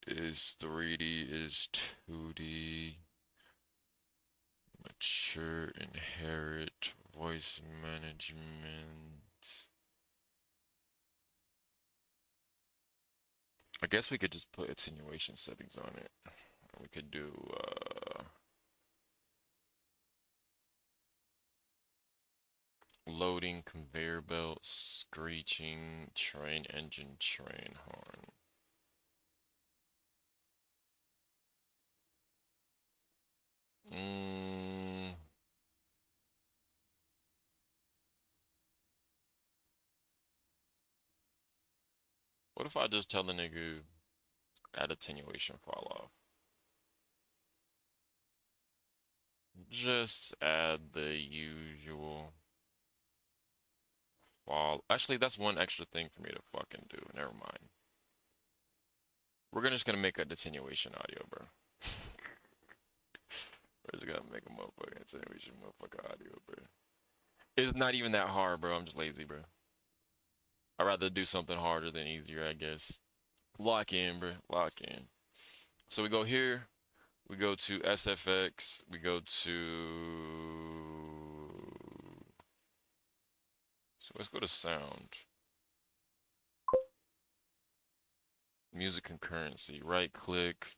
Is 3D, is 2D, mature, inherit, voice management. I guess we could just put attenuation settings on it. We could do loading, conveyor belt, screeching, train engine, train horn. What if I just tell the nigga add attenuation fall off? Just add the usual fall. Actually, that's one extra thing for me to fucking do. Never mind. We're just gonna make a attenuation audio, bro. We're just gonna make a motherfucking attenuation motherfucker audio, bro. It's not even that hard, bro. I'm just lazy, bro. I'd rather do something harder than easier, I guess. Lock in, bro. Lock in. So we go here. We go to SFX. We go to... So let's go to sound. Music concurrency. Right click.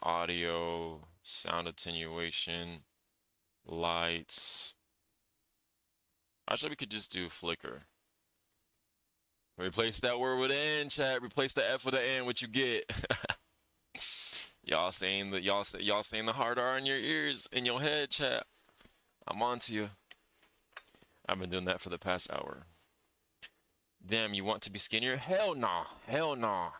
Audio. Sound attenuation. Lights. Actually, we could just do flicker. Replace that word with an N, chat. Replace the F with an N. What you get? Y'all saying the hard R in your ears, in your head, chat. I'm on to you. I've been doing that for the past hour. Damn, you want to be skinnier? Hell nah. Hell nah.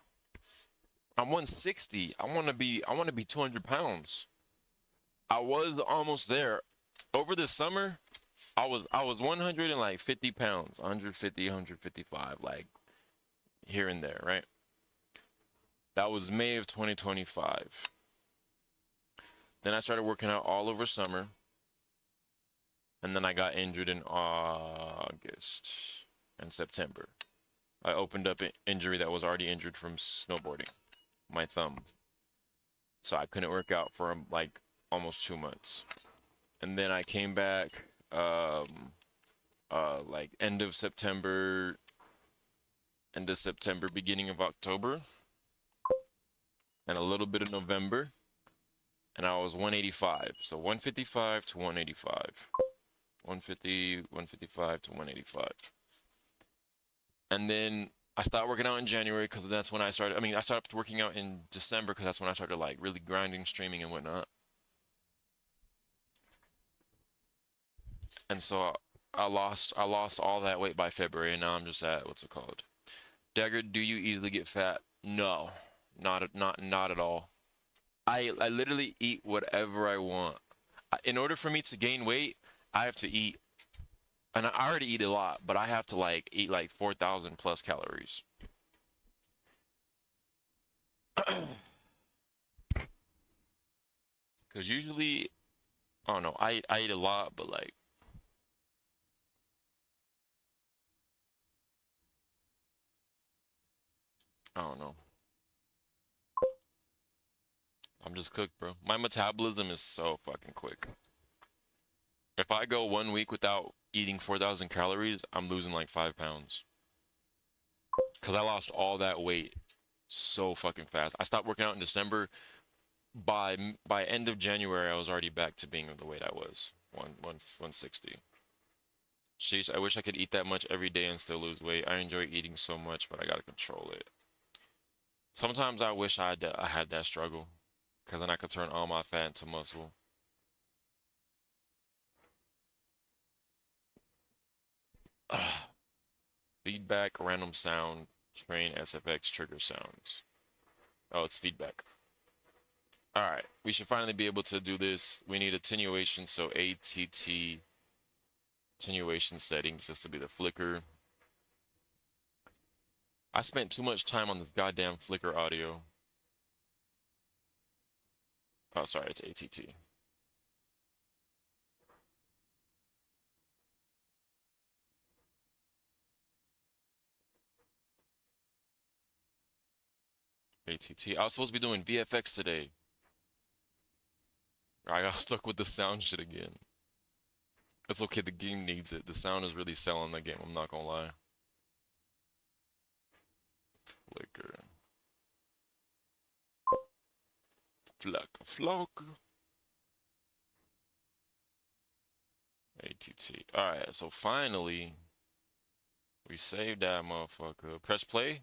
I'm 160. I want to be 200 pounds. I was almost there. Over the summer, I was 150 pounds, 150, 155, like here and there, right? That was May of 2025. Then I started working out all over summer. And then I got injured in August and September. I opened up an injury that was already injured from snowboarding, my thumb. So I couldn't work out for like almost 2 months. And then I came back like end of September, beginning of October, and a little bit of November, and I was 185. So 155 to 185. 150, 155 to 185. And then I stopped working out in January because that's when I started. I mean, I stopped working out in December because that's when I started like really grinding, streaming, and whatnot. And so I lost all that weight by February, and now I'm just at, what's it called? Dagger, do you easily get fat? No, not at all. I literally eat whatever I want. In order for me to gain weight, I have to eat, and I already eat a lot, but I have to like eat like 4,000 plus calories. Because usually, I don't know, I eat a lot, but like, I don't know. I'm just cooked, bro. My metabolism is so fucking quick. If I go 1 week without eating 4,000 calories, I'm losing like 5 pounds. Because I lost all that weight so fucking fast. I stopped working out in December. By end of January, I was already back to being the weight I was. 160. Sheesh, I wish I could eat that much every day and still lose weight. I enjoy eating so much, but I gotta control it. Sometimes I wish I had that struggle, because then I could turn all my fat into muscle. Feedback, random sound, train SFX trigger sounds. Oh, it's feedback. Alright, we should finally be able to do this. We need attenuation, so ATT attenuation settings. This will be the flicker. I spent too much time on this goddamn flicker audio. Oh, sorry, it's ATT. ATT. I was supposed to be doing VFX today. I got stuck with the sound shit again. It's okay, the game needs it. The sound is really selling the game, I'm not gonna lie. Flicker. Flock. ATT. Alright, so finally, we saved that motherfucker. Press play.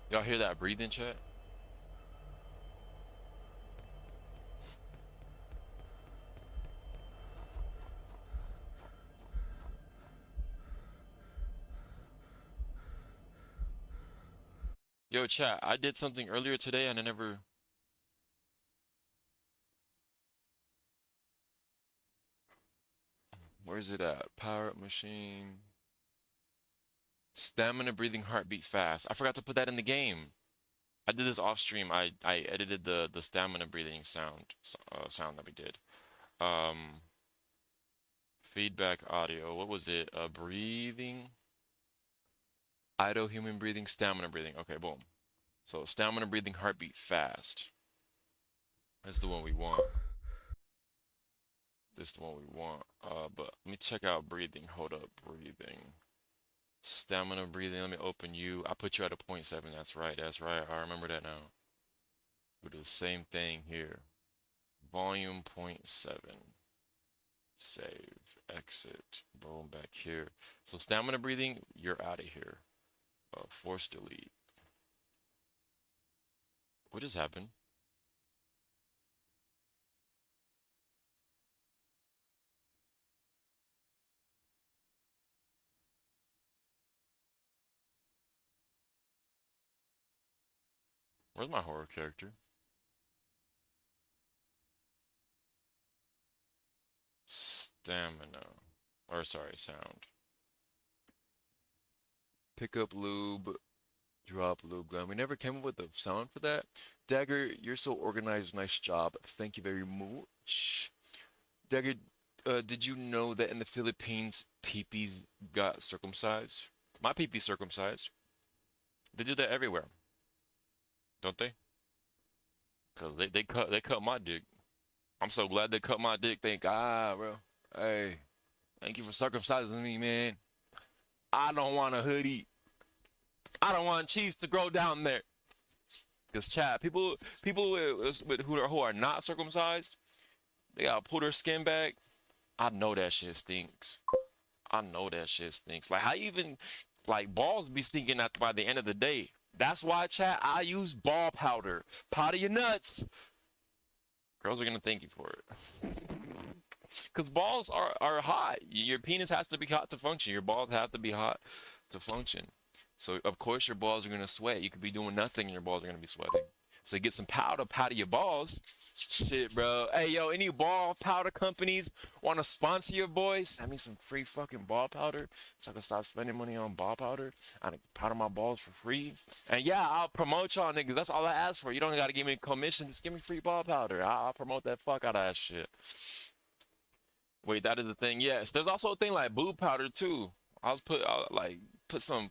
Y'all hear that breathing, chat? Yo, chat, I did something earlier today and I never... Where's it at? Power up machine. Stamina, breathing, heartbeat fast. I forgot to put that in the game. I did this off stream. I edited the stamina breathing sound that we did. Feedback audio. What was it? Breathing. Idle human breathing, stamina breathing. Okay, boom. So stamina breathing, heartbeat fast. That's the one we want. This is the one we want. But let me check out breathing. Hold up, breathing. Stamina breathing. Let me open you. I put you at a 0.7. That's right. That's right. I remember that now. We do the same thing here. Volume 0.7. Save. Exit. Boom. Back here. So stamina breathing. You're out of here. Force delete. What just happened? Where's my horror character? Stamina. Or sorry, sound. Pick up lube. Drop lube gun. We never came up with a sound for that. Dagger, you're so organized. Nice job. Thank you very much. Dagger, did you know that in the Philippines, peepees got circumcised? My peepee circumcised. They do that everywhere. Don't they? Cause they cut my dick. I'm so glad they cut my dick. Thank God, bro. Hey, thank you for circumcising me, man. I don't want a hoodie. I don't want cheese to grow down there. Cause chat, people who are not circumcised, they gotta pull their skin back. I know that shit stinks. I know that shit stinks. Like, how even, like, balls be stinking at by the end of the day. That's why, chat, I use ball powder. Powder your nuts. Girls are gonna thank you for it. Cause balls are hot. Your penis has to be hot to function. Your balls have to be hot to function. So of course your balls are gonna sweat. You could be doing nothing and your balls are gonna be sweating. So get some powder your balls. Shit, bro. Hey, yo, any ball powder companies want to sponsor your boys? Send me some free fucking ball powder so I can stop spending money on ball powder. I can powder my balls for free. And yeah, I'll promote y'all niggas. That's all I ask for. You don't gotta give me a commission. Just give me free ball powder. I'll promote that fuck out of that shit. Wait, that is a thing. Yes, there's also a thing like boob powder too. Put some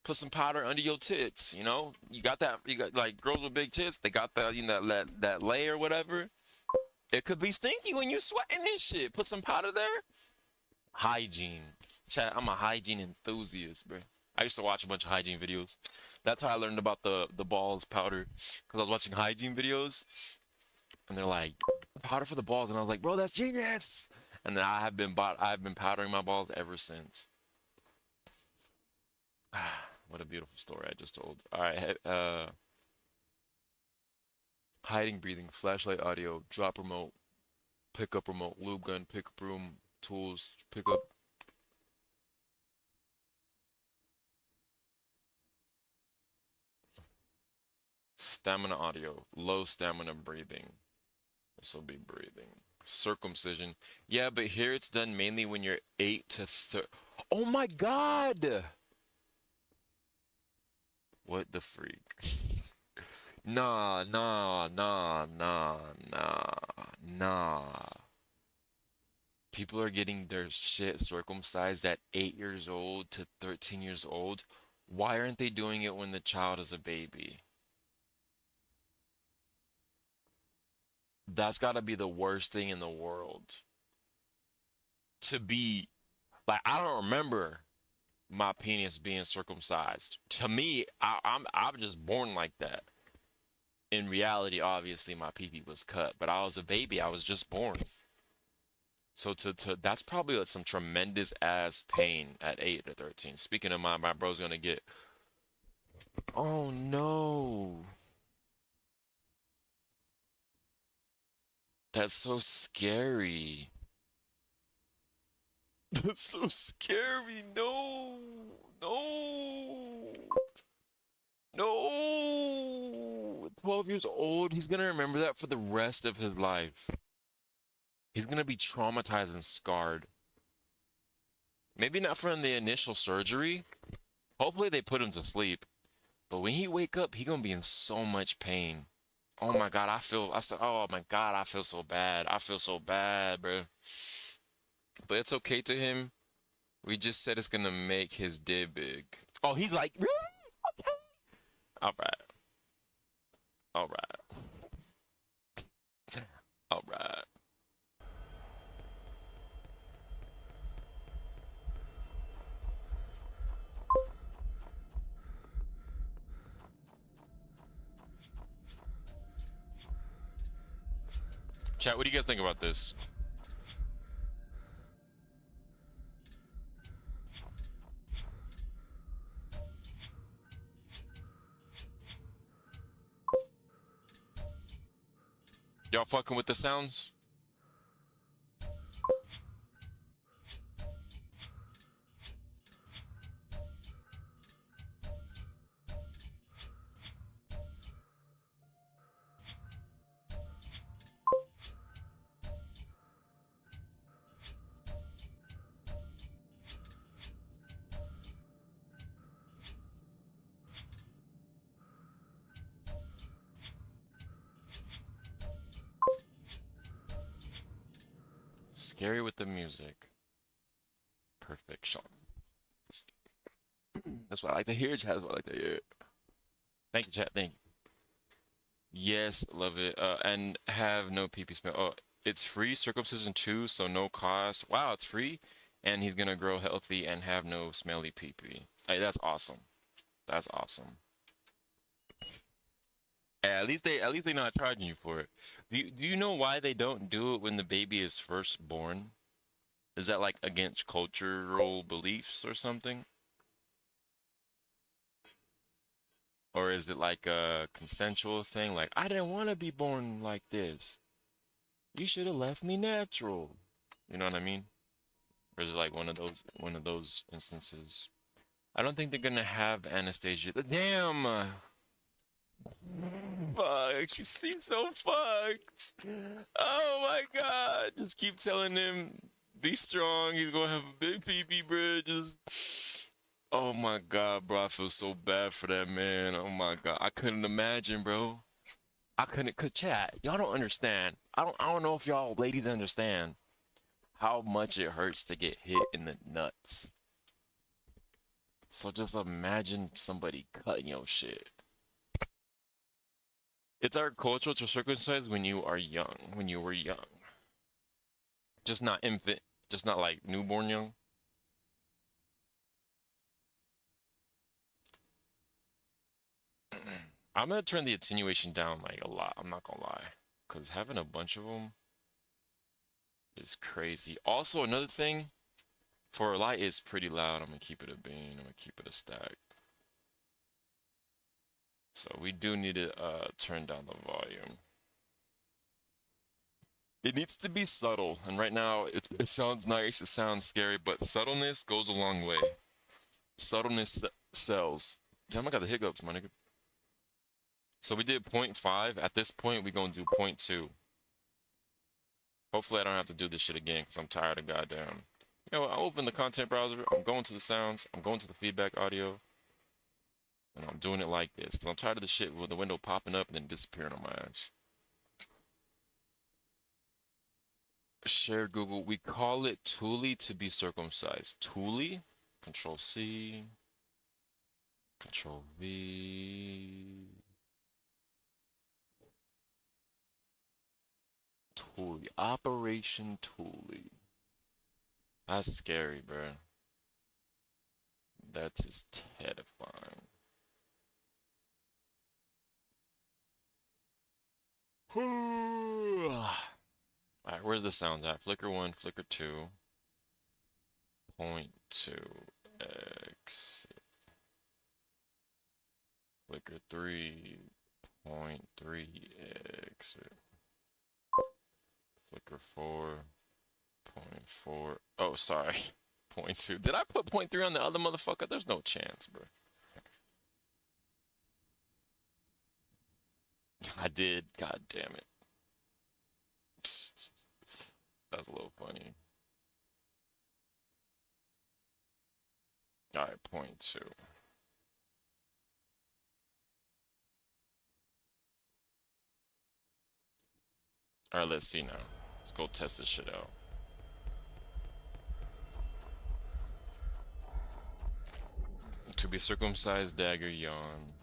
Put some powder under your tits, you know? You got that, you got like girls with big tits, they got that, you know, that layer or whatever. It could be stinky when you sweating this shit. Put some powder there. Hygiene. Chat, I'm a hygiene enthusiast, bro. I used to watch a bunch of hygiene videos. That's how I learned about the balls powder. Cause I was watching hygiene videos and they're like, powder for the balls, and I was like, bro, that's genius. And then I've been powdering my balls ever since. What a beautiful story I just told. All right, hiding, breathing, flashlight, audio, drop remote, pickup remote, lube gun, pickup room, tools, pickup. Stamina audio, low stamina breathing. This will be breathing. Circumcision. Yeah, but here it's done mainly when you're 8 to 30. Oh my God! What the freak? Nah. People are getting their shit circumcised at 8 years old to 13 years old. Why aren't they doing it when the child is a baby? That's gotta be the worst thing in the world. To be, like, I don't remember my penis being circumcised. To me, I'm just born like that. In reality, obviously, my pee-pee was cut, but I was a baby. I was just born. So that's probably like some tremendous ass pain at 8 or 13. Speaking of my bro's gonna get. Oh no. That's so scary. That's so scary. No. No. No. 12 years old. He's gonna remember that for the rest of his life. He's gonna be traumatized and scarred. Maybe not from the initial surgery. Hopefully they put him to sleep. But when he wake up, he gonna be in so much pain. Oh my God, oh my God, I feel so bad. I feel so bad, bro. But it's okay to him. We just said it's gonna make his day big. Oh, he's like, really? Okay. All right. All right. All right. Chat, what do you guys think about this? Y'all fucking with the sounds? Scary with the music. Perfection. That's what I like to hear, chat. That's what I like to hear. Thank you, chat. Thank you. Yes, love it. And have no pee-pee smell. Oh, it's free circumcision too, so no cost. Wow, it's free. And he's gonna grow healthy and have no smelly pee-pee. Hey, that's awesome. That's awesome. Yeah, at least they not charging you for it. Do you know why they don't do it when the baby is first born? Is that like against cultural beliefs or something? Or is it like a consensual thing? Like, I didn't want to be born like this. You should have left me natural. You know what I mean? Or is it like one of those instances? I don't think they're gonna have Anastasia. Damn. Fuck, she seems so fucked. Oh my God. Just keep telling him, be strong. He's gonna have a big pee-pee, bro. Just. Oh my God, bro. I feel so bad for that man. Oh my God. I couldn't imagine, bro. I couldn't. Cause chat, y'all don't understand. I don't know if y'all ladies understand how much it hurts to get hit in the nuts. So just imagine somebody cutting your shit. It's our culture to circumcise when you are young, when you were young. Just not infant, just not like newborn young. I'm gonna turn the attenuation down like a lot, I'm not gonna lie. Because having a bunch of them is crazy. Also, another thing, for a light is pretty loud. I'm gonna keep it a bean, I'm gonna keep it a stack. So we do need to turn down the volume. It needs to be subtle, and right now it sounds nice, it sounds scary, but subtleness goes a long way. Subtleness sells. Damn, I got the hiccups, my nigga. So we did 0.5. At this point, we gonna do 0.2. Hopefully I don't have to do this shit again, because I'm tired of goddamn. You know what, I'll open the content browser, I'm going to the sounds, I'm going to the feedback audio, and I'm doing it like this, because I'm tired of the shit with the window popping up and then disappearing on my ass. Share Google. We call it Thule to be circumcised. Thule. Control C. Control V. Thule. Operation Thule. That's scary, bro. That is terrifying. Alright, where's the sounds at? Flicker 1, flicker 2. 0.2 X. Flicker 3. 0.3 X. Flicker 4.4. Oh, sorry. 0.2. Did I put 0.3 on the other motherfucker? There's no chance, bro. I did. God damn it. That's a little funny. Alright, 0.2. Alright, let's see now. Let's go test this shit out. To be circumcised, dagger, yawn.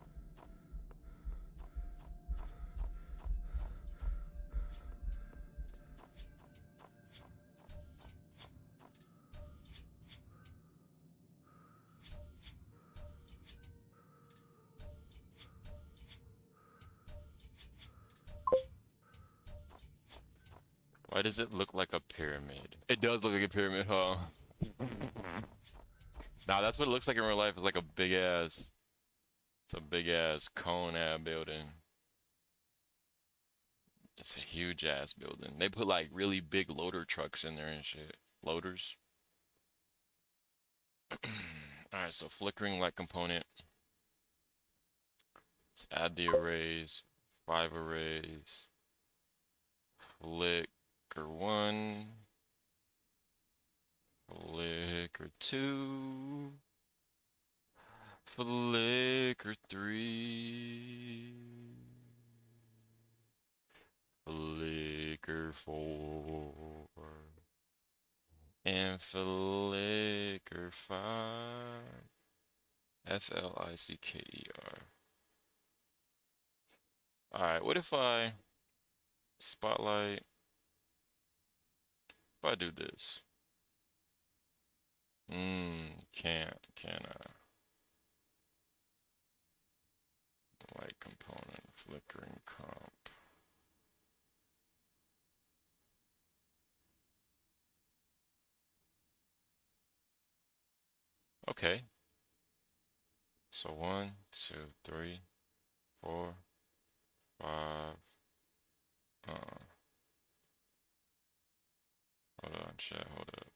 Why does it look like a pyramid? It does look like a pyramid, huh? Nah, that's what it looks like in real life. It's like a big ass. It's a big ass cone ass building. It's a huge ass building. They put like really big loader trucks in there and shit. Loaders. Alright, so flickering light component. Let's add the arrays. 5 arrays. Flicker 1. Flicker 2. Flicker 3. Flicker 4. And flicker 5. Flicker. Alright, what if I spotlight? If I do this. Can I? Light component, flickering comp. Okay. So 1, 2, 3, 4, 5. Hold on, chat. Hold up.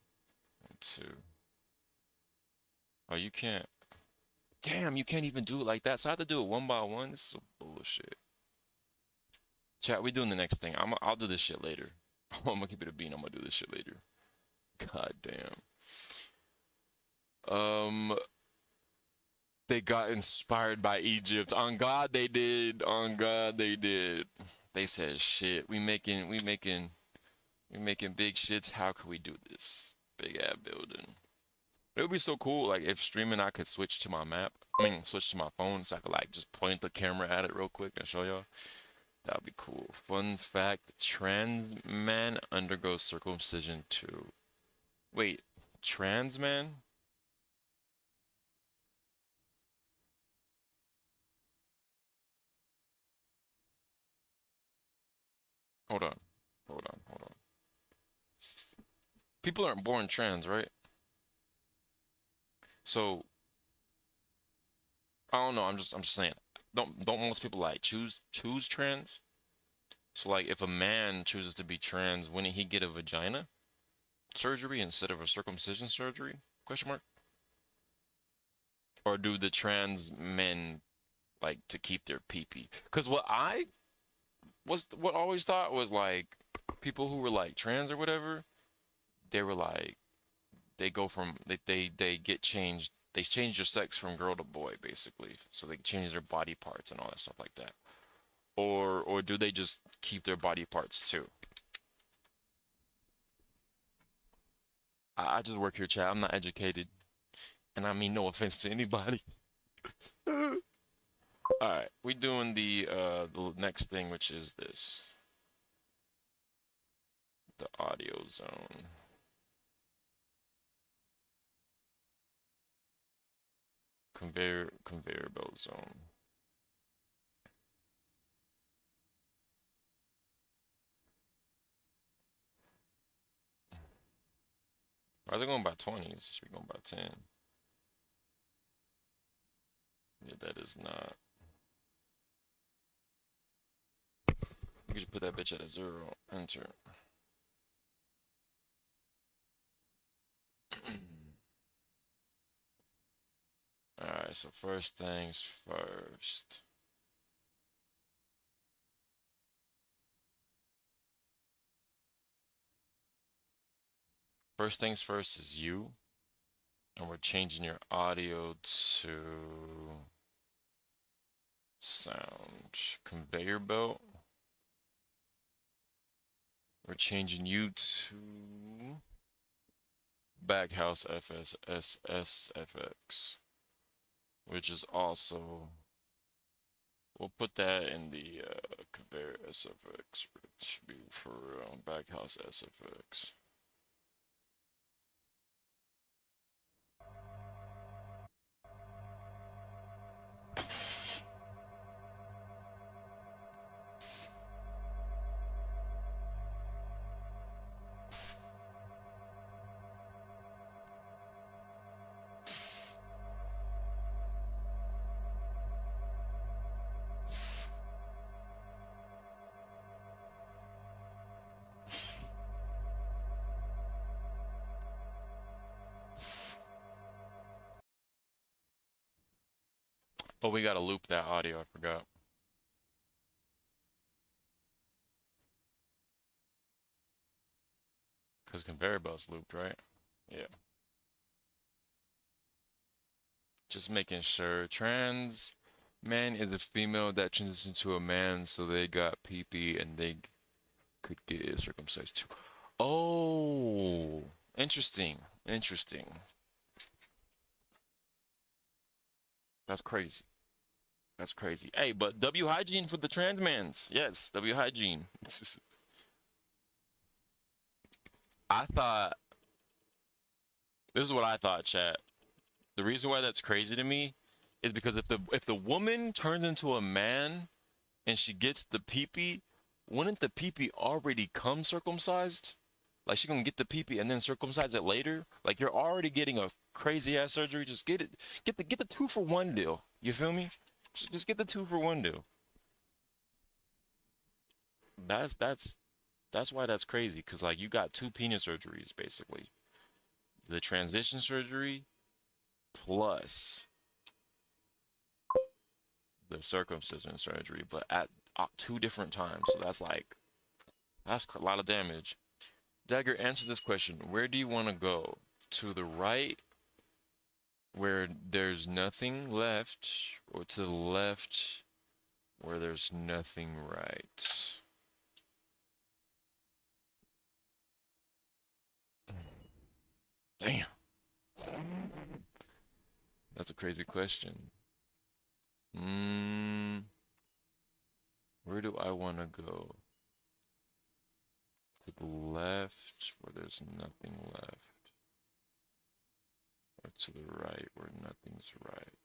1, 2. Oh, you can't. Damn, you can't even do it like that. So I have to do it one by one. This is some bullshit. Chat, we doing the next thing. I'll do this shit later. I'm gonna keep it a bean. I'm gonna do this shit later. God damn. They got inspired by Egypt. On God they did. On God they did. They said, shit, we making big shits. How can we do this? Big ass building. It would be so cool, like if streaming, I could switch to my map. I mean, switch to my phone, so I could like just point the camera at it real quick and show y'all. That would be cool. Fun fact: trans man undergoes circumcision too. Wait, trans man? Hold on, hold on, hold on. People aren't born trans, right? So I don't know. I'm just saying. Don't most people like choose trans? So like, if a man chooses to be trans, wouldn't he get a vagina surgery instead of a circumcision surgery? Question mark. Or do the trans men like to keep their pee-pee? Because what I always thought was like people who were like trans or whatever, they were like they go from they get changed. They change their sex from girl to boy basically, so they change their body parts and all that stuff like that. Or do they just keep their body parts too? I just work here, chat. I'm not educated, and I mean no offense to anybody. All right, we doing the next thing, which is this, the audio zone. Conveyor belt zone. Why is it going by 20s? It should be going by 10. Yeah, that is not. You should put that bitch at a 0. Enter. Alright, so first things first. First things first is you. And we're changing your audio to sound. Conveyor belt. We're changing you to Backhouse FX, which is also, we'll put that in the conveyor SFX, which be for Backhouse SFX. Oh, we gotta loop that audio, I forgot. Because conveyor belt's looped, right? Yeah. Just making sure. Trans man is a female that transitioned to a man, so they got pee-pee and they could get circumcised too. Oh, interesting. Interesting. That's crazy. That's crazy. Hey, but W hygiene for the trans mans. Yes, W hygiene. I thought, this is what I thought, chat. The reason why that's crazy to me is because if the woman turns into a man and she gets the pee-pee, wouldn't the pee-pee already come circumcised? Like, she gonna get the pee-pee and then circumcise it later? Like, you're already getting a crazy ass surgery. Just get it, get the 2-for-1 deal. You feel me? Just get the 2-for-1 deal. That's why that's crazy. Cause like, you got 2 penis surgeries basically. The transition surgery plus the circumcision surgery, but at 2 different times. So that's a lot of damage. Dagger, answer this question. Where do you want to go? To the right, where there's nothing left, or to the left, where there's nothing right? Damn. That's a crazy question. Where do I want to go? To the left, where there's nothing left. Or to the right, where nothing's right.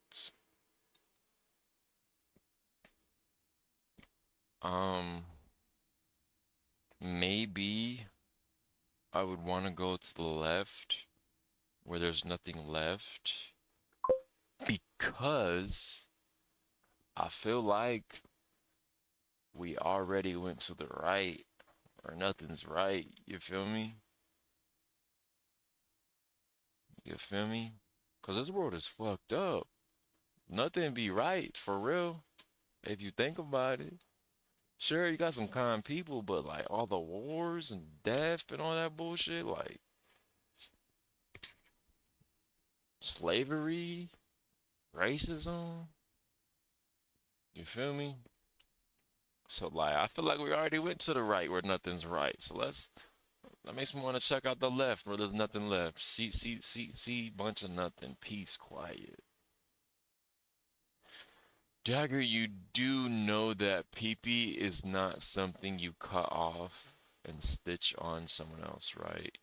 Maybe I would want to go to the left, where there's nothing left. Because I feel like we already went to the right, or nothing's right. You feel me? You feel me? Because this world is fucked up. Nothing be right, for real. If you think about it. Sure, you got some kind people, but like all the wars and death and all that bullshit, like slavery, racism. You feel me? So like I feel like we already went to the right where nothing's right. So that makes me want to check out the left where there's nothing left. See, bunch of nothing. Peace, quiet. Dagger, you do know that pee-pee is not something you cut off and stitch on someone else, right?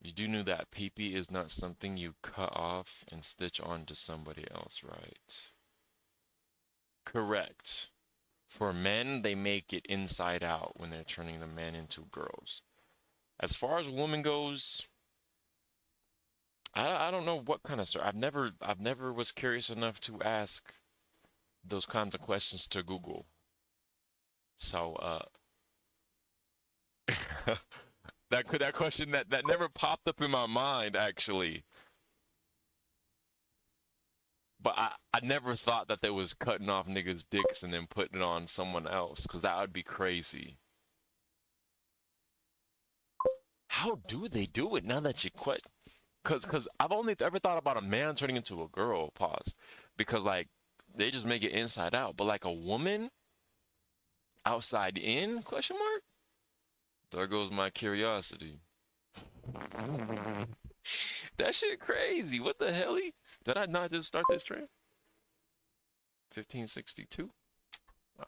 You do know that pee-pee is not something you cut off and stitch on to somebody else, right? Correct. For men, they make it inside out when they're turning the men into girls. As far as woman goes, I don't know what kind of story. I've never was curious enough to ask those kinds of questions to Google. So that question that never popped up in my mind actually. But I never thought that they was cutting off niggas' dicks and then putting it on someone else, because that would be crazy. How do they do it now that you quit? Cause I've only ever thought about a man turning into a girl, pause. Because like they just make it inside out. But like a woman outside in, question mark? There goes my curiosity. That shit crazy. What the hell? Did I not just start this trend? 1562.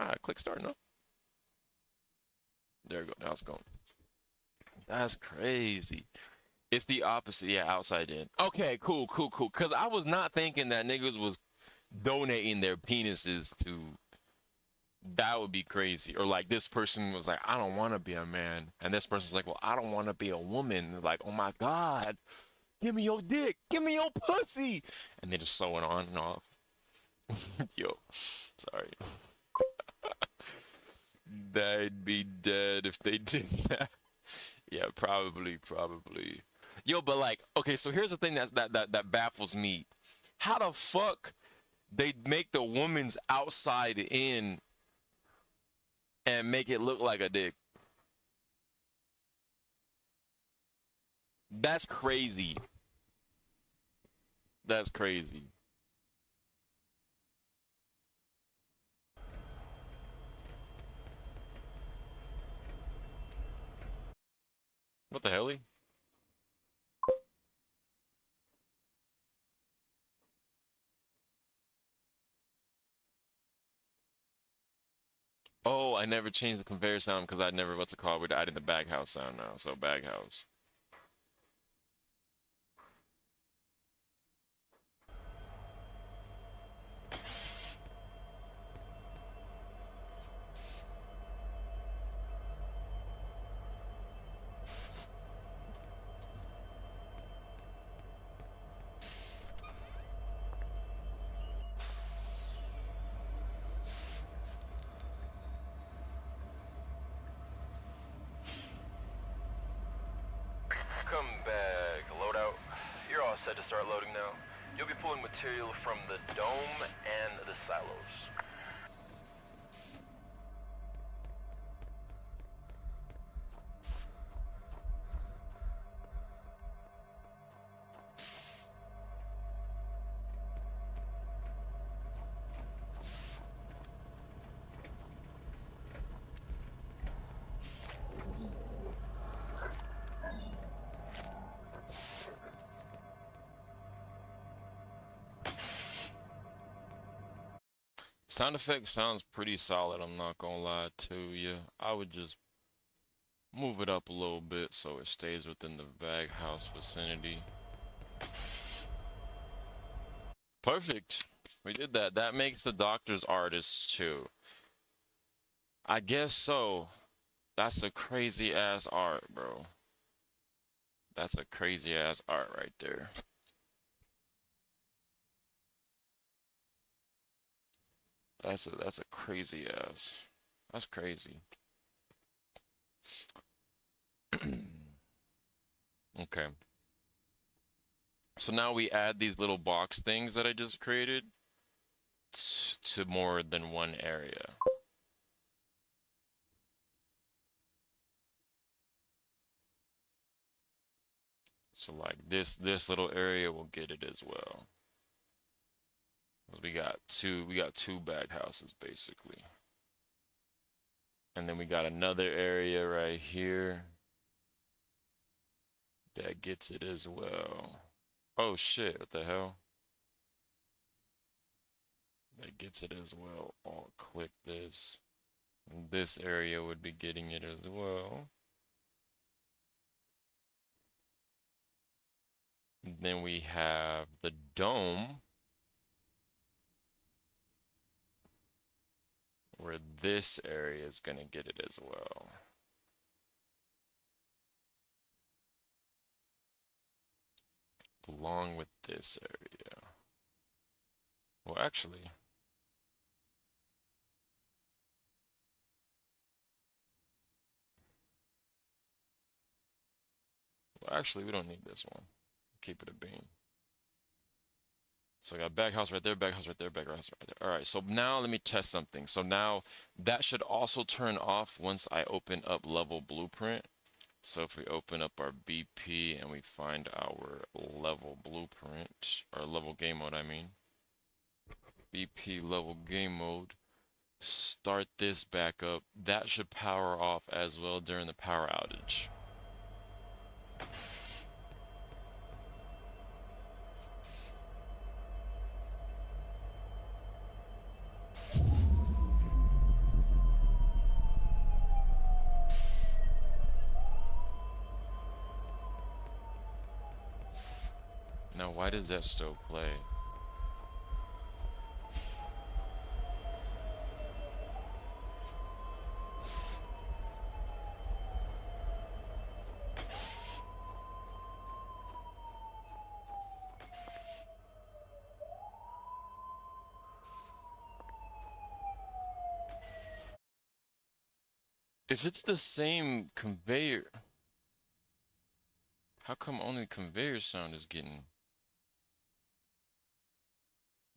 Alright, click start now. There we go. Now it's going. That's crazy. It's the opposite. Yeah, outside in. Okay, cool. Because I was not thinking that niggas was donating their penises to. That would be crazy. Or like this person was like, I don't want to be a man. And this person's like, well, I don't want to be a woman. Like, oh my God. Give me your dick. Give me your pussy. And they just sew it on and off. Yo, sorry. They'd be dead if they did that. Yeah, probably. Yo, but like, okay, so here's the thing that baffles me. How the fuck they make the woman's outside in and make it look like a dick? That's crazy. That's crazy. What the hell? Oh, I never changed the conveyor sound because I never, what's it called? We're adding the baghouse sound now, so baghouse. Come back, loadout. You're all set to start loading now. You'll be pulling material from the dome and the silos. Sound effect sounds pretty solid, I'm not gonna lie to you. I would just move it up a little bit so it stays within the bag house vicinity. Perfect. We did that. That makes the doctor's artist too. I guess so. That's a crazy ass art, bro. That's a crazy ass art right there. That's a crazy ass. That's crazy. Okay. So now we add these little box things that I just created to more than one area. So like this little area will get it as well. We got two bag houses basically. And then we got another area right here that gets it as well. Oh shit, what the hell? That gets it as well. I'll click this. And this area would be getting it as well. And then we have the dome, where this area is gonna get it as well. Along with this area. Well, actually, we don't need this one. Keep it a beam. So I got bag house right there, bag house right there, bag house right there. All right, so now let me test something. So now that should also turn off once I open up level blueprint. So if we open up our BP and we find our level blueprint, or level game mode, I mean. BP level game mode. Start this back up. That should power off as well during the power outage. Now, why does that still play? If it's the same conveyor, how come only conveyor sound is getting...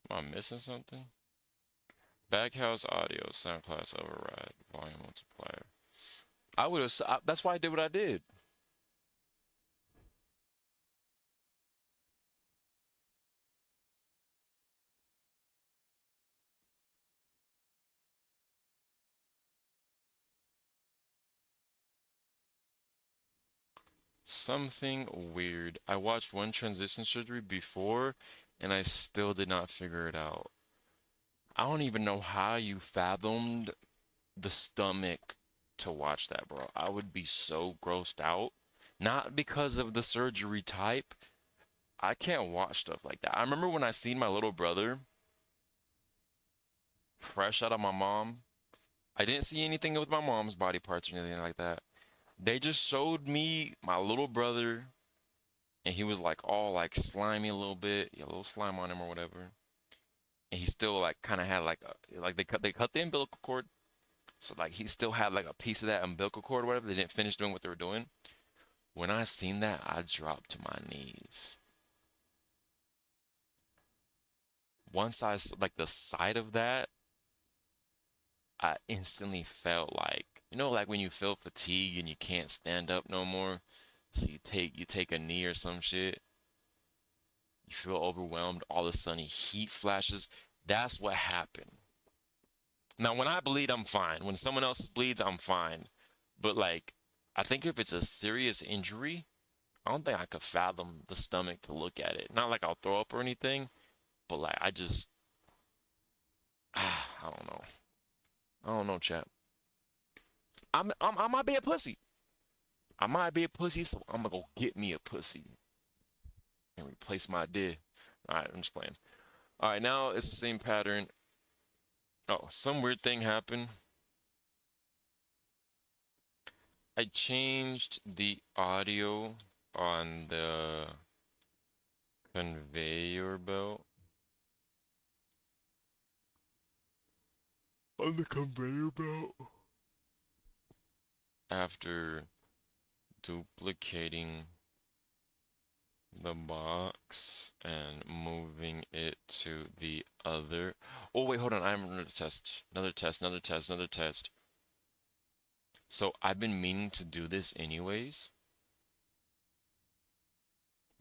Am I missing something? Backhouse audio, sound class override, volume multiplier. I would have... That's why I did what I did. Something weird. I watched one transition surgery before, and I still did not figure it out. I don't even know how you fathomed the stomach to watch that, bro. I would be so grossed out. Not because of the surgery type. I can't watch stuff like that. I remember when I seen my little brother fresh out of my mom. I didn't see anything with my mom's body parts or anything like that. They just showed me my little brother, and he was like all like slimy a little bit, a little slime on him or whatever. And he still like kind of had like they cut the umbilical cord, so like he still had like a piece of that umbilical cord or whatever. They didn't finish doing what they were doing. When I seen that, I dropped to my knees. Once I like the sight of that, I instantly felt like, you know, like when you feel fatigue and you can't stand up no more, so you take a knee or some shit. You feel overwhelmed, all of a sudden heat flashes. That's what happened. Now, when I bleed, I'm fine. When someone else bleeds, I'm fine. But like, I think if it's a serious injury, I don't think I could fathom the stomach to look at it. Not like I'll throw up or anything, but like I just I don't know. I don't know, chat. I might be a pussy. I might be a pussy, so I'm gonna go get me a pussy and replace my dick. All right, I'm just playing. All right, now it's the same pattern. Oh, some weird thing happened. I changed the audio on the conveyor belt. On the conveyor belt. After duplicating the box and moving it to the other. Oh, wait, hold on. I'm another test. Another test, another test, another test. So I've been meaning to do this anyways.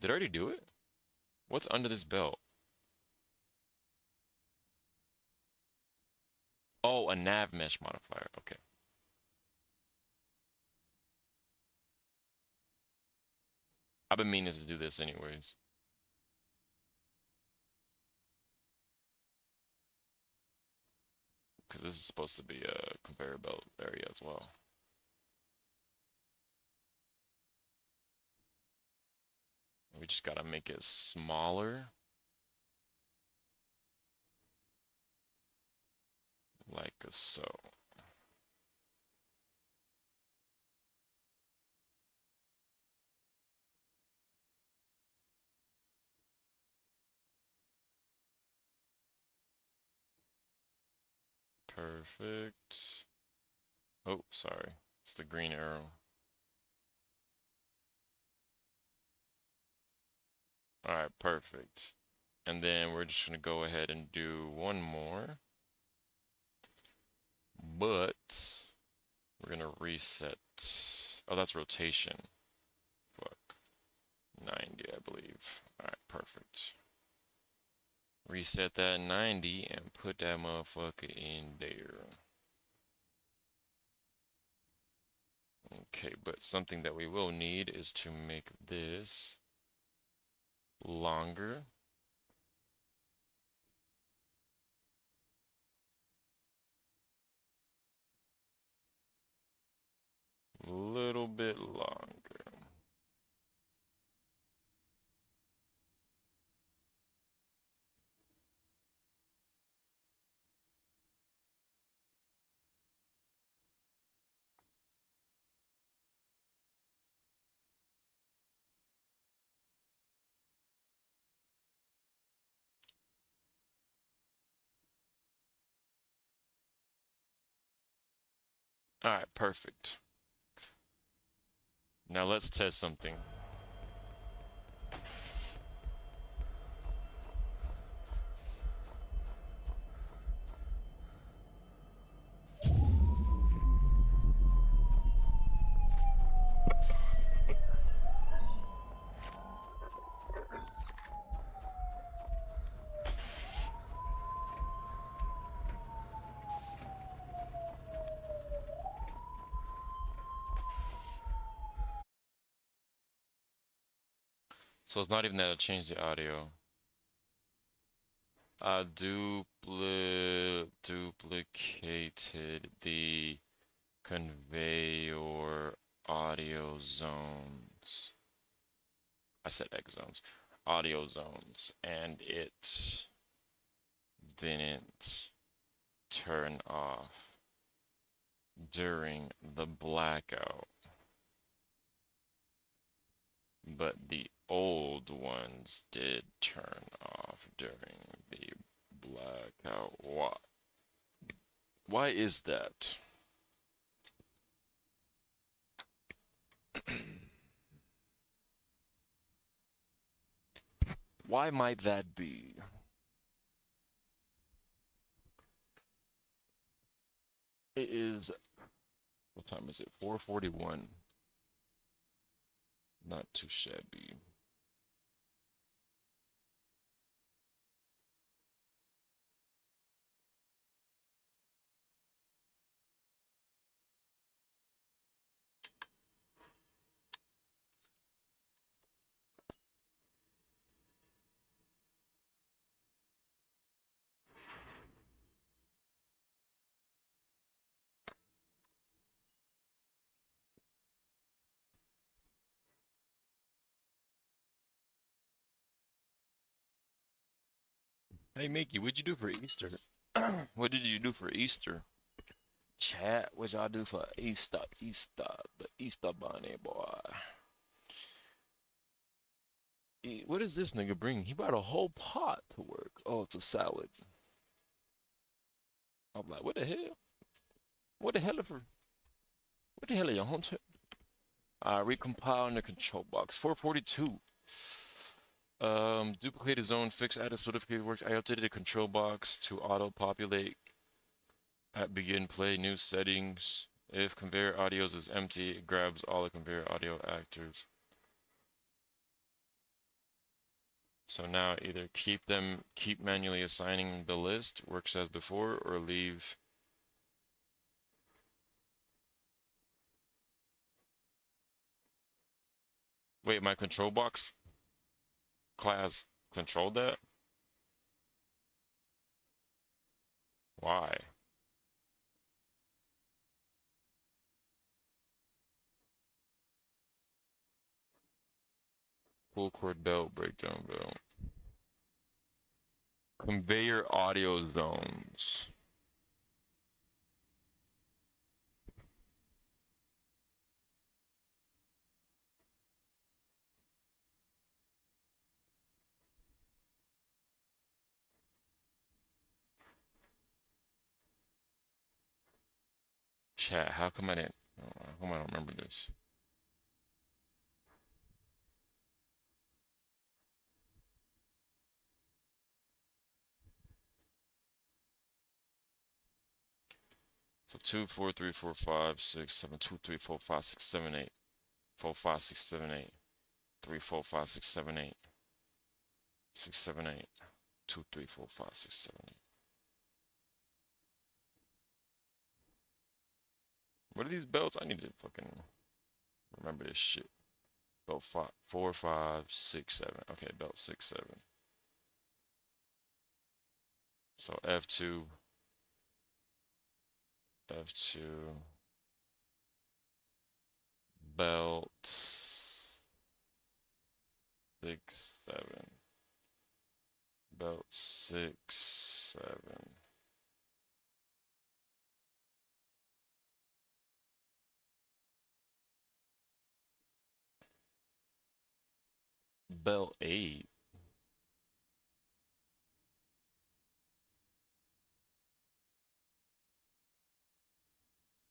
Did I already do it? What's under this belt? Oh, a nav mesh modifier. Okay. I've been meaning to do this anyways. Because this is supposed to be a conveyor belt area as well. We just gotta make it smaller. Like so. Perfect. Oh, sorry. It's the green arrow. All right, perfect. And then we're just gonna go ahead and do one more. But we're gonna reset. Oh, that's rotation. Fuck. 90, I believe. All right, perfect. Reset that 90 and put that motherfucker in there. Okay, but something that we will need is to make this longer. A little bit longer. All right, perfect. Now let's test something. So it's not even that I changed the audio. I duplicated the conveyor audio zones. I said X zones. Audio zones. And it didn't turn off during the blackout. But the old ones did turn off during the blackout. Why is that? Why might that be? It is, what time is it? 4:41. Not too shabby. Hey Mickey, what'd you do for Easter? What did you do for Easter? Chat, what y'all do for Easter? Easter, the Easter bunny boy. What does this nigga bring? He brought a whole pot to work. Oh, it's a salad. I'm like, what the hell? What the hell for? What the hell are you hunting? Recompile in the control box. 442. Duplicate his own fix added certificate works. I updated the control box to auto populate at begin play new settings. If conveyor audios is empty, it grabs all the conveyor audio actors. So now either keep manually assigning the list, works as before, or leave. Wait, my control box class controlled that? Why? Full cord belt, breakdown belt. Conveyor audio zones. Chat, how come I didn't, how come I don't remember this? So 2, 4, 3, 4, 5, 6, 7, 2, 3, 4, 5, 6, 7, 8. 4, 5, 6, 7, 8. 3, 4, 5, 6, 7, 8. 6, 7, 8. 2, 3, 4, 5, 6, 7, 8. What are these belts? I need to fucking remember this shit. Belt 5, 4, 5, 6, 7. Okay, belt 6, 7. So F2. F2. Belt 6, 7. Belt 6, 7. Belt 8.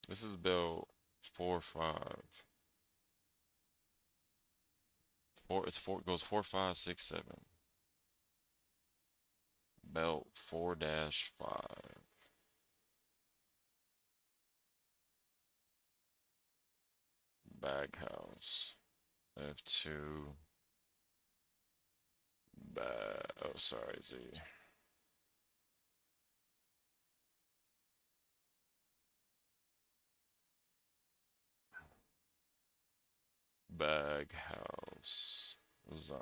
This is belt 4, 5. 4, it's 4, goes 4, 5, 6, 7. Belt 4-5. Baghouse. F2. Oh, sorry, Z. Baghouse zone.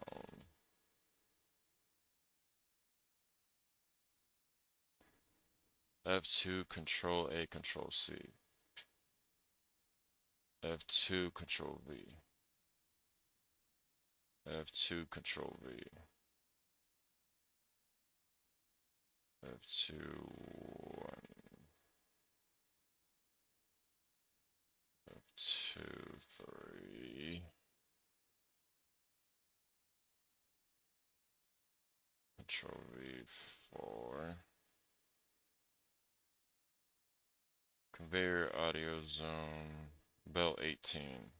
F2, Control A, Control C. F2, Control V. F2, Control V. F2, 1. F2, 3. Control V, 4. Conveyor audio zone, belt 18.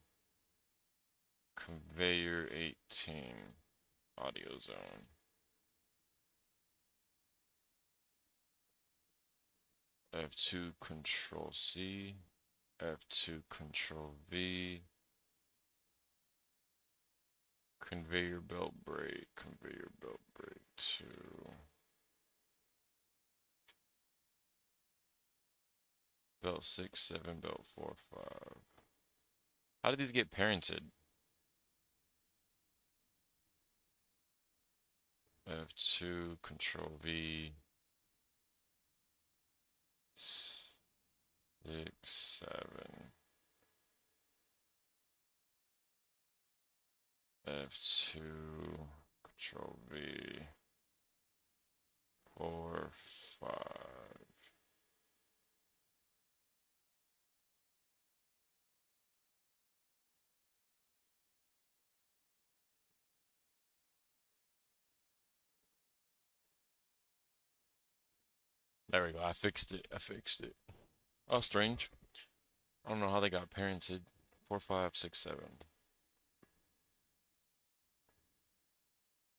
Conveyor 18, audio zone. F2 Control C, F2 Control V. Conveyor belt brake, conveyor belt brake 2. Belt 6, 7, belt 4, 5. How did these get parented? F2, Control V. 6, 7. F2, Control V. 4, 5. There we go. I fixed it. I fixed it. Oh, strange. I don't know how they got parented. 4, 5, 6, 7.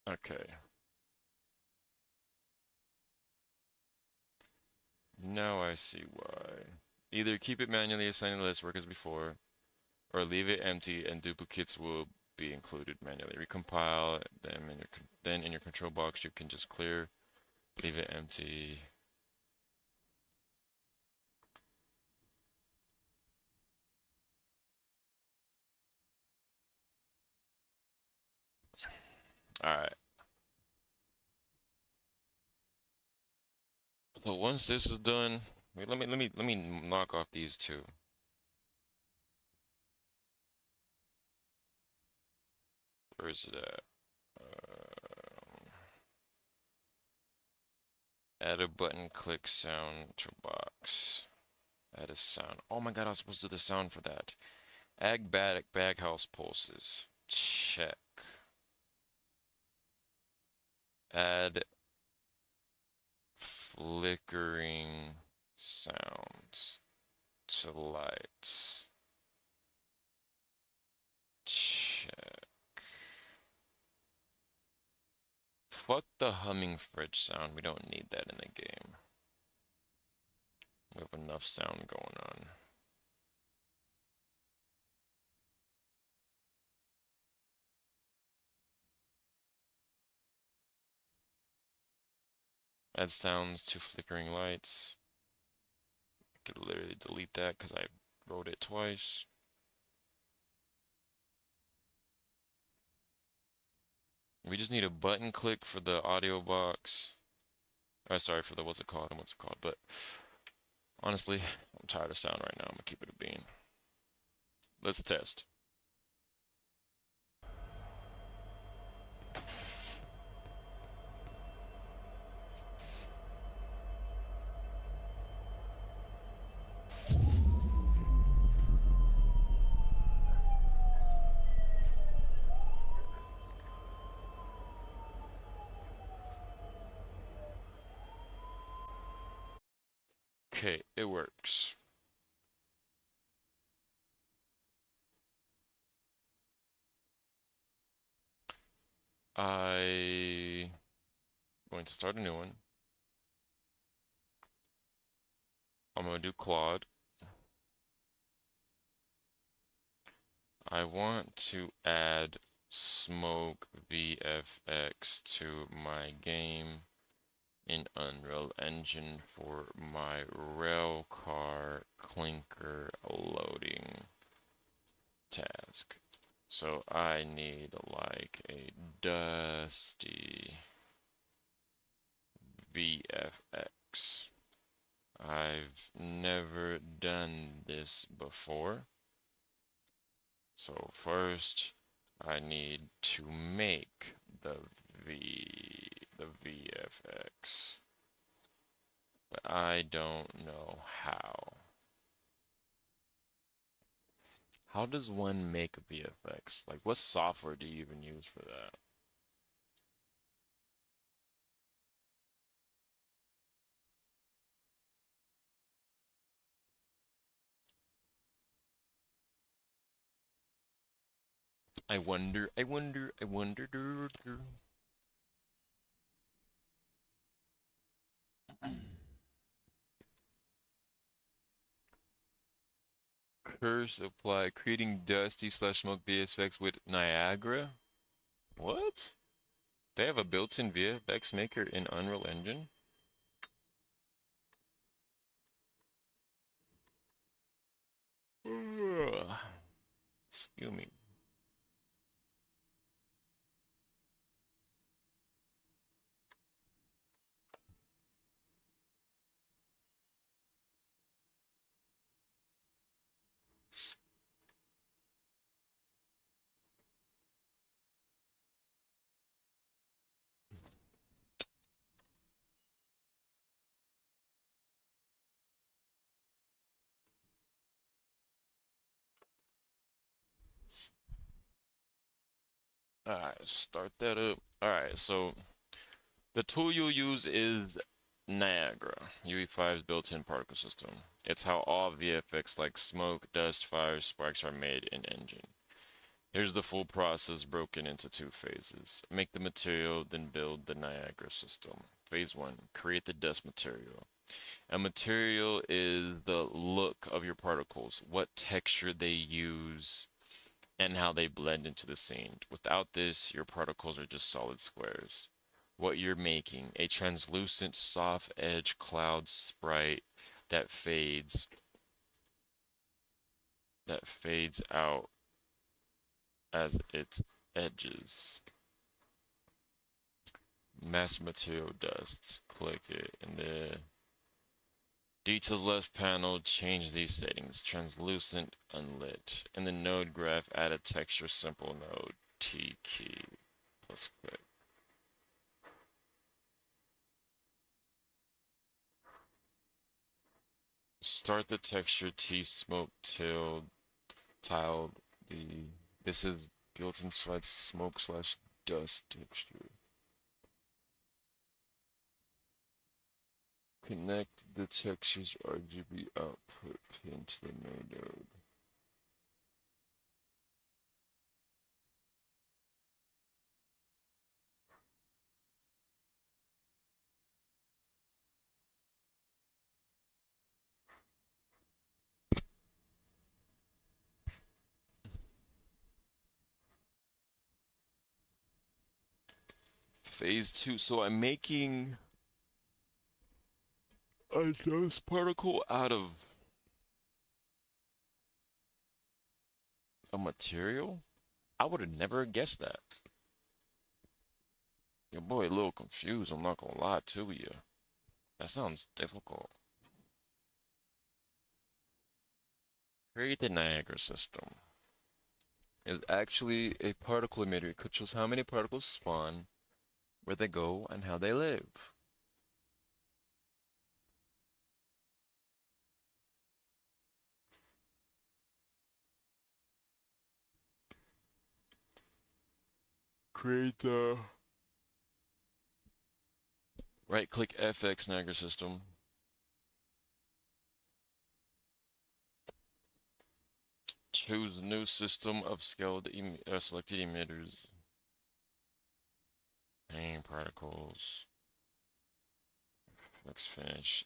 Okay. Now I see why. Either keep it manually assigned to list work as before, or leave it empty and duplicates will be included manually. Recompile them in your then in your control box you can just clear, leave it empty. All right. So once this is done, wait, let me knock off these two. Where is it at? Add a button, click sound to box. Add a sound. Oh my god, I was supposed to do the sound for that. Add baghouse pulses. Check. Add flickering sounds to lights. Check. Fuck the humming fridge sound. We don't need that in the game. We have enough sound going on. Add sounds to flickering lights. I could literally delete that because I wrote it twice. We just need a button click for the audio box. Oh, sorry for the what's it called. But honestly, I'm tired of sound right now. I'm gonna keep it a bean. Let's test. Okay, it works. I'm going to start a new one. I'm going to do Claude. I want to add Smoke VFX to my game in Unreal Engine for my railcar clinker loading task. So I need like a dusty VFX. I've never done this before. So first I need to make the VFX. But I don't know how. How does one make a VFX? Like, what software do you even use for that? I wonder. Curse apply. Creating Dusty slash Smoke VFX with Niagara? What? They have a built-in VFX maker in Unreal Engine? Excuse me. Alright, start that up. Alright, so the tool you'll use is Niagara, UE5's built-in particle system. It's how all VFX like smoke, dust, fire, sparks are made in engine. Here's the full process broken into two phases. Make the material, then build the Niagara system. Phase 1, create the dust material. A material is the look of your particles, what texture they use, and how they blend into the scene. Without this, your particles are just solid squares. What you're making, a translucent soft edge cloud sprite that fades out as its edges. Master material dust. Click it in the details left panel. Change these settings. Translucent, unlit. In the node graph, add a texture simple node. T key. Let's click. Start the texture T smoke till tile the this is built-in slide smoke slash dust texture. Connect the texture's RGB output pin to the main node. Phase 2. So I'm making a dust particle out of a material? I would have never guessed that. Your boy a little confused, I'm not gonna lie to you. That sounds difficult. Create the Niagara system. Is actually a particle emitter. It controls how many particles spawn, where they go, and how they live. Create the right-click FX Niagara system. Choose a new system of scaled selected emitters. Hanging particles. Let's finish.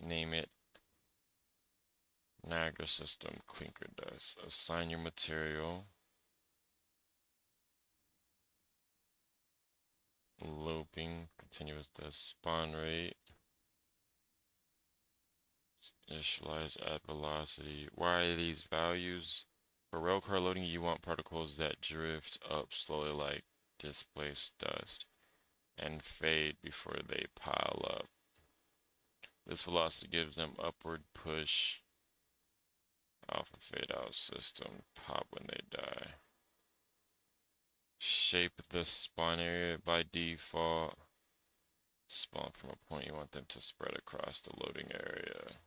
Name it Niagara system clinker dust. Assign your material. Looping, continuous dust, spawn rate. Initialize at velocity. Why are these values? For railcar loading, you want particles that drift up slowly like displaced dust and fade before they pile up. This velocity gives them upward push. Alpha fade out system. Pop when they die. Shape the spawn area by default. Spawn from a point you want them to spread across the loading area.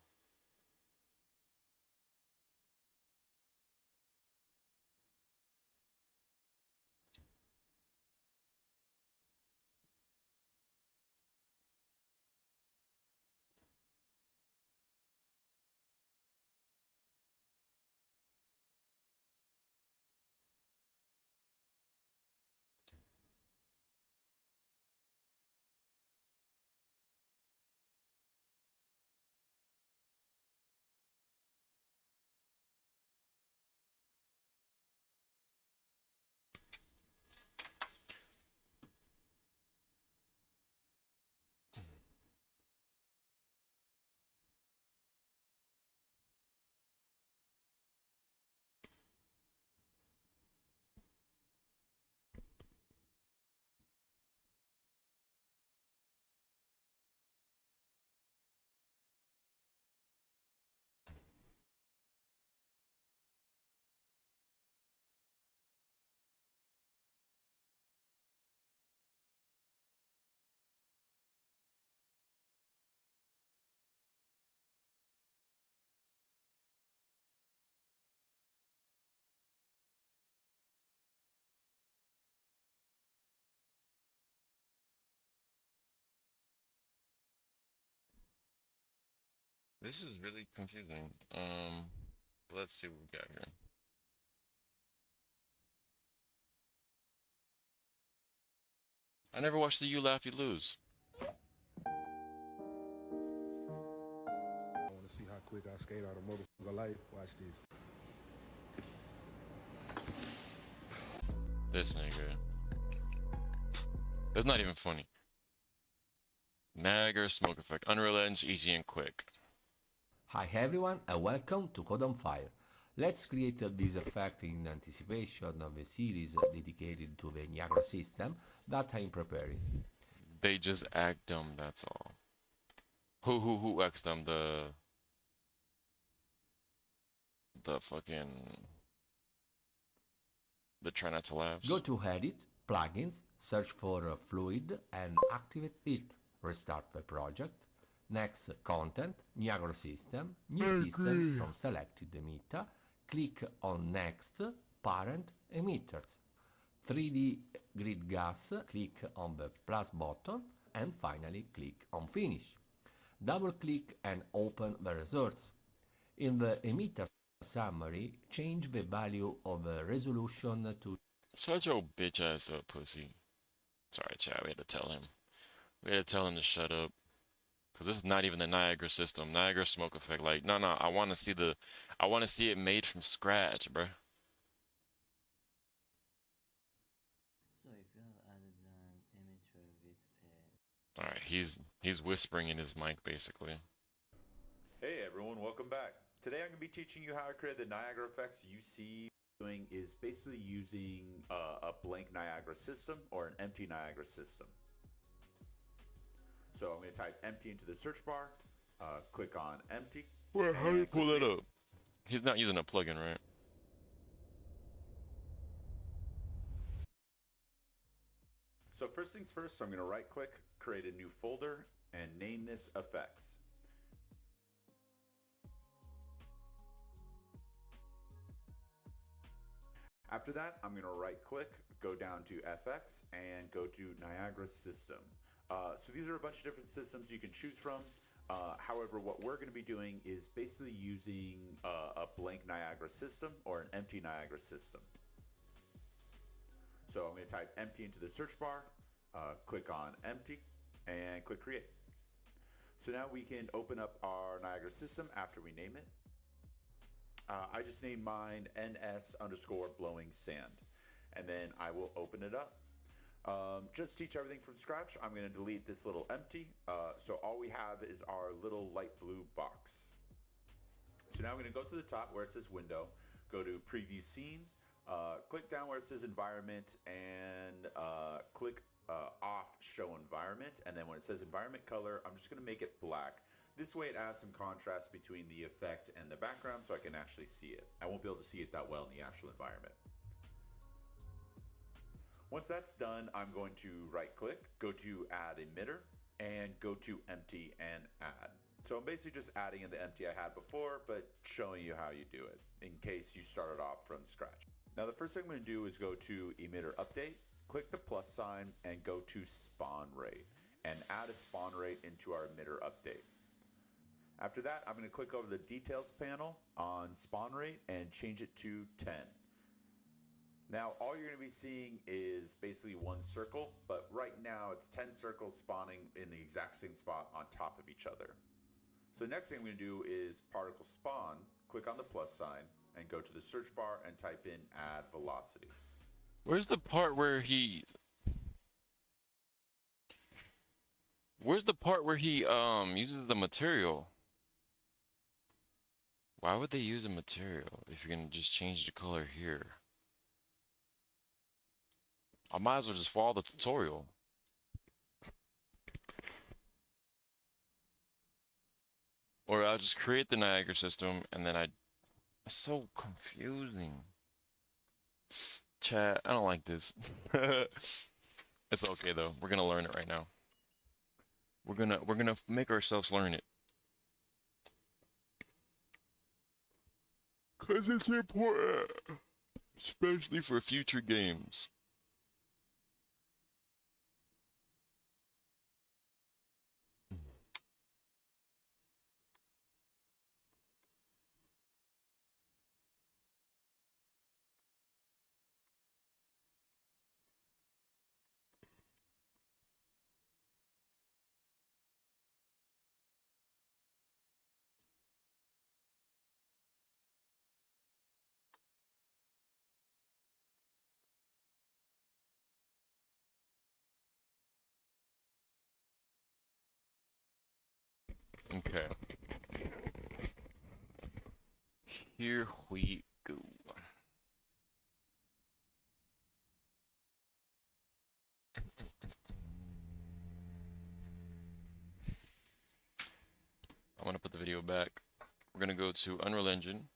This is really confusing. Let's see what we got here. I never watched the You Laugh You Lose. I want to see how quick I skate out of motherfucker life. Watch this. This nigga. That's not even funny. Niagara smoke effect. Unreal Engine, easy and quick. Hi everyone and welcome to Code on Fire. Let's create this effect in anticipation of a series dedicated to the Niagara system that I'm preparing. They just act dumb, that's all. Who acts dumb? The fucking... The try not to laugh. Go to Edit, Plugins, search for Fluid and activate it. Restart the project. Next, Content, Niagara System, New System from selected emitter. Click on Next, Parent, Emitters. 3D Grid Gas, click on the plus button and finally click on Finish. Double click and open the results. In the emitter summary, change the value of the resolution to... Shut your bitch ass up, pussy. Sorry, Chad, we had to tell him. We had to tell him to shut up. Cause this is not even the Niagara system. Niagara smoke effect. Like, no, I want to see it made from scratch, bruh. So if you have added an emitter with a... All right, he's whispering in his mic basically. Hey everyone, welcome back. Today I'm going to be teaching you how to create the Niagara effects you see. Doing is basically using a blank Niagara system or an empty Niagara system. So I'm going to type empty into the search bar, click on empty. Wait, how do you pull that up? He's not using a plugin, right? So first things first, I'm going to right click, create a new folder, and name this effects. After that, I'm going to right click, go down to FX, and go to Niagara System. So these are a bunch of different systems you can choose from. However, what we're going to be doing is basically using a blank Niagara system or an empty Niagara system. So I'm going to type empty into the search bar, click on empty, and click create. So now we can open up our Niagara system after we name it. I just named mine NS_blowing sand, and then I will open it up. Just teach everything from scratch. I'm going to delete this little empty. So all we have is our little light blue box. So now I'm going to go to the top where it says window, go to preview scene, click down where it says environment, and click off show environment. And then when it says environment color, I'm just going to make it black. This way it adds some contrast between the effect and the background so I can actually see it. I won't be able to see it that well in the actual environment. Once that's done, I'm going to right click, go to add emitter, and go to empty and add. So I'm basically just adding in the empty I had before, but showing you how you do it in case you started off from scratch. Now the first thing I'm going to do is go to emitter update, click the plus sign, and go to spawn rate, and add a spawn rate into our emitter update. After that, I'm going to click over the details panel on spawn rate and change it to 10. Now, all you're going to be seeing is basically one circle, but right now it's 10 circles spawning in the exact same spot on top of each other. So next thing I'm going to do is particle spawn, click on the plus sign, and go to the search bar and type in add velocity. Where's the part where he uses the material? Why would they use a material if you're gonna just change the color here? I might as well just follow the tutorial. Or I'll just create the Niagara system and then it's so confusing. Chat, I don't like this. It's okay though. We're gonna learn it right now. We're gonna make ourselves learn it. Cause it's important, especially for future games. Okay. Here we go. I'm gonna put the video back. We're gonna go to Unreal Engine.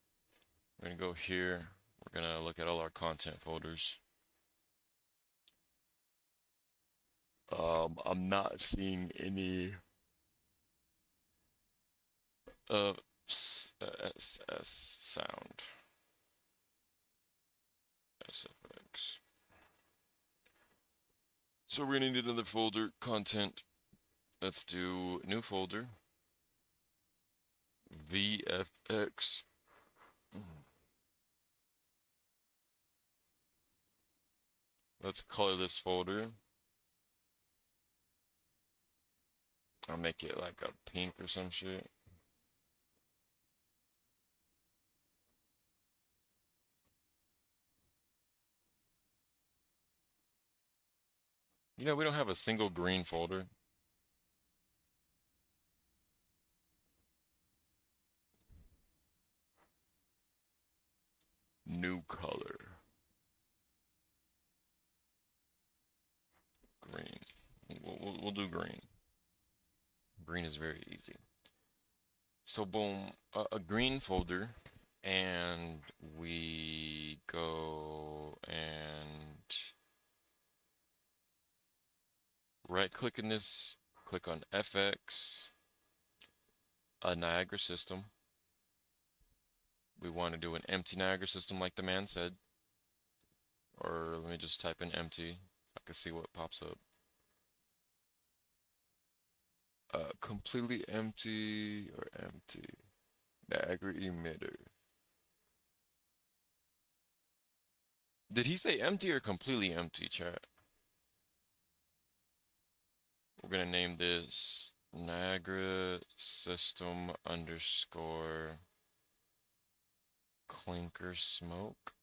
We're gonna go here. We're gonna look at all our content folders. I'm not seeing any sound. SFX. So we're gonna need another folder, content. Let's do new folder. VFX. Let's color this folder. I'll make it like a pink or some shit. You know, we don't have a single green folder. New color. Green. We'll do green. Green is very easy. So boom, a green folder, and we go and right click in this, click on FX, a Niagara system. We want to do an empty Niagara system like the man said. Or let me just type in empty so I can see what pops up. Completely empty or empty. Niagara emitter. Did he say empty or completely empty, chat? We're gonna name this Niagara system underscore clinker smoke.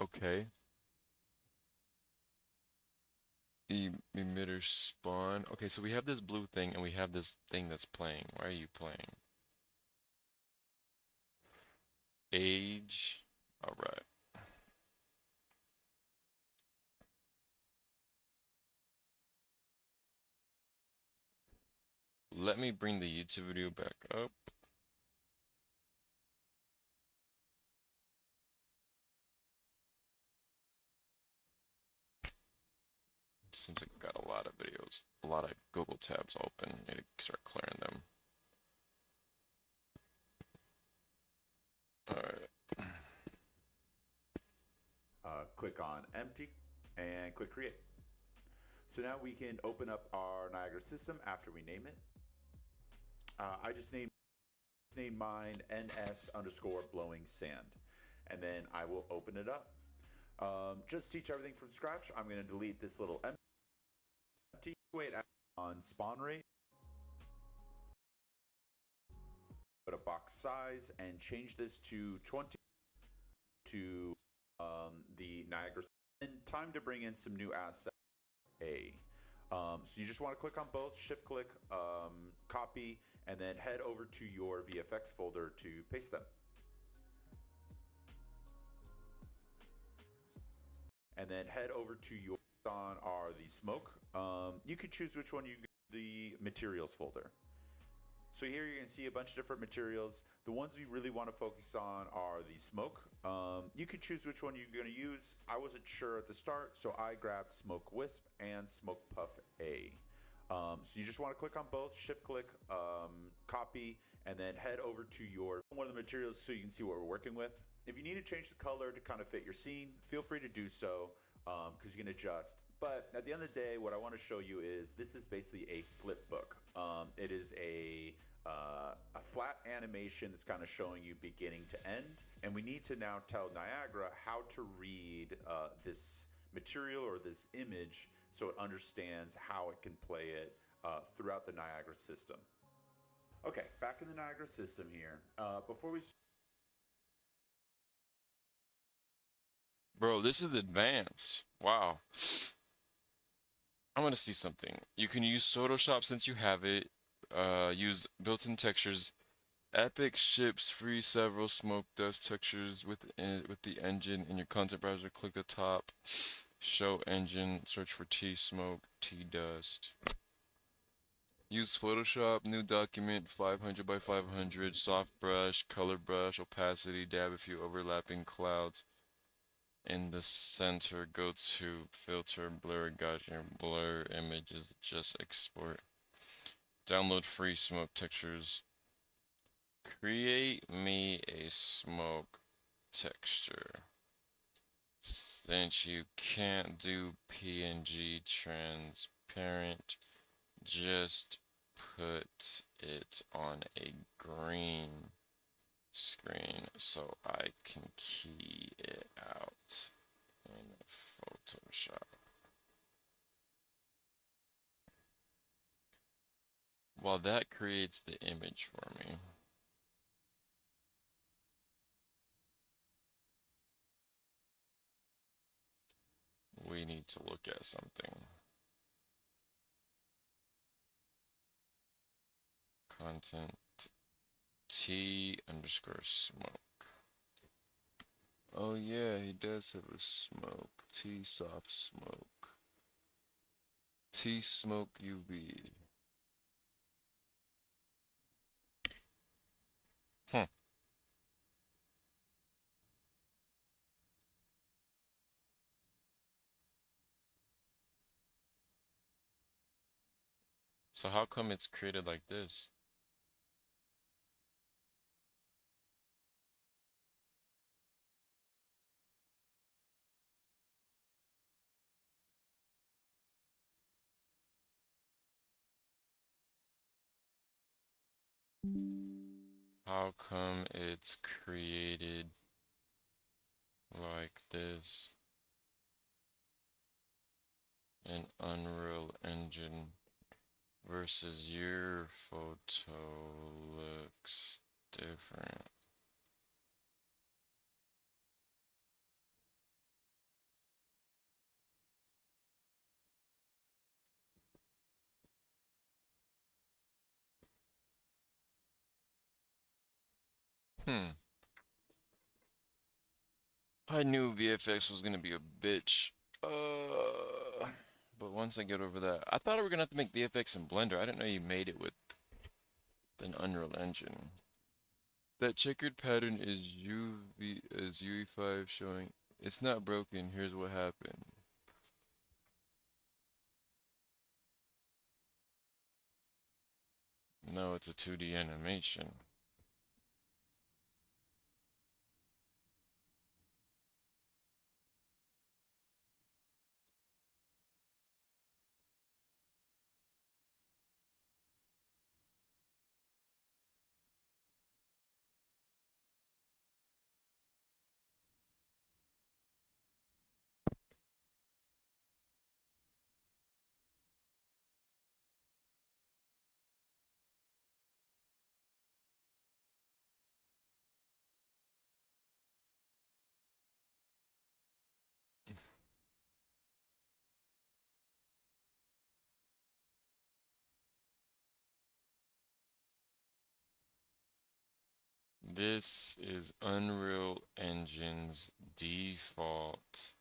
Okay. Emitter spawn. Okay, so we have this blue thing and we have this thing that's playing. Why are you playing? Age. All right. Let me bring the YouTube video back up. Seems like I've got a lot of videos, a lot of Google tabs open. Need to start clearing them. Alright. Click on empty and click create. So now we can open up our Niagara system after we name it. I just named mine NS underscore blowing sand, and then I will open it up. Just teach everything from scratch. I'm going to delete this little empty. Wait on spawn rate. Put a box size and change this to 20 to the Niagara. And time to bring in some new assets. So you just want to click on both, shift click, copy, and then head over to your VFX folder to paste them. And then head over to your on are the smoke. You could choose which one the materials folder. So here you're going to see a bunch of different materials. The ones we really want to focus on are the smoke. You could choose which one you're going to use. I wasn't sure at the start, so I grabbed Smoke Wisp and Smoke Puff A. So you just want to click on both, shift click, copy, and then head over to your one of the materials so you can see what we're working with. If you need to change the color to kind of fit your scene, feel free to do so because you can adjust. But at the end of the day, what I want to show you is this is basically a flip book. It is a flat animation that's kind of showing you beginning to end. And we need to now tell Niagara how to read this material or this image so it understands how it can play it throughout the Niagara system. Okay, back in the Niagara system here. Before we Bro, this is advanced. Wow. I want to see something. You can use Photoshop since you have it. Use built-in textures. Epic ships free several smoke dust textures with the engine in your content browser. Click the top. Show engine. Search for T smoke, T dust. Use Photoshop, new document, 500 by 500, soft brush, color brush, opacity, dab a few overlapping clouds. In the center, go to filter, blur, Gaussian, blur images, just export. Download free smoke textures. Create me a smoke texture. Since you can't do PNG transparent, just put it on a green screen so I can key it out in Photoshop. While that creates the image for me. We need to look at something. Content T underscore smoke. Oh yeah, he does have a smoke. T soft smoke. T smoke UV. Huh. So how come it's created like this? How come it's created like this in Unreal Engine versus your photo looks different? I knew VFX was gonna be a bitch. But once I get over that, I thought we were gonna have to make VFX in Blender. I didn't know you made it with an Unreal Engine. That checkered pattern is UE5 showing. It's not broken. Here's what happened. No, it's a 2D animation. This is Unreal Engine's default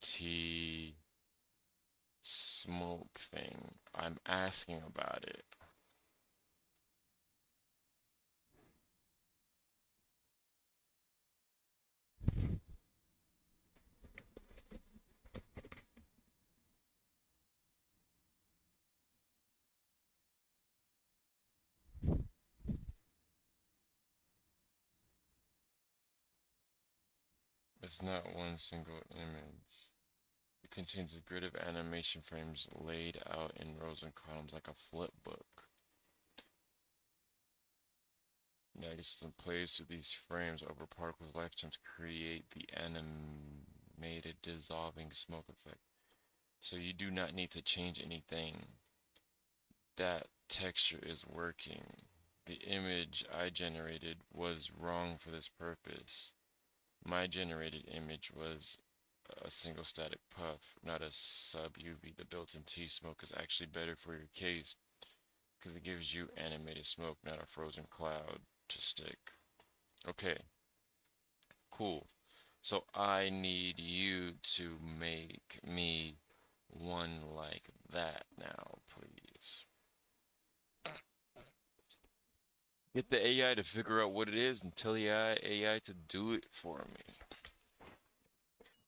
T smoke thing. I'm asking about it. It's not one single image. It contains a grid of animation frames laid out in rows and columns like a flip book. Next, in plays through these frames over particles' lifetimes create the animated dissolving smoke effect. So you do not need to change anything. That texture is working. The image I generated was wrong for this purpose. My generated image was a single static puff, not a sub UV. The built-in T-smoke is actually better for your case because it gives you animated smoke, not a frozen cloud to stick. Okay, cool. So I need you to make me one like that now, please. Get the AI to figure out what it is and tell the AI to do it for me.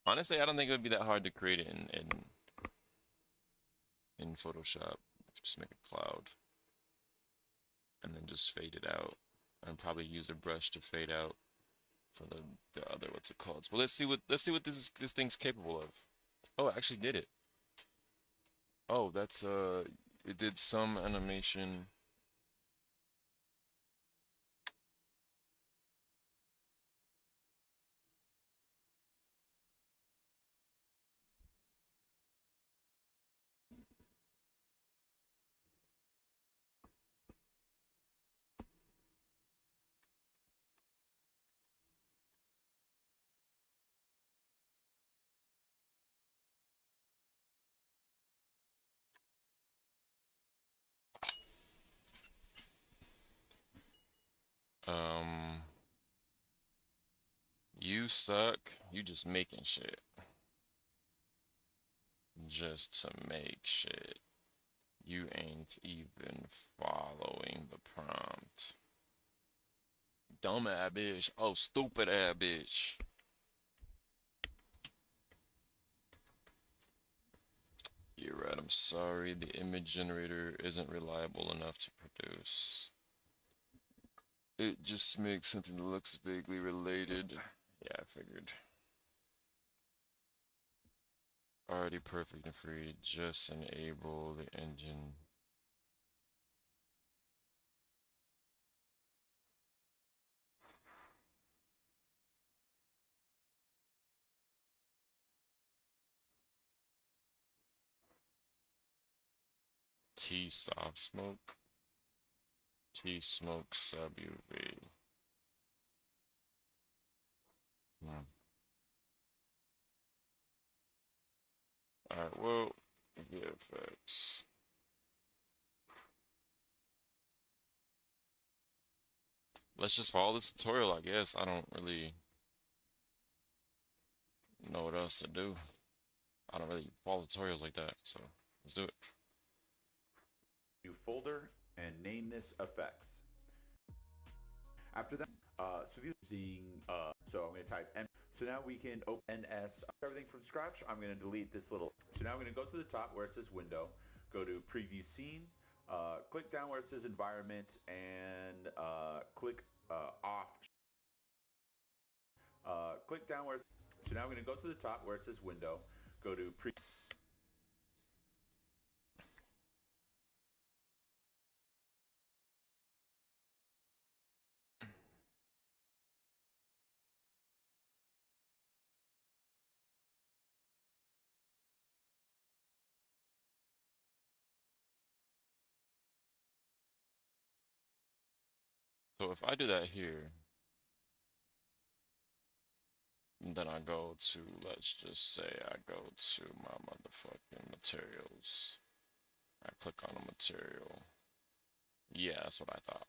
Honestly, I don't think it would be that hard to create it in Photoshop. Just make a cloud and then just fade it out, and probably use a brush to fade out for the other, what's it called? Well, let's see what this thing's capable of. Oh, it actually did it. Oh, that's it did some animation. You suck. You just making shit. Just to make shit. You ain't even following the prompt. Dumb ass bitch. Oh, stupid ass bitch. You're right, I'm sorry. The image generator isn't reliable enough to produce. It just makes something that looks vaguely related. Yeah, I figured. Already perfect and free. Just enable the engine. T soft smoke. T smoke sub UV. Alright, well, VFX. Let's just follow this tutorial, I guess. I don't really know what else to do. I don't really follow tutorials like that, so let's do it. New folder and name this effects. After that, so these are using, so I'm going to type M. So now we can open NS, everything from scratch. I'm going to delete this little. So now I'm going to go to the top where it says window, go to preview scene, click down where it says environment, and click off. Click down where it's, so now I'm going to go to the top where it says window, go to So if I do that here, then I go to, let's just say I go to my motherfucking materials. I click on a material. Yeah, that's what I thought.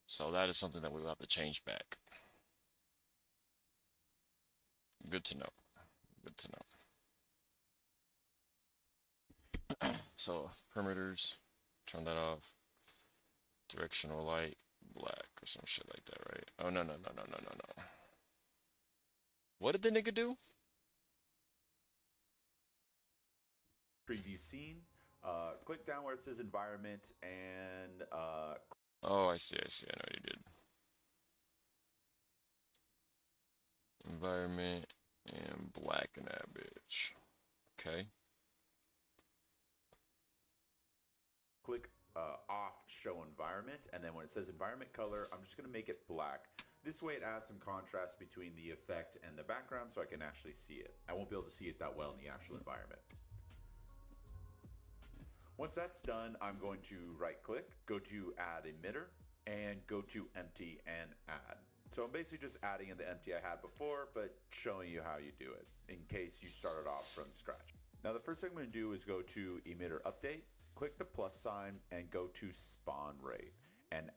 So that is something that we will have to change back. Good to know. Good to know. So perimeters, turn that off. Directional light, black or some shit like that, right? Oh, no. What did the nigga do? preview scene, click down where it says environment, and oh, I see, I know what you did. Environment and blacken that bitch. Okay. click off show environment, and then when it says environment color, I'm just going to make it black. This way it adds some contrast between the effect and the background so I can actually see it. I won't be able to see it that well in the actual environment. Once that's done, I'm going to right click, go to add emitter, and go to empty and add. So I'm basically just adding in the empty I had before, but showing you how you do it in case you started off from scratch. Now the first thing I'm going to do is go to emitter update, click the plus sign, and go to spawn rate. And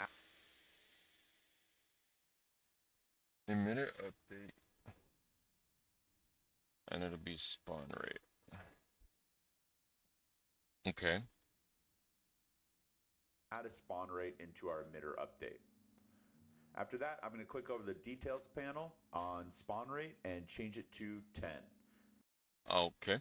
emitter update, and it'll be spawn rate. Okay. Add a spawn rate into our emitter update. After that, I'm going to click over the details panel on spawn rate and change it to 10. Okay.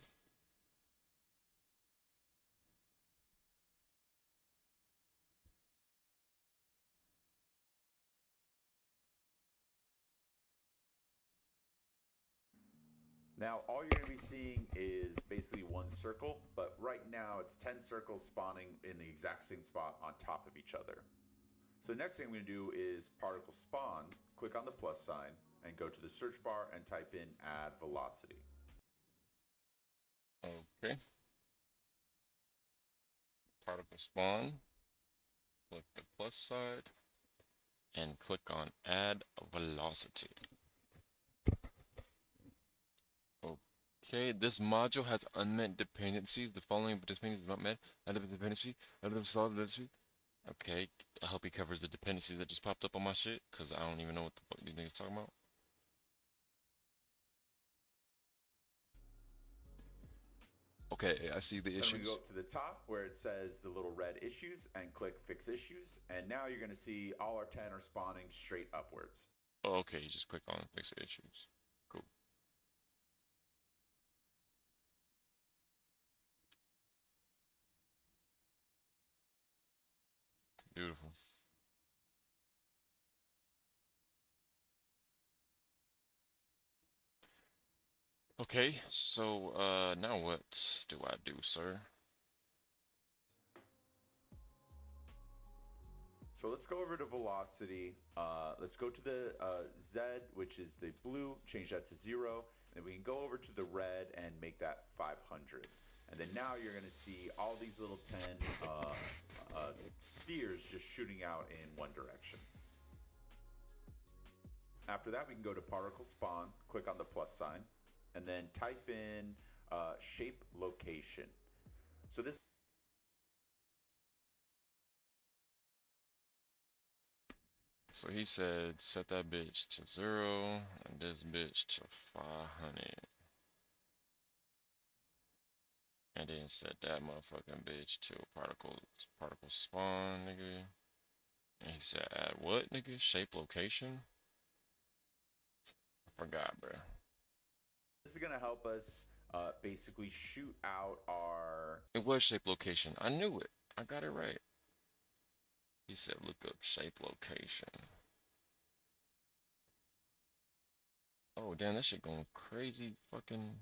Now, all you're going to be seeing is basically one circle, but right now it's 10 circles spawning in the exact same spot on top of each other. So next thing I'm going to do is particle spawn, click on the plus sign, and go to the search bar and type in add velocity. Okay. Particle spawn, click the plus side, and click on add velocity. Okay, this module has unmet dependencies. The following dependencies are not met. Add a dependency, add a solid dependency. Okay, I hope he covers the dependencies that just popped up on my shit, because I don't even know what the fuck these niggas talking about. Okay, I see the Then issues. we go up to the top where it says the little red issues and click fix issues. And now you're going to see all our 10 are spawning straight upwards. Oh, okay, you just click on fix the issues. Cool. Beautiful. Okay, so now what do I do, sir? So let's go over to velocity. Let's go to the Z, which is the blue, change that to 0. And then we can go over to the red and make that 500. And then now you're going to see all these little 10 spheres just shooting out in one direction. After that, we can go to particle spawn, click on the plus sign, and then type in shape location. So this So he said set that bitch to 0 and this bitch to 500. And then set that motherfucking bitch to particle spawn, nigga. And he said add what, nigga? Shape location? I forgot, bro. is going to help us basically shoot out our... It was shape location. I knew it. I got it right. He said look up shape location. Oh, damn, that shit going crazy fucking...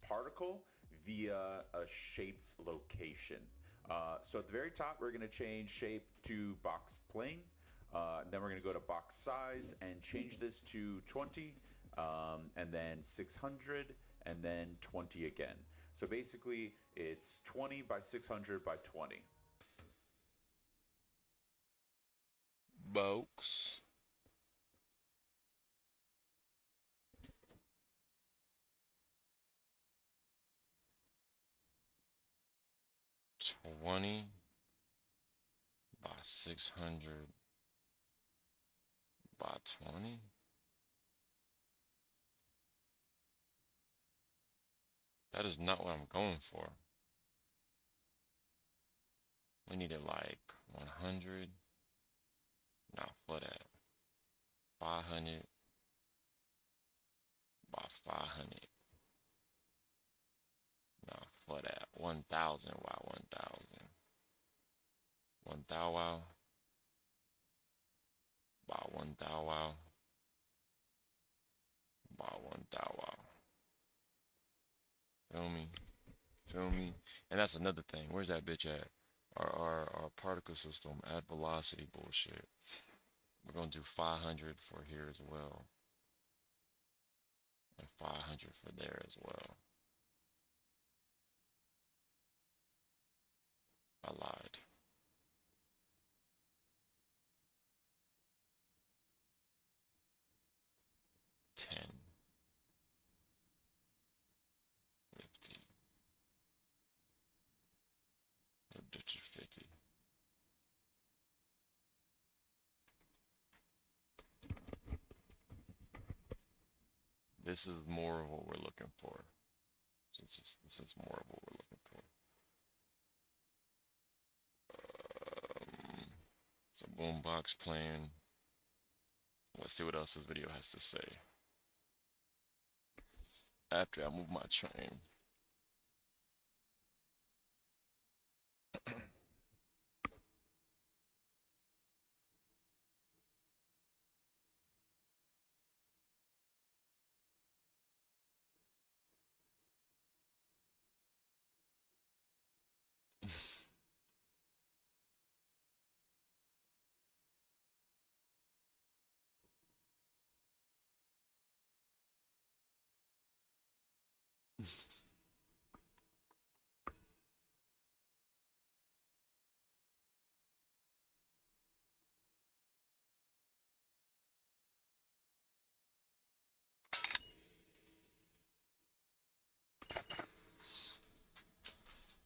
particle via a shape's location. So at the very top, we're going to change shape to box plane. Then we're going to go to box size and change this to 20, and then 600, and then 20 again. So basically, it's 20 by 600 by 20. Box. $20 by 600 by 20. That is not what I'm going for. We needed like 100. Nah, for that. 500 by 500. Nah, for that. 1,000 by 1,000. 1,000 by 1,000 by 1,000. Feel me? Feel me? And that's another thing. Where's that bitch at? Our particle system, add velocity bullshit. We're gonna do 500 for here as well. And 500 for there as well. I lied. $10, $50, $50. This is more of what we're looking for. This is more of what we're looking for. It's a boombox playing. Let's see what else this video has to say. After I move my train.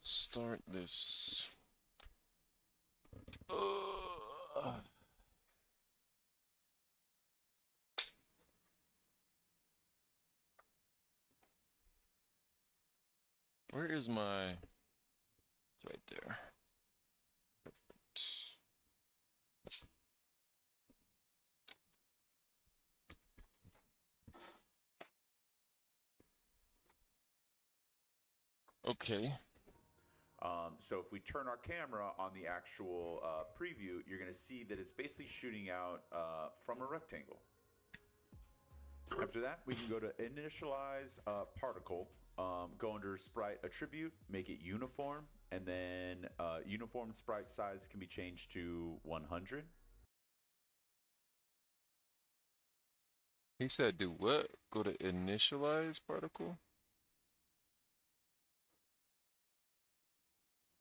Start this. Where is my... It's right there. Perfect. Okay. So if we turn our camera on the actual preview, you're going to see that it's basically shooting out from a rectangle. After that, we can go to initialize particle, go under sprite attribute, make it uniform, and then uniform sprite size can be changed to 100. He said do what? Go to initialize particle?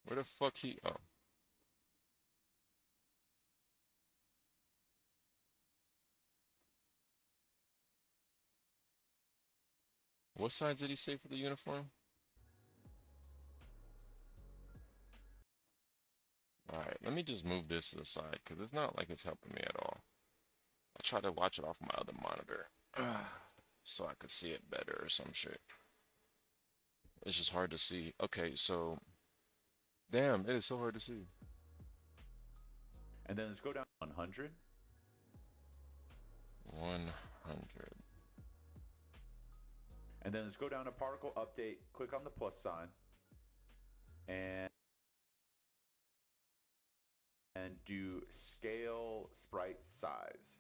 Where the fuck he... Oh. What size did he say for the uniform? Alright, let me just move this to the side, because it's not like it's helping me at all. I tried to watch it off my other monitor, so I could see it better or some shit. It's just hard to see. Okay, so... Damn, it is so hard to see. And then let's go down 100. 100. And then let's go down to particle update, click on the plus sign, and do scale sprite size.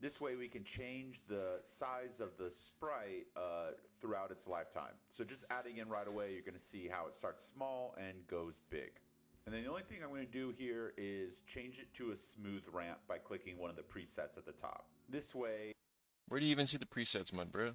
This way we can change the size of the sprite throughout its lifetime. So just adding in right away, you're going to see how it starts small and goes big. And then the only thing I'm going to do here is change it to a smooth ramp by clicking one of the presets at the top. This way... Where do you even see the presets, my bro?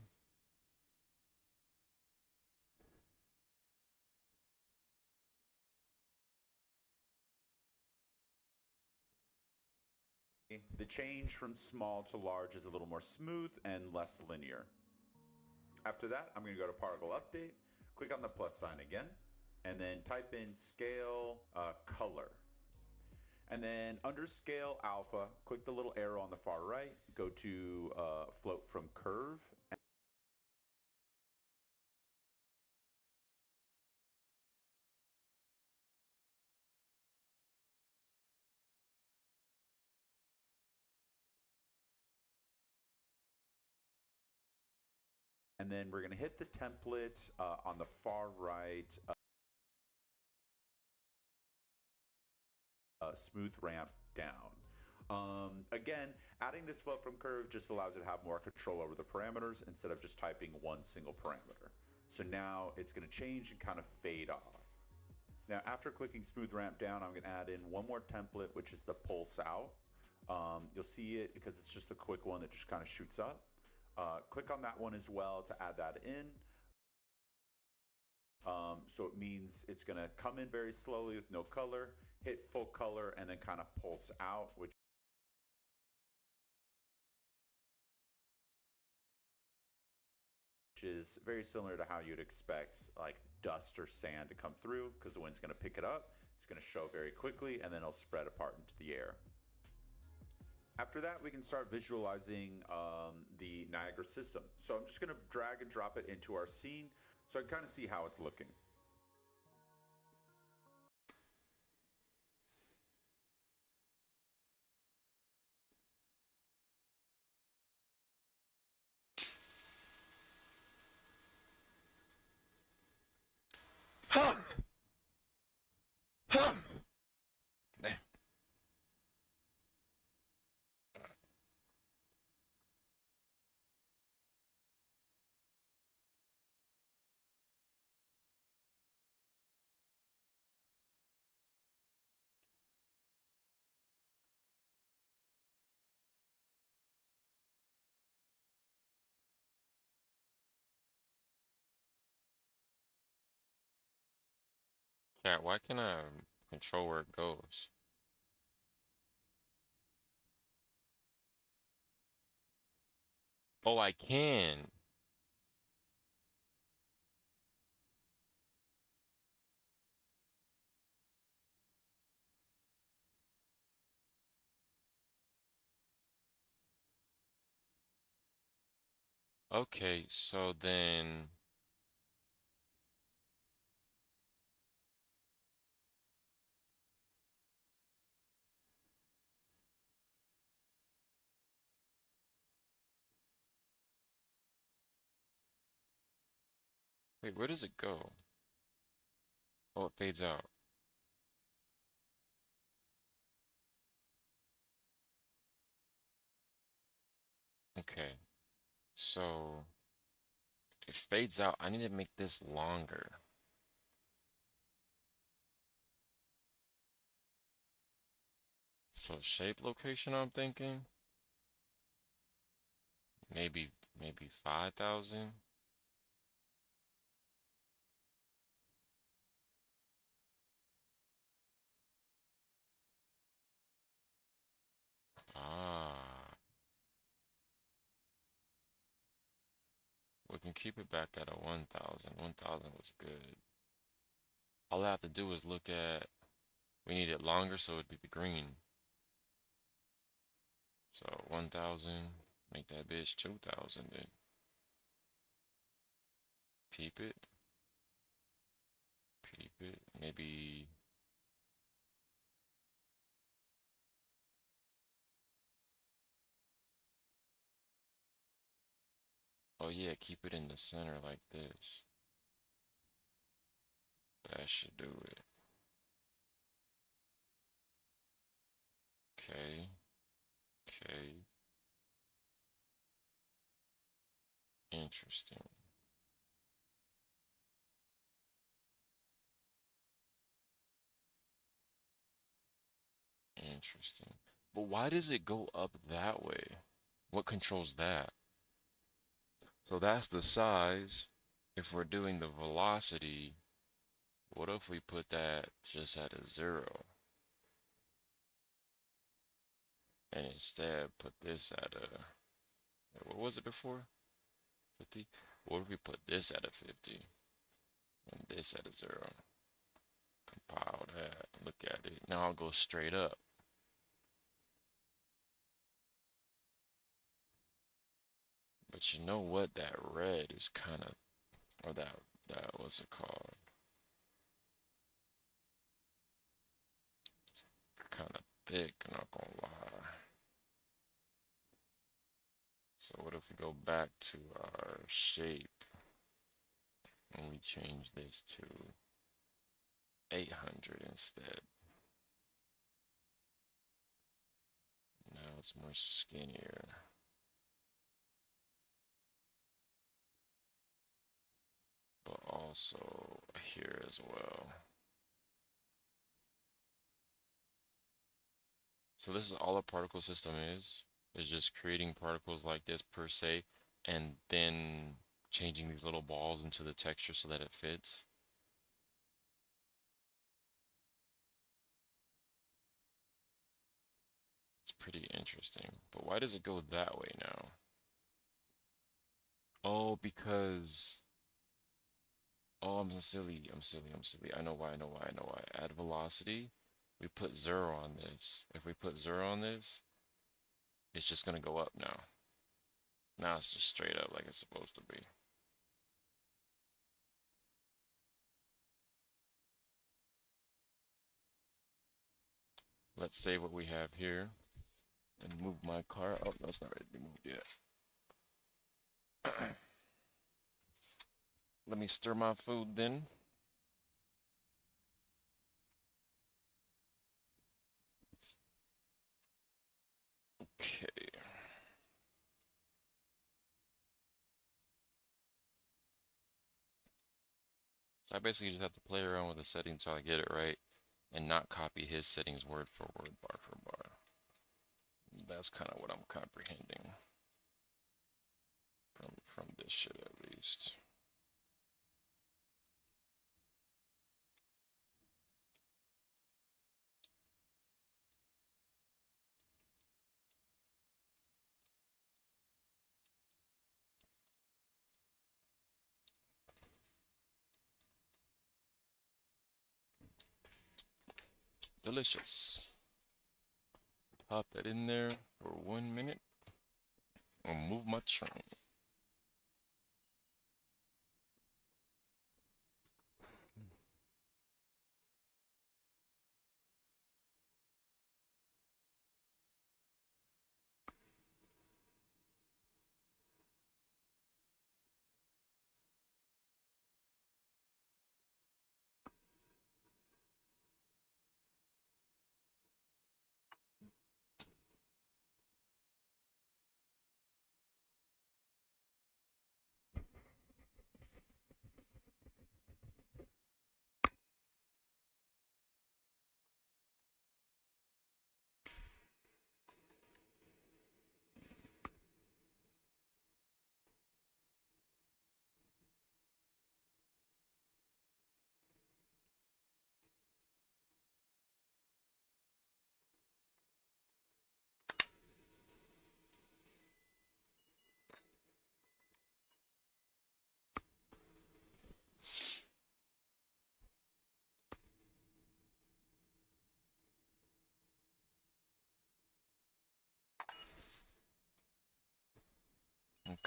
The change from small to large is a little more smooth and less linear. After that, I'm going to go to particle update, click on the plus sign again, and then type in scale color. And then under scale alpha, click the little arrow on the far right, go to float from curve. And then we're going to hit the template on the far right, smooth ramp down. Again, adding this float from curve just allows it to have more control over the parameters instead of just typing one single parameter. So now it's going to change and kind of fade off. Now after clicking smooth ramp down, I'm going to add in one more template, which is the pulse out. You'll see it because it's just a quick one that just kind of shoots up. Click on that one as well to add that in. So it means it's going to come in very slowly with no color, hit full color, and then kind of pulse out, which is very similar to how you'd expect like dust or sand to come through, because the wind's going to pick it up. It's going to show very quickly, and then it'll spread apart into the air. After that, we can start visualizing the Niagara system. So I'm just going to drag and drop it into our scene so I can kind of see how it's looking. Damn. Chat, why can't I control where it goes? Oh, I can. Okay, so then wait, where does it go? Oh, it fades out. Okay, so it fades out. I need to make this longer. So shape location, I'm thinking. Maybe 5,000. Ah, we can keep it back at a 1,000. 1,000 was good. All I have to do is look at, we need it longer, so it'd be the green. So 1,000, make that bitch 2,000 then. Peep it. Peep it. Maybe. Oh yeah, keep it in the center like this. That should do it. Okay. Okay. Interesting. Interesting. But why does it go up that way? What controls that? So that's the size. If we're doing the velocity, what if we put that just at a 0? And instead put this at a, what was it before? 50? What if we put this at a 50? And this at a 0? Compile that, look at it. Now I'll go straight up. But you know what? That red is kind of, or that what's it called? It's kind of thick, not gonna lie. So what if we go back to our shape and we change this to 800 instead? Now it's more skinnier. But also here as well. So this is all a particle system is just creating particles like this per se, and then changing these little balls into the texture so that it fits. It's pretty interesting. But why does it go that way now? Oh, because... Oh, I'm silly. I'm silly. I'm silly. I know why. I know why. I know why. Add velocity. We put 0 on this. If we put 0 on this, it's just gonna go up now. Now it's just straight up like it's supposed to be. Let's save what we have here and move my car. Oh, no, it's not ready to be moved yet. Let me stir my food then. Okay. So I basically just have to play around with the settings so I get it right and not copy his settings word for word, bar for bar. That's kind of what I'm comprehending from this shit at least. Delicious. Pop that in there for 1 minute. I'll move my train.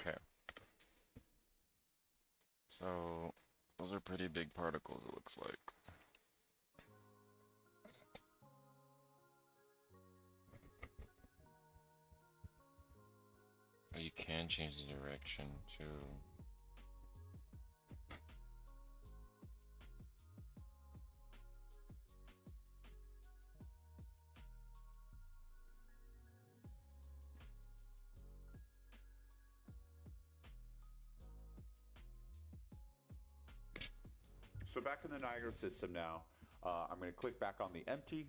Okay. So, those are pretty big particles, it looks like. Oh, you can change the direction too. So back in the Niagara system now, I'm going to click back on the empty,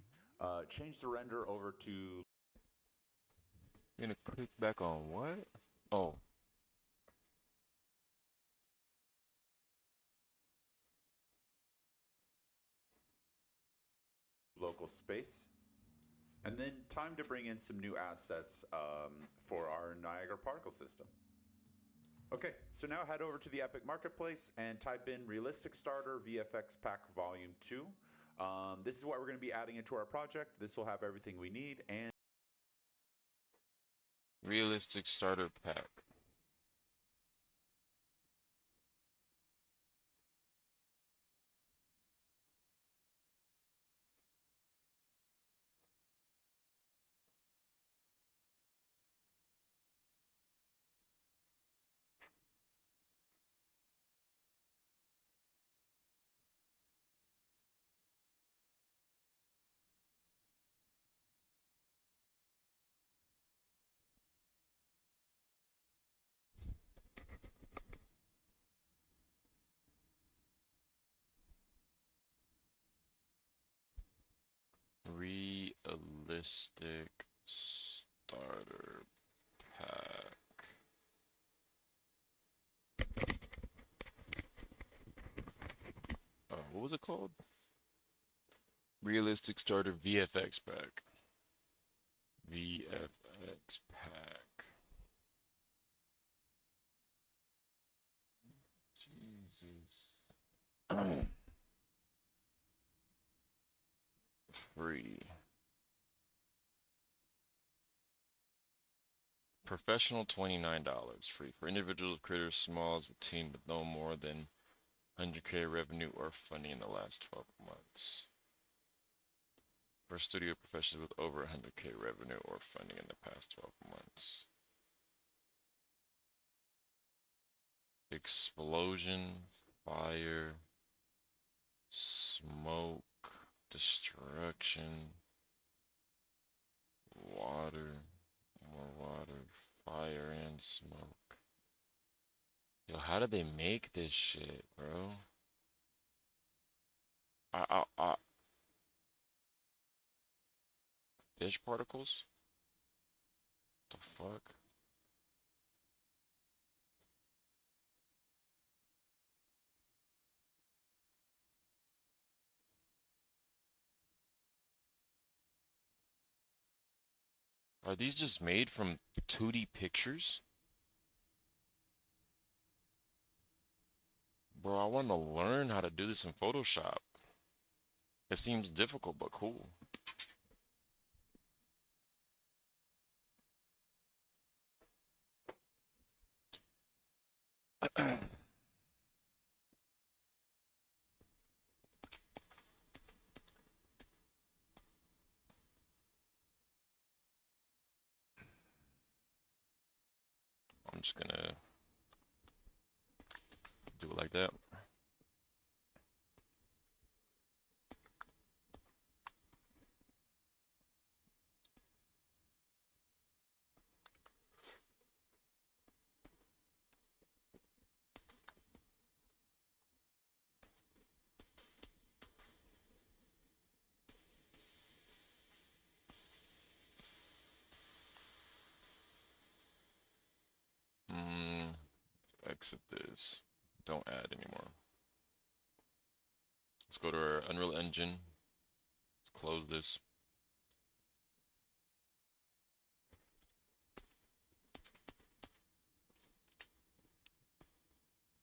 change the render over to... You're gonna click back on what? Oh. local space. And then time to bring in some new assets for our Niagara particle system. Okay, so now head over to the Epic Marketplace and type in Realistic Starter VFX Pack Volume 2. This is what we're going to be adding into our project. This will have everything we need and... Realistic Starter Pack. Realistic starter pack. What was it called? Realistic starter VFX pack. VFX pack. Jesus. Free. Professional $29. Free for individuals, creators, smalls, with team with no more than 100K revenue or funding in the last 12 months. For studio professionals with over 100K revenue or funding in the past 12 months. Explosion, fire, smoke, destruction, water, more water, fire and smoke. Yo, how did they make this shit, bro? Fish particles? The fuck? Are these just made from 2D pictures? Bro, I want to learn how to do this in Photoshop. It seems difficult, but cool. I'm just gonna do it like that. Let's exit this. Don't add anymore. Let's go to our Unreal Engine. Let's close this.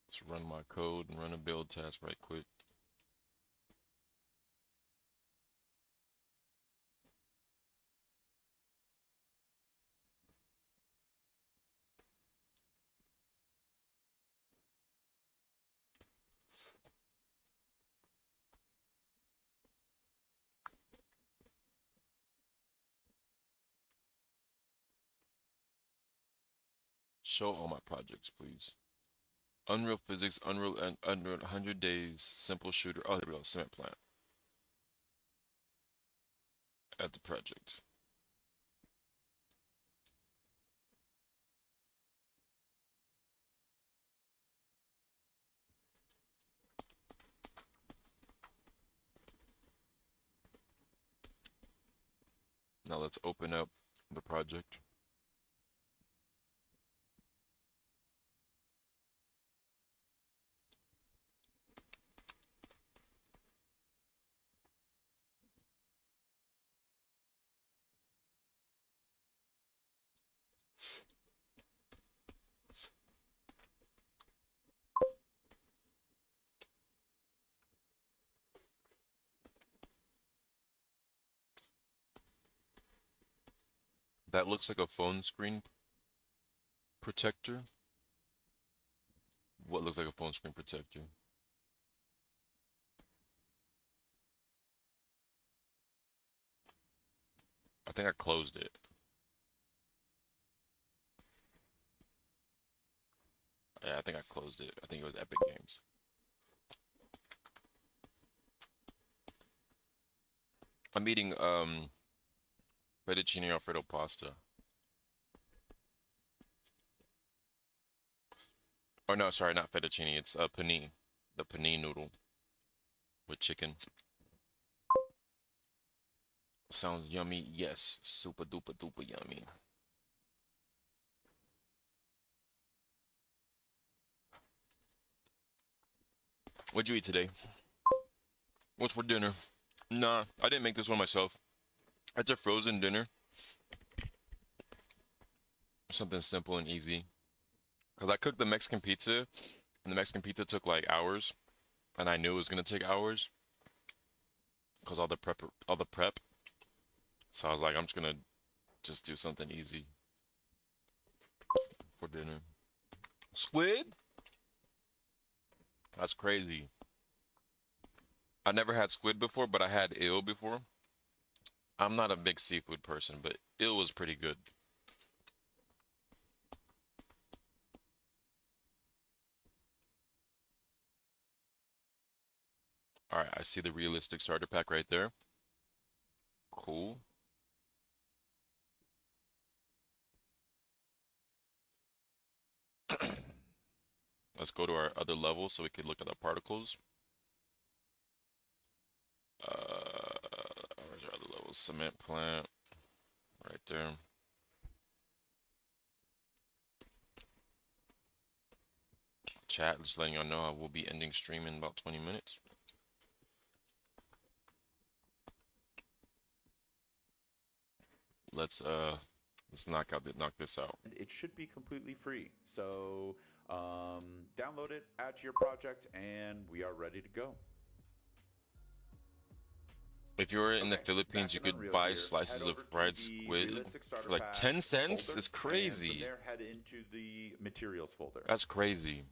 Let's run my code and run a build task right quick. Show all my projects, please. Unreal Physics, Unreal and Unreal 100 Days, Simple Shooter. Oh, there we go. Cement Plant. Add the project. Now let's open up the project. That looks like a phone screen protector. What looks like a phone screen protector? I think I closed it. Yeah, I think I closed it. I think it was Epic Games. I'm eating fettuccine alfredo pasta. Oh no, sorry, not fettuccine. It's panini, the panini noodle with chicken. Sounds yummy. Yes, super duper duper yummy. What'd you eat today? What's for dinner? Nah, I didn't make this one myself. It's a frozen dinner. Something simple and easy. Because I cooked the Mexican pizza, and the Mexican pizza took like hours, and I knew it was gonna take hours. Because all the prep. So I was like, I'm just gonna do something easy for dinner. Squid? That's crazy. I never had squid before, but I had eel before. I'm not a big seafood person, but eel was pretty good. All right, I see the realistic starter pack right there. Cool. Let's go to our other level so we can look at the particles. Where's our other level? Cement plant. Right there. Chat, just letting y'all know I will be ending stream in about 20 minutes. Let's knock this out. It should be completely free. So download it, add to your project, and we are ready to go. If you're in the Philippines, you could buy slices of fried squid for like 10 cents. It's crazy. There, head into the materials folder. That's crazy.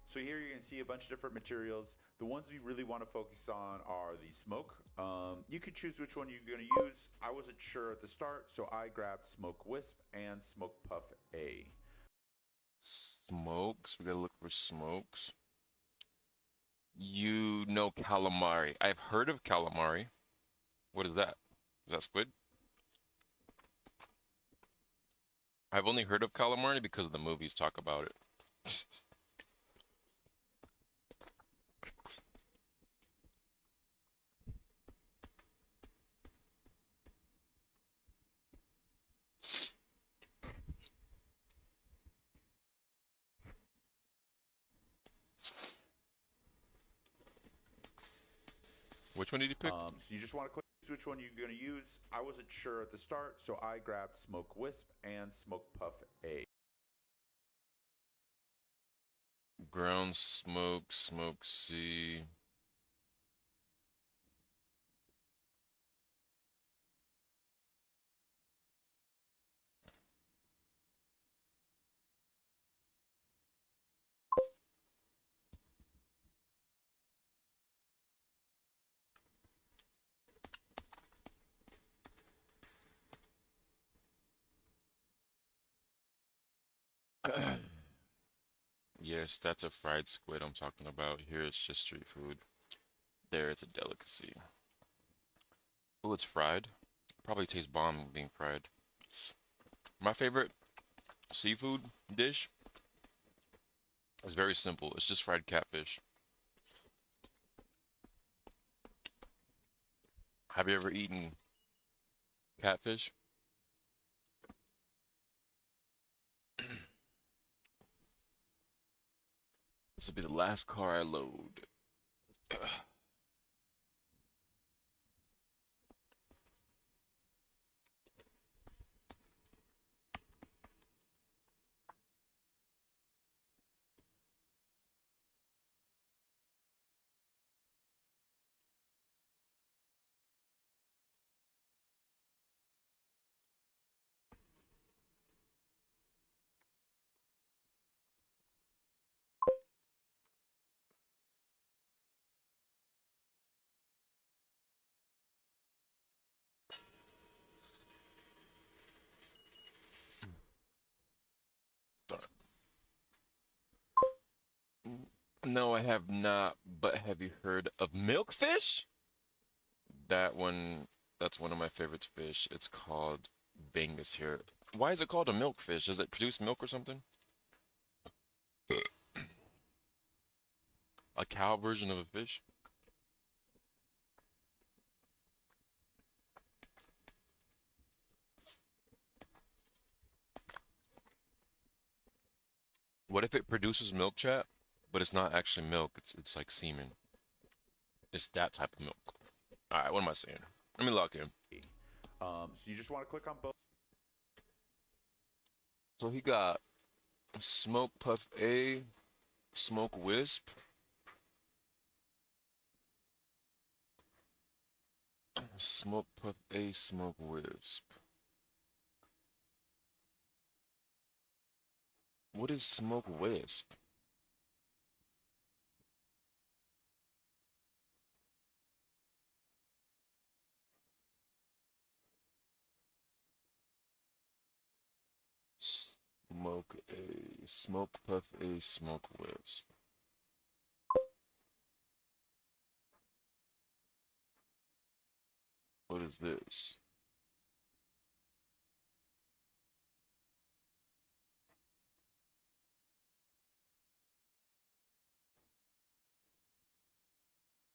So here you can see a bunch of different materials. The ones we really want to focus on are the smoke. You could choose which one you're going to use. I wasn't sure at the start, so I grabbed Smoke Wisp and Smoke Puff A. Smokes. We gotta look for smokes. You know calamari. I've heard of calamari. What is that? Is that squid? I've only heard of calamari because the movies talk about it. Which one did you pick? So you just want to click which one you're going to use. I wasn't sure at the start, so I grabbed Smoke Wisp and Smoke Puff A. Ground smoke, smoke C. Yes, that's a fried squid I'm talking about. Here it's just street food. There it's a delicacy. Oh, it's fried. Probably tastes bomb being fried. My favorite seafood dish is very simple. It's just fried catfish. Have you ever eaten catfish? This will be the last car I load. No, I have not, but have you heard of milkfish? That's one of my favorite fish. It's called Bangus here. Why is it called a milkfish? Does it produce milk or something? A cow version of a fish? What if it produces milk, chat, but it's not actually milk? It's like semen. It's that type of milk. All right, what am I saying? Let me lock in. So you just want to click on both. So he got Smoke Puff A, Smoke Wisp. Smoke Puff A, Smoke Wisp. What is Smoke Wisp? Smoke A, Smoke Puff A, Smoke Wisp. What is this?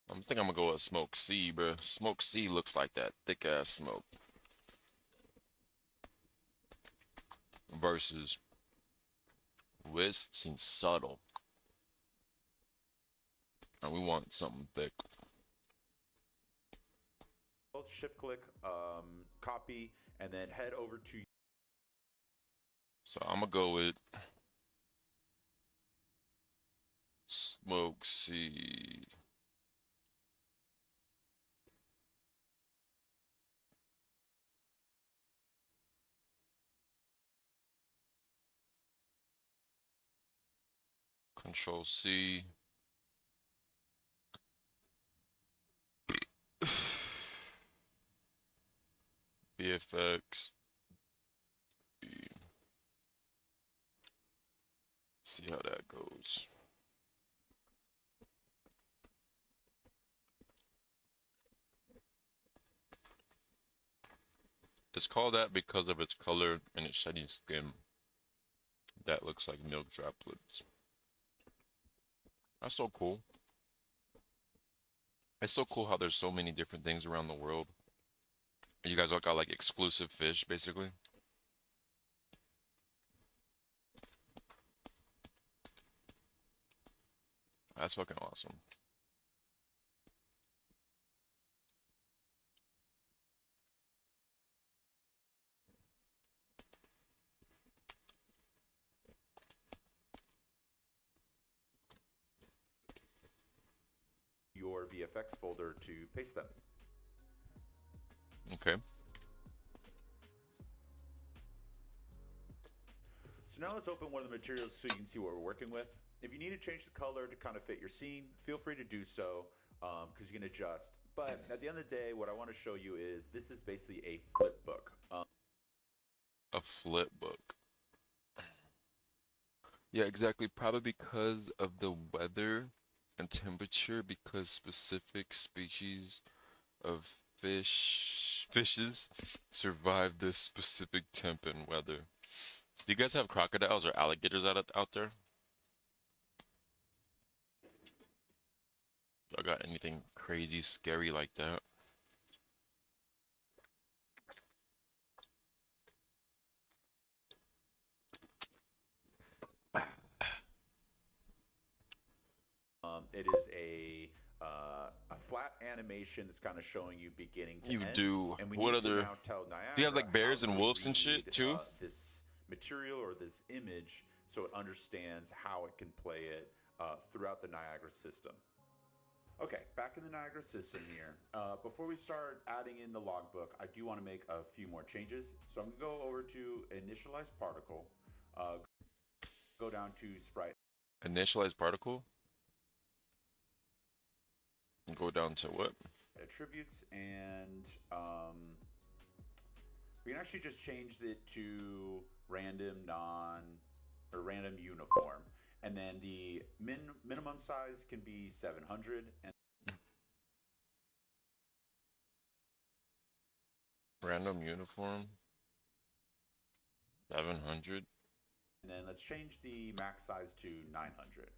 I'm think I'm gonna go with Smoke C, bro. Smoke C looks like that thick ass smoke. Versus Wisp seems subtle. And we want something thick. Both shift click, copy, and then head over to. So I'm gonna go with Smoke C. Control C. VFX. See how that goes. It's called that because of its color and its shiny skin. That looks like milk droplets. That's so cool. It's so cool how there's so many different things around the world. You guys all got like exclusive fish, basically. That's fucking awesome. Your VFX folder to paste them. Okay. So now let's open one of the materials so you can see what we're working with. If you need to change the color to kind of fit your scene, feel free to do so because you can adjust. But at the end of the day, what I want to show you is this is basically a flip book. A flip book. Yeah, exactly. Probably because of the weather and temperature, because specific species of fishes survive this specific temp and weather. Do you guys have crocodiles or alligators out there? Y'all got anything crazy, scary like that? It is a flat animation that's kind of showing you beginning to You end. do. And we What need to other? now tell Niagara Do you have like bears how and to wolves and shit read, too? this material or this image so it understands how it can play it throughout the Niagara system. Okay, back in the Niagara system here. Before we start adding in the logbook, I do want to make a few more changes. So I'm going to go over to initialize particle, go down to sprite. Initialize particle? And go down to what? Attributes, and we can actually just change it to random random uniform, and then the minimum size can be 700 and Random uniform. 700. and then let's change the max size to 900.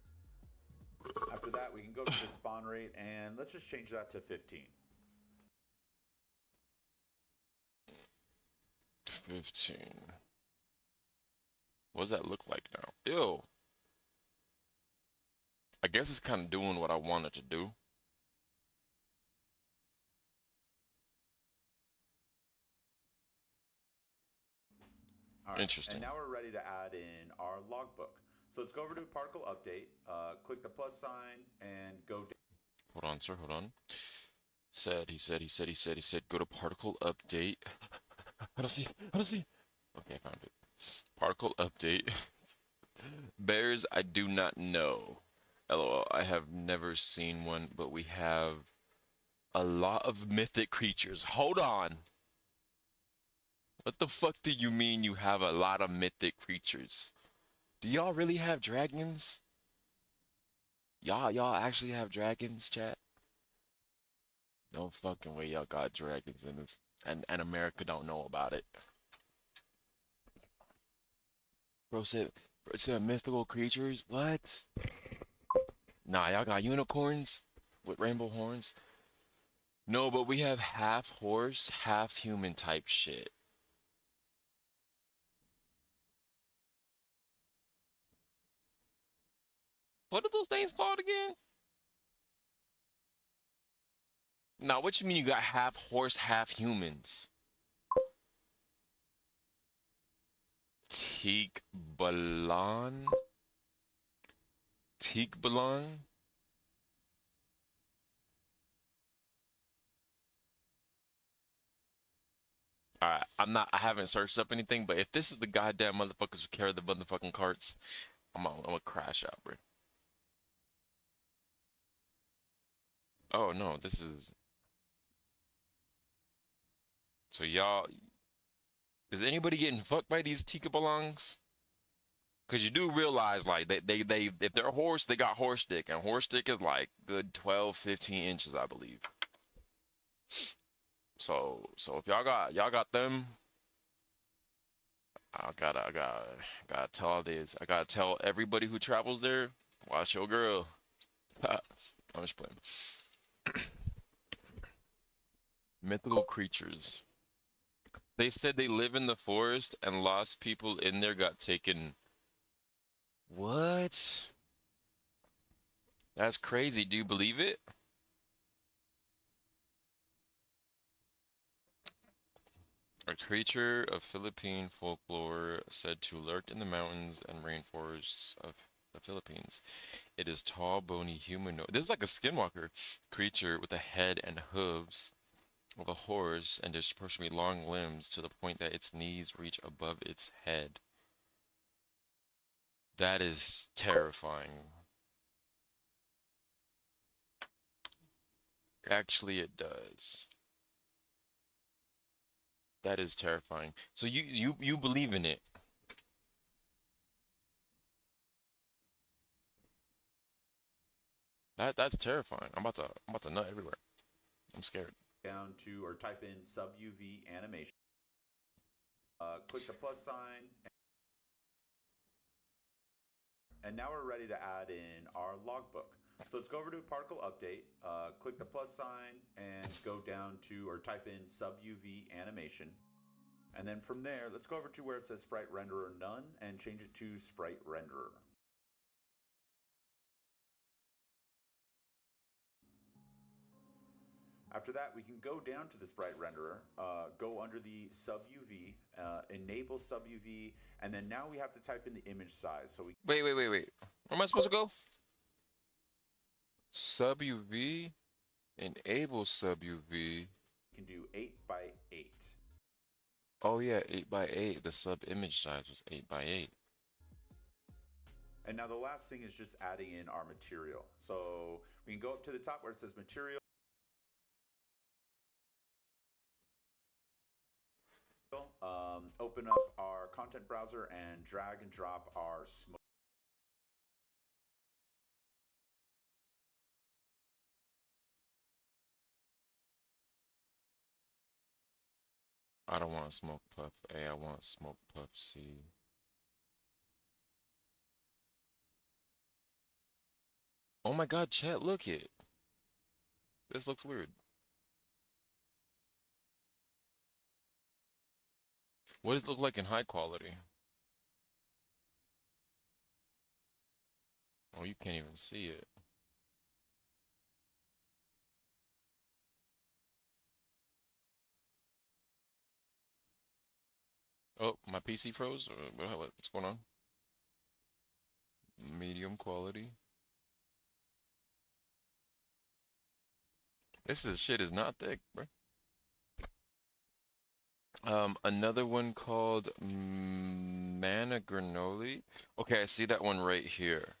After that, we can go to the spawn rate, and let's just change that to 15. 15. What does that look like now? Ew. I guess it's kind of doing what I wanted to do. All right, Interesting. and now we're ready to add in our logbook. So let's go over to particle update, click the plus sign, and go down. Hold on, sir. Hold on. He said, go to particle update. I don't see. Okay, I found it. Particle update. Bears, I do not know. LOL, I have never seen one, but we have a lot of mythic creatures. Hold on. What the fuck do you mean you have a lot of mythic creatures? Do y'all really have dragons? Y'all actually have dragons, chat? No fucking way y'all got dragons in this, and America don't know about it. Bro said mythical creatures? What? Nah, y'all got unicorns with rainbow horns? No, but we have half horse, half human type shit. What are those things called again? Now, what you mean you got half horse, half humans? Teak Balon? Teak Balon? Alright, I haven't searched up anything, but if this is the goddamn motherfuckers who carry the motherfucking carts, I'm gonna crash out, bro. Oh no, this is... So y'all... Is anybody getting fucked by these Tika Balongs? Cause you do realize, like, they if they're a horse, they got horse dick, and horse dick is like good 12, 15 inches, I believe. So if y'all got them, I gotta tell all this. I gotta tell everybody who travels there, watch your girl. I'm just playing. Mythical creatures. They said they live in the forest and lost people in there got taken. What? That's crazy. Do you believe it? A creature of Philippine folklore said to lurk in the mountains and rainforests of the Philippines. It is tall, bony, humanoid. This is like a skinwalker creature with a head and hooves of a horse and disproportionately long limbs to the point that its knees reach above its head. That is terrifying. Actually, it does. That is terrifying. So you believe in it? That's terrifying. I'm about to nut everywhere. I'm scared. Down to or type in sub UV animation. Click the plus sign. And now we're ready to add in our logbook. So let's go over to particle update, click the plus sign, and go down to or type in sub UV animation. And then from there, let's go over to where it says sprite renderer none and change it to sprite renderer. After that, we can go down to the sprite renderer, go under the sub UV, enable sub UV, and then now we have to type in the image size. So we Wait. Where am I supposed to go? Sub UV, enable sub UV. can do 8 by 8. Oh yeah, 8 by 8. The sub image size was 8 by 8. And now the last thing is just adding in our material. So we can go up to the top where it says material. Open up our content browser and drag and drop our smoke. I don't want smoke puff A, I want smoke puff C. Oh my god, chat, look it. This looks weird. What does it look like in high quality? Oh, you can't even see it. Oh, my PC froze? What's going on? Medium quality. Shit is not thick, bro. Another one called Mana Granoli. Okay, I see that one right here.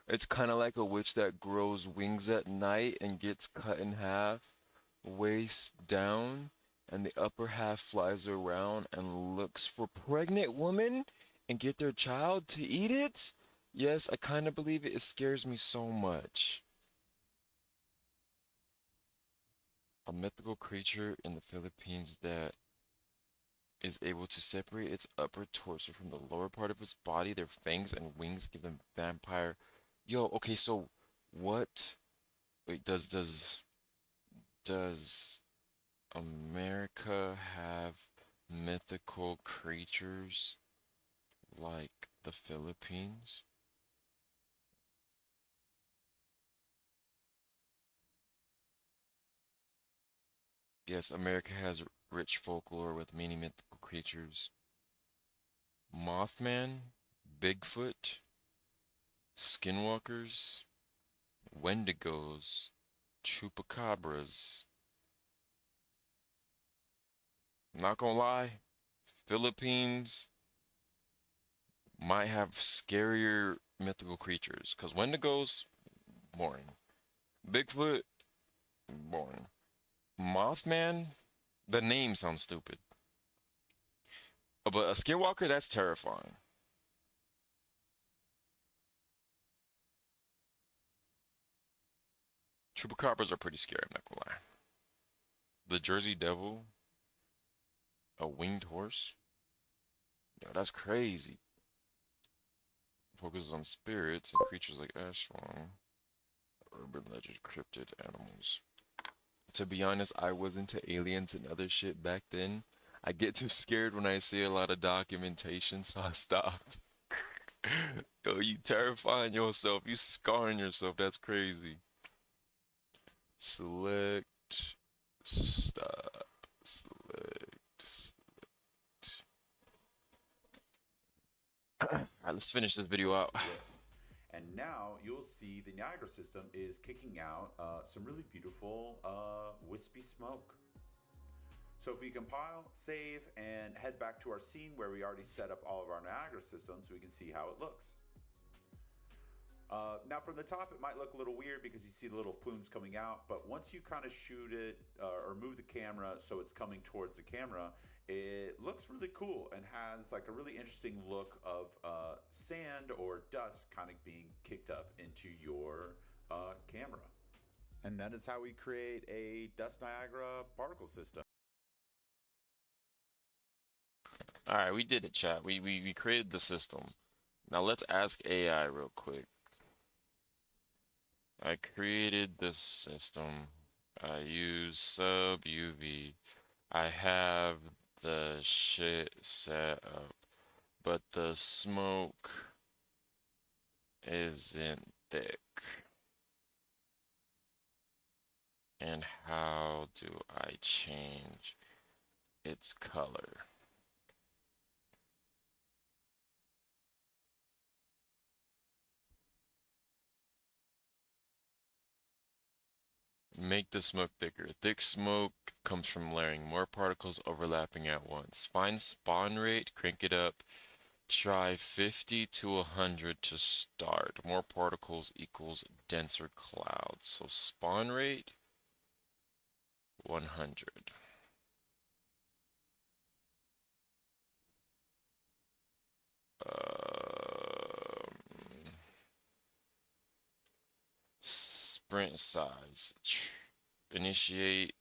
It's kind of like a witch that grows wings at night and gets cut in half, waist down, and the upper half flies around and looks for pregnant women and get their child to eat it. Yes, I kind of believe it. It scares me so much. A mythical creature in the Philippines that is able to separate its upper torso from the lower part of its body. Their fangs and wings give them vampire. Yo, okay, so what? Wait, does America have mythical creatures like the Philippines? Yes, America has rich folklore with many mythical creatures. Mothman, Bigfoot, Skinwalkers, Wendigos, Chupacabras. Not gonna lie, Philippines might have scarier mythical creatures. Cause Wendigos, boring. Bigfoot, boring. Mothman, the name sounds stupid. But a Skinwalker, that's terrifying. Chupacabras are pretty scary, I'm not gonna lie. The Jersey Devil, a winged horse. Yo, that's crazy. Focuses on spirits and creatures like Ashwang. Urban legend, cryptid animals. To be honest, I was into aliens and other shit back then. I get too scared when I see a lot of documentation, so I stopped. Yo, you terrifying yourself. You scarring yourself. That's crazy. Select. Stop. Select. Alright, let's finish this video out. Yes. And now you'll see the Niagara system is kicking out some really beautiful wispy smoke. So if we compile, save, and head back to our scene where we already set up all of our Niagara systems, we can see how it looks. Now from the top it might look a little weird because you see the little plumes coming out, but once you kind of shoot it or move the camera so it's coming towards the camera, it looks really cool and has like a really interesting look of sand or dust kind of being kicked up into your camera. And that is how we create a dust Niagara particle system. Alright, we did it, chat. We created the system. Now let's ask AI real quick. I created this system. I use sub UV. I have the shit set up, but the smoke isn't thick. And how do I change its color? Make the smoke thicker. Thick smoke comes from layering more particles overlapping at once. Find spawn rate, crank it up. Try 50 to 100 to start. More particles equals denser clouds. So spawn rate, 100. Sprint size. Initiate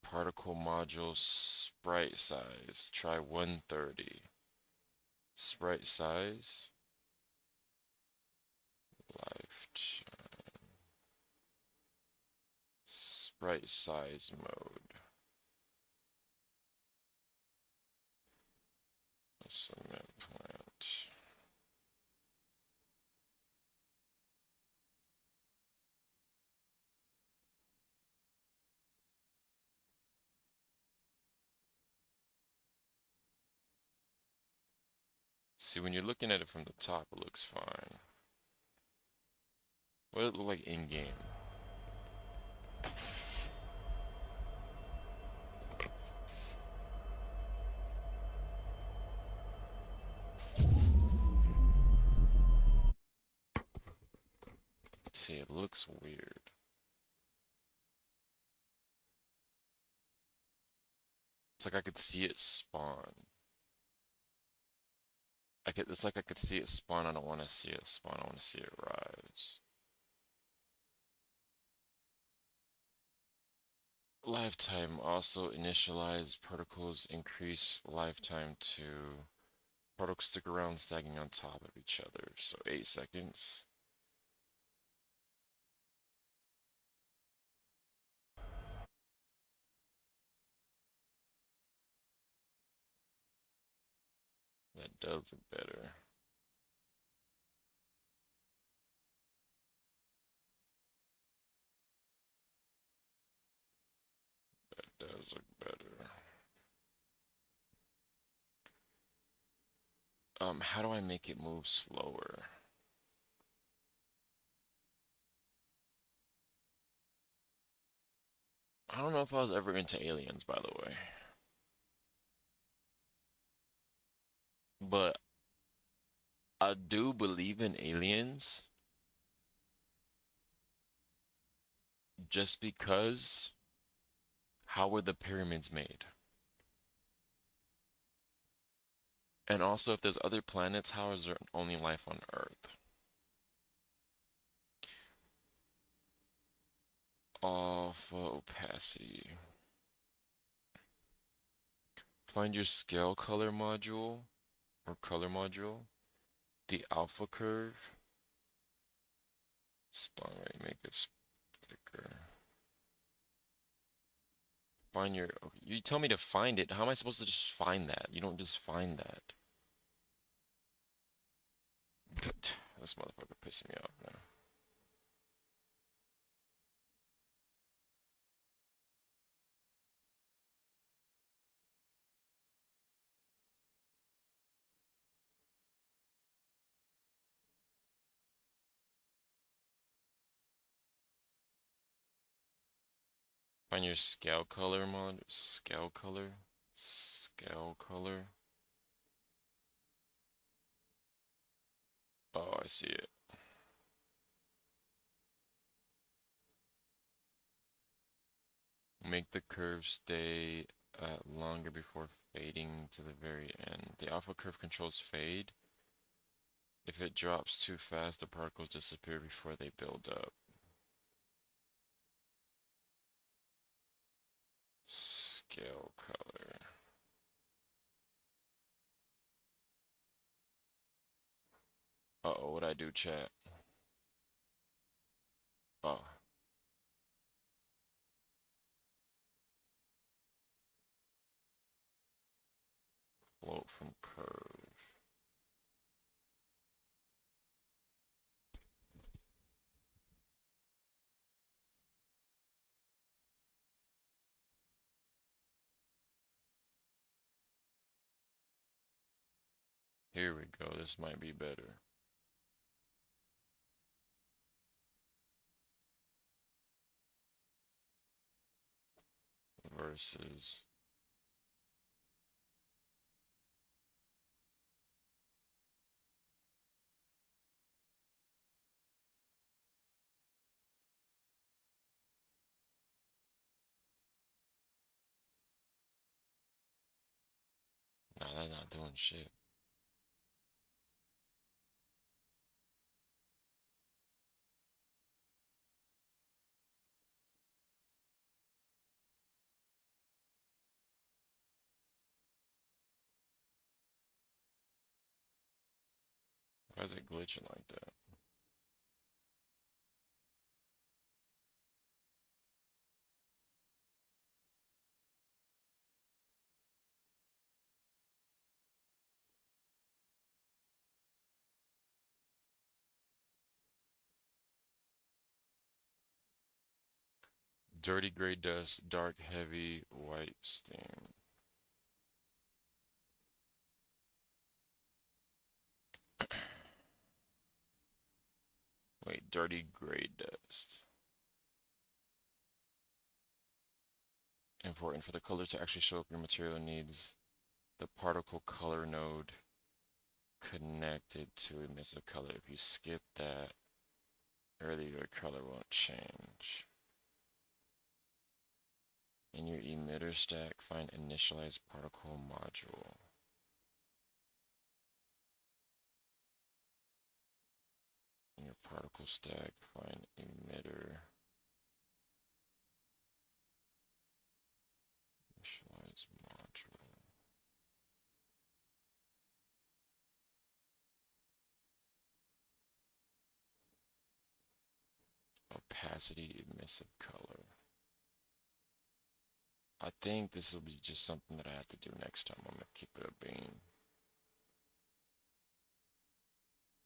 particle module sprite size. Try 130. Sprite size. Lifetime. Sprite size mode. Cement plant. See, when you're looking at it from the top, it looks fine. What does it look like in game? See, it looks weird. It's like I could see it spawn. It's like I could see it spawn. I don't want to see it spawn. I want to see it rise. Lifetime also initialize particles increase lifetime to particles stick around stacking on top of each other. So 8 seconds. That does it better. That does look better. How do I make it move slower? I don't know if I was ever into aliens, by the way. But I do believe in aliens just because how were the pyramids made? And also, if there's other planets, how is there only life on Earth? Alpha opacity. Find your scale color module or color module. The alpha curve. Spawn rate, make it thicker. Find your. Okay, you tell me to find it. How am I supposed to just find that? You don't just find that. This motherfucker pissing me off now. Find your scale color mod. Scale color. Scale color. Oh, I see it. Make the curve stay longer before fading to the very end. The alpha curve controls fade. If it drops too fast, the particles disappear before they build up. Scale color. Uh-oh, what'd I do, chat? Oh. Float from curve. Here we go. This might be better. Versus. Nah, that's not doing shit. Why is it glitching like that? Dirty gray dust, dark heavy, white steam. dirty gray dust. Important for the color to actually show up, your material needs the particle color node connected to emissive color. If you skip that, earlier color won't change. In your emitter stack, find initialize particle module. In your particle stack, find emitter. Initialize module. Opacity emissive color. I think this will be just something that I have to do next time. I'm gonna keep it a bean.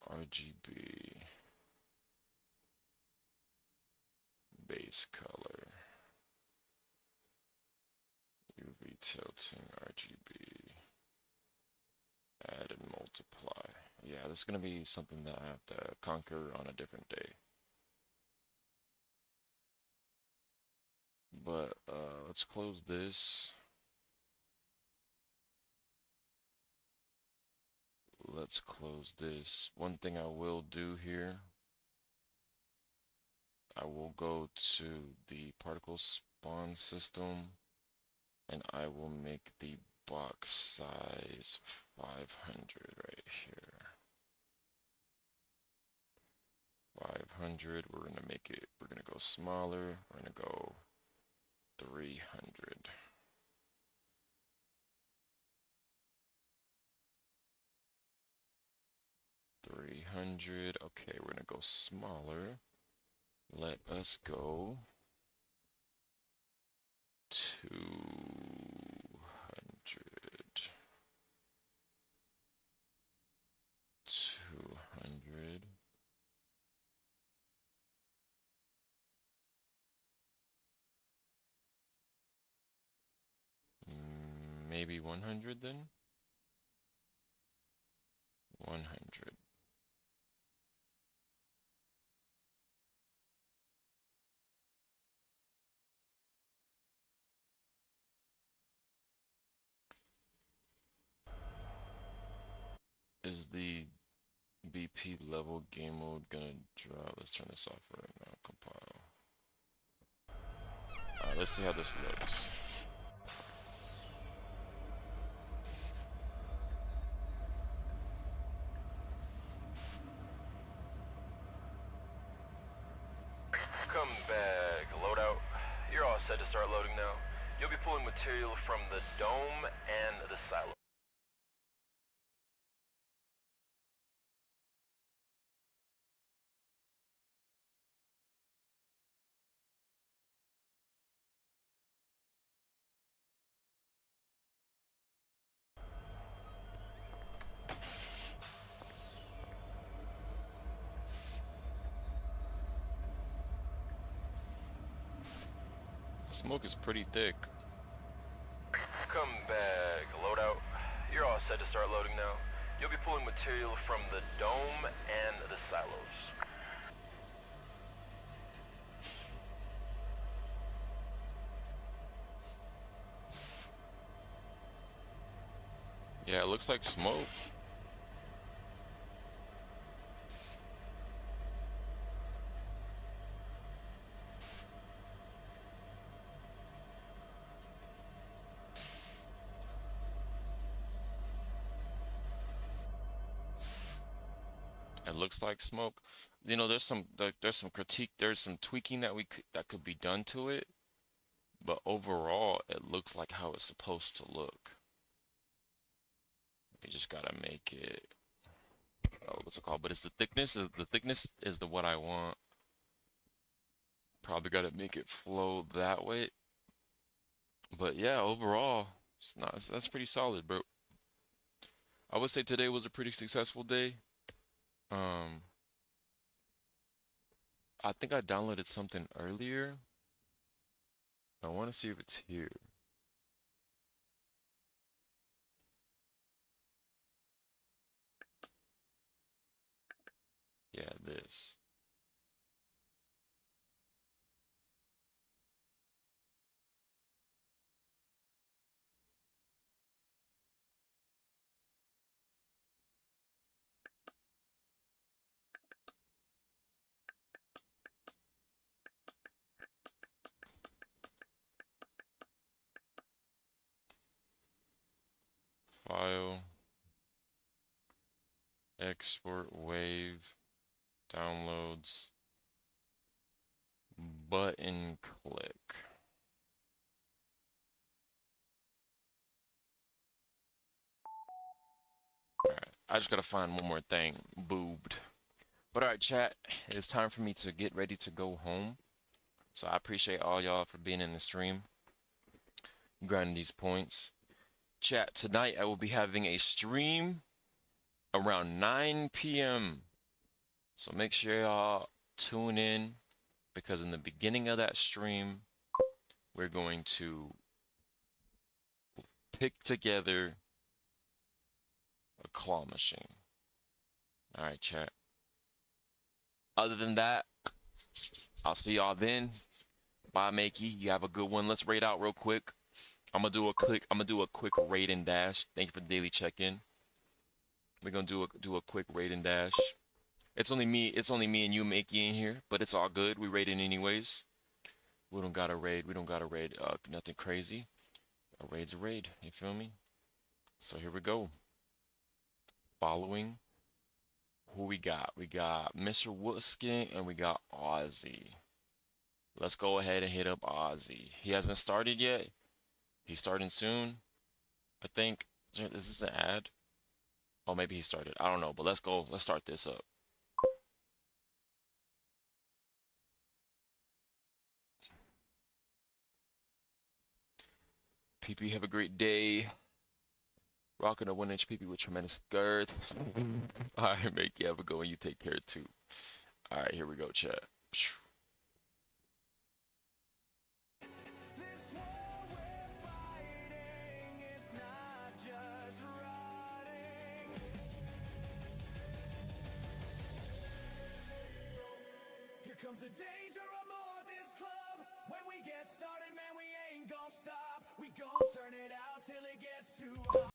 RGB. Base color. UV tilting RGB. Add and multiply. Yeah, this is gonna be something that I have to conquer on a different day. But let's close this. Let's close this. One thing I will do here, I will go to the particle spawn system and I will make the box size 500 right here. 500, we're gonna make it, we're gonna go smaller, we're gonna go 300. Okay, we're gonna go smaller. Let us go 200. 200. Maybe 100 then? 100. Is the BP level game mode gonna drop? Let's turn this off right now. Compile. Alright, let's see how this looks. Come back, loadout. You're all set to start loading now. You'll be pulling material from the dome and the silo. Smoke is pretty thick. Come back, loadout. You're all set to start loading now. You'll be pulling material from the dome and the silos. Yeah, it looks like smoke. It looks like smoke. You know, there's some critique, there's some tweaking that could be done to it, but overall, it looks like how it's supposed to look. You just gotta make it. Oh, what's it called? But it's the thickness. The thickness is the what I want. Probably gotta make it flow that way. But yeah, overall, it's not. That's pretty solid, bro. I would say today was a pretty successful day. I think I downloaded something earlier. I want to see if it's here. Yeah, this. Export wave. Downloads. Button click. Alright, I just gotta find one more thing. Boobed. But alright, chat, it's time for me to get ready to go home. So I appreciate all y'all for being in the stream, grinding these points. Chat, tonight I will be having a stream around 9 p.m. So make sure y'all tune in, because in the beginning of that stream, we're going to pick together a claw machine. Alright, chat. Other than that, I'll see y'all then. Bye, Makey. You have a good one. Let's raid out real quick. I'm gonna do a quick raid and dash. Thank you for the daily check-in. We're gonna do a quick raid and dash. It's only me and you, Makey, in here, but it's all good. We raiding anyways. We don't gotta raid. Nothing crazy. A raid's a raid. You feel me? So here we go. Following. Who we got? We got Mr. Woodskin and we got Ozzy. Let's go ahead and hit up Ozzy. He hasn't started yet. He's starting soon, I think. Is this an ad? Oh, maybe he started. I don't know, but let's go. Let's start this up. PP, have a great day. Rocking a 1-inch PP with tremendous girth. Alright, make you have a go and you take care too. Alright, here we go, chat. Here comes the danger of more this club. When we get started, man, we ain't gonna stop. We gon' turn it out till it gets too hot.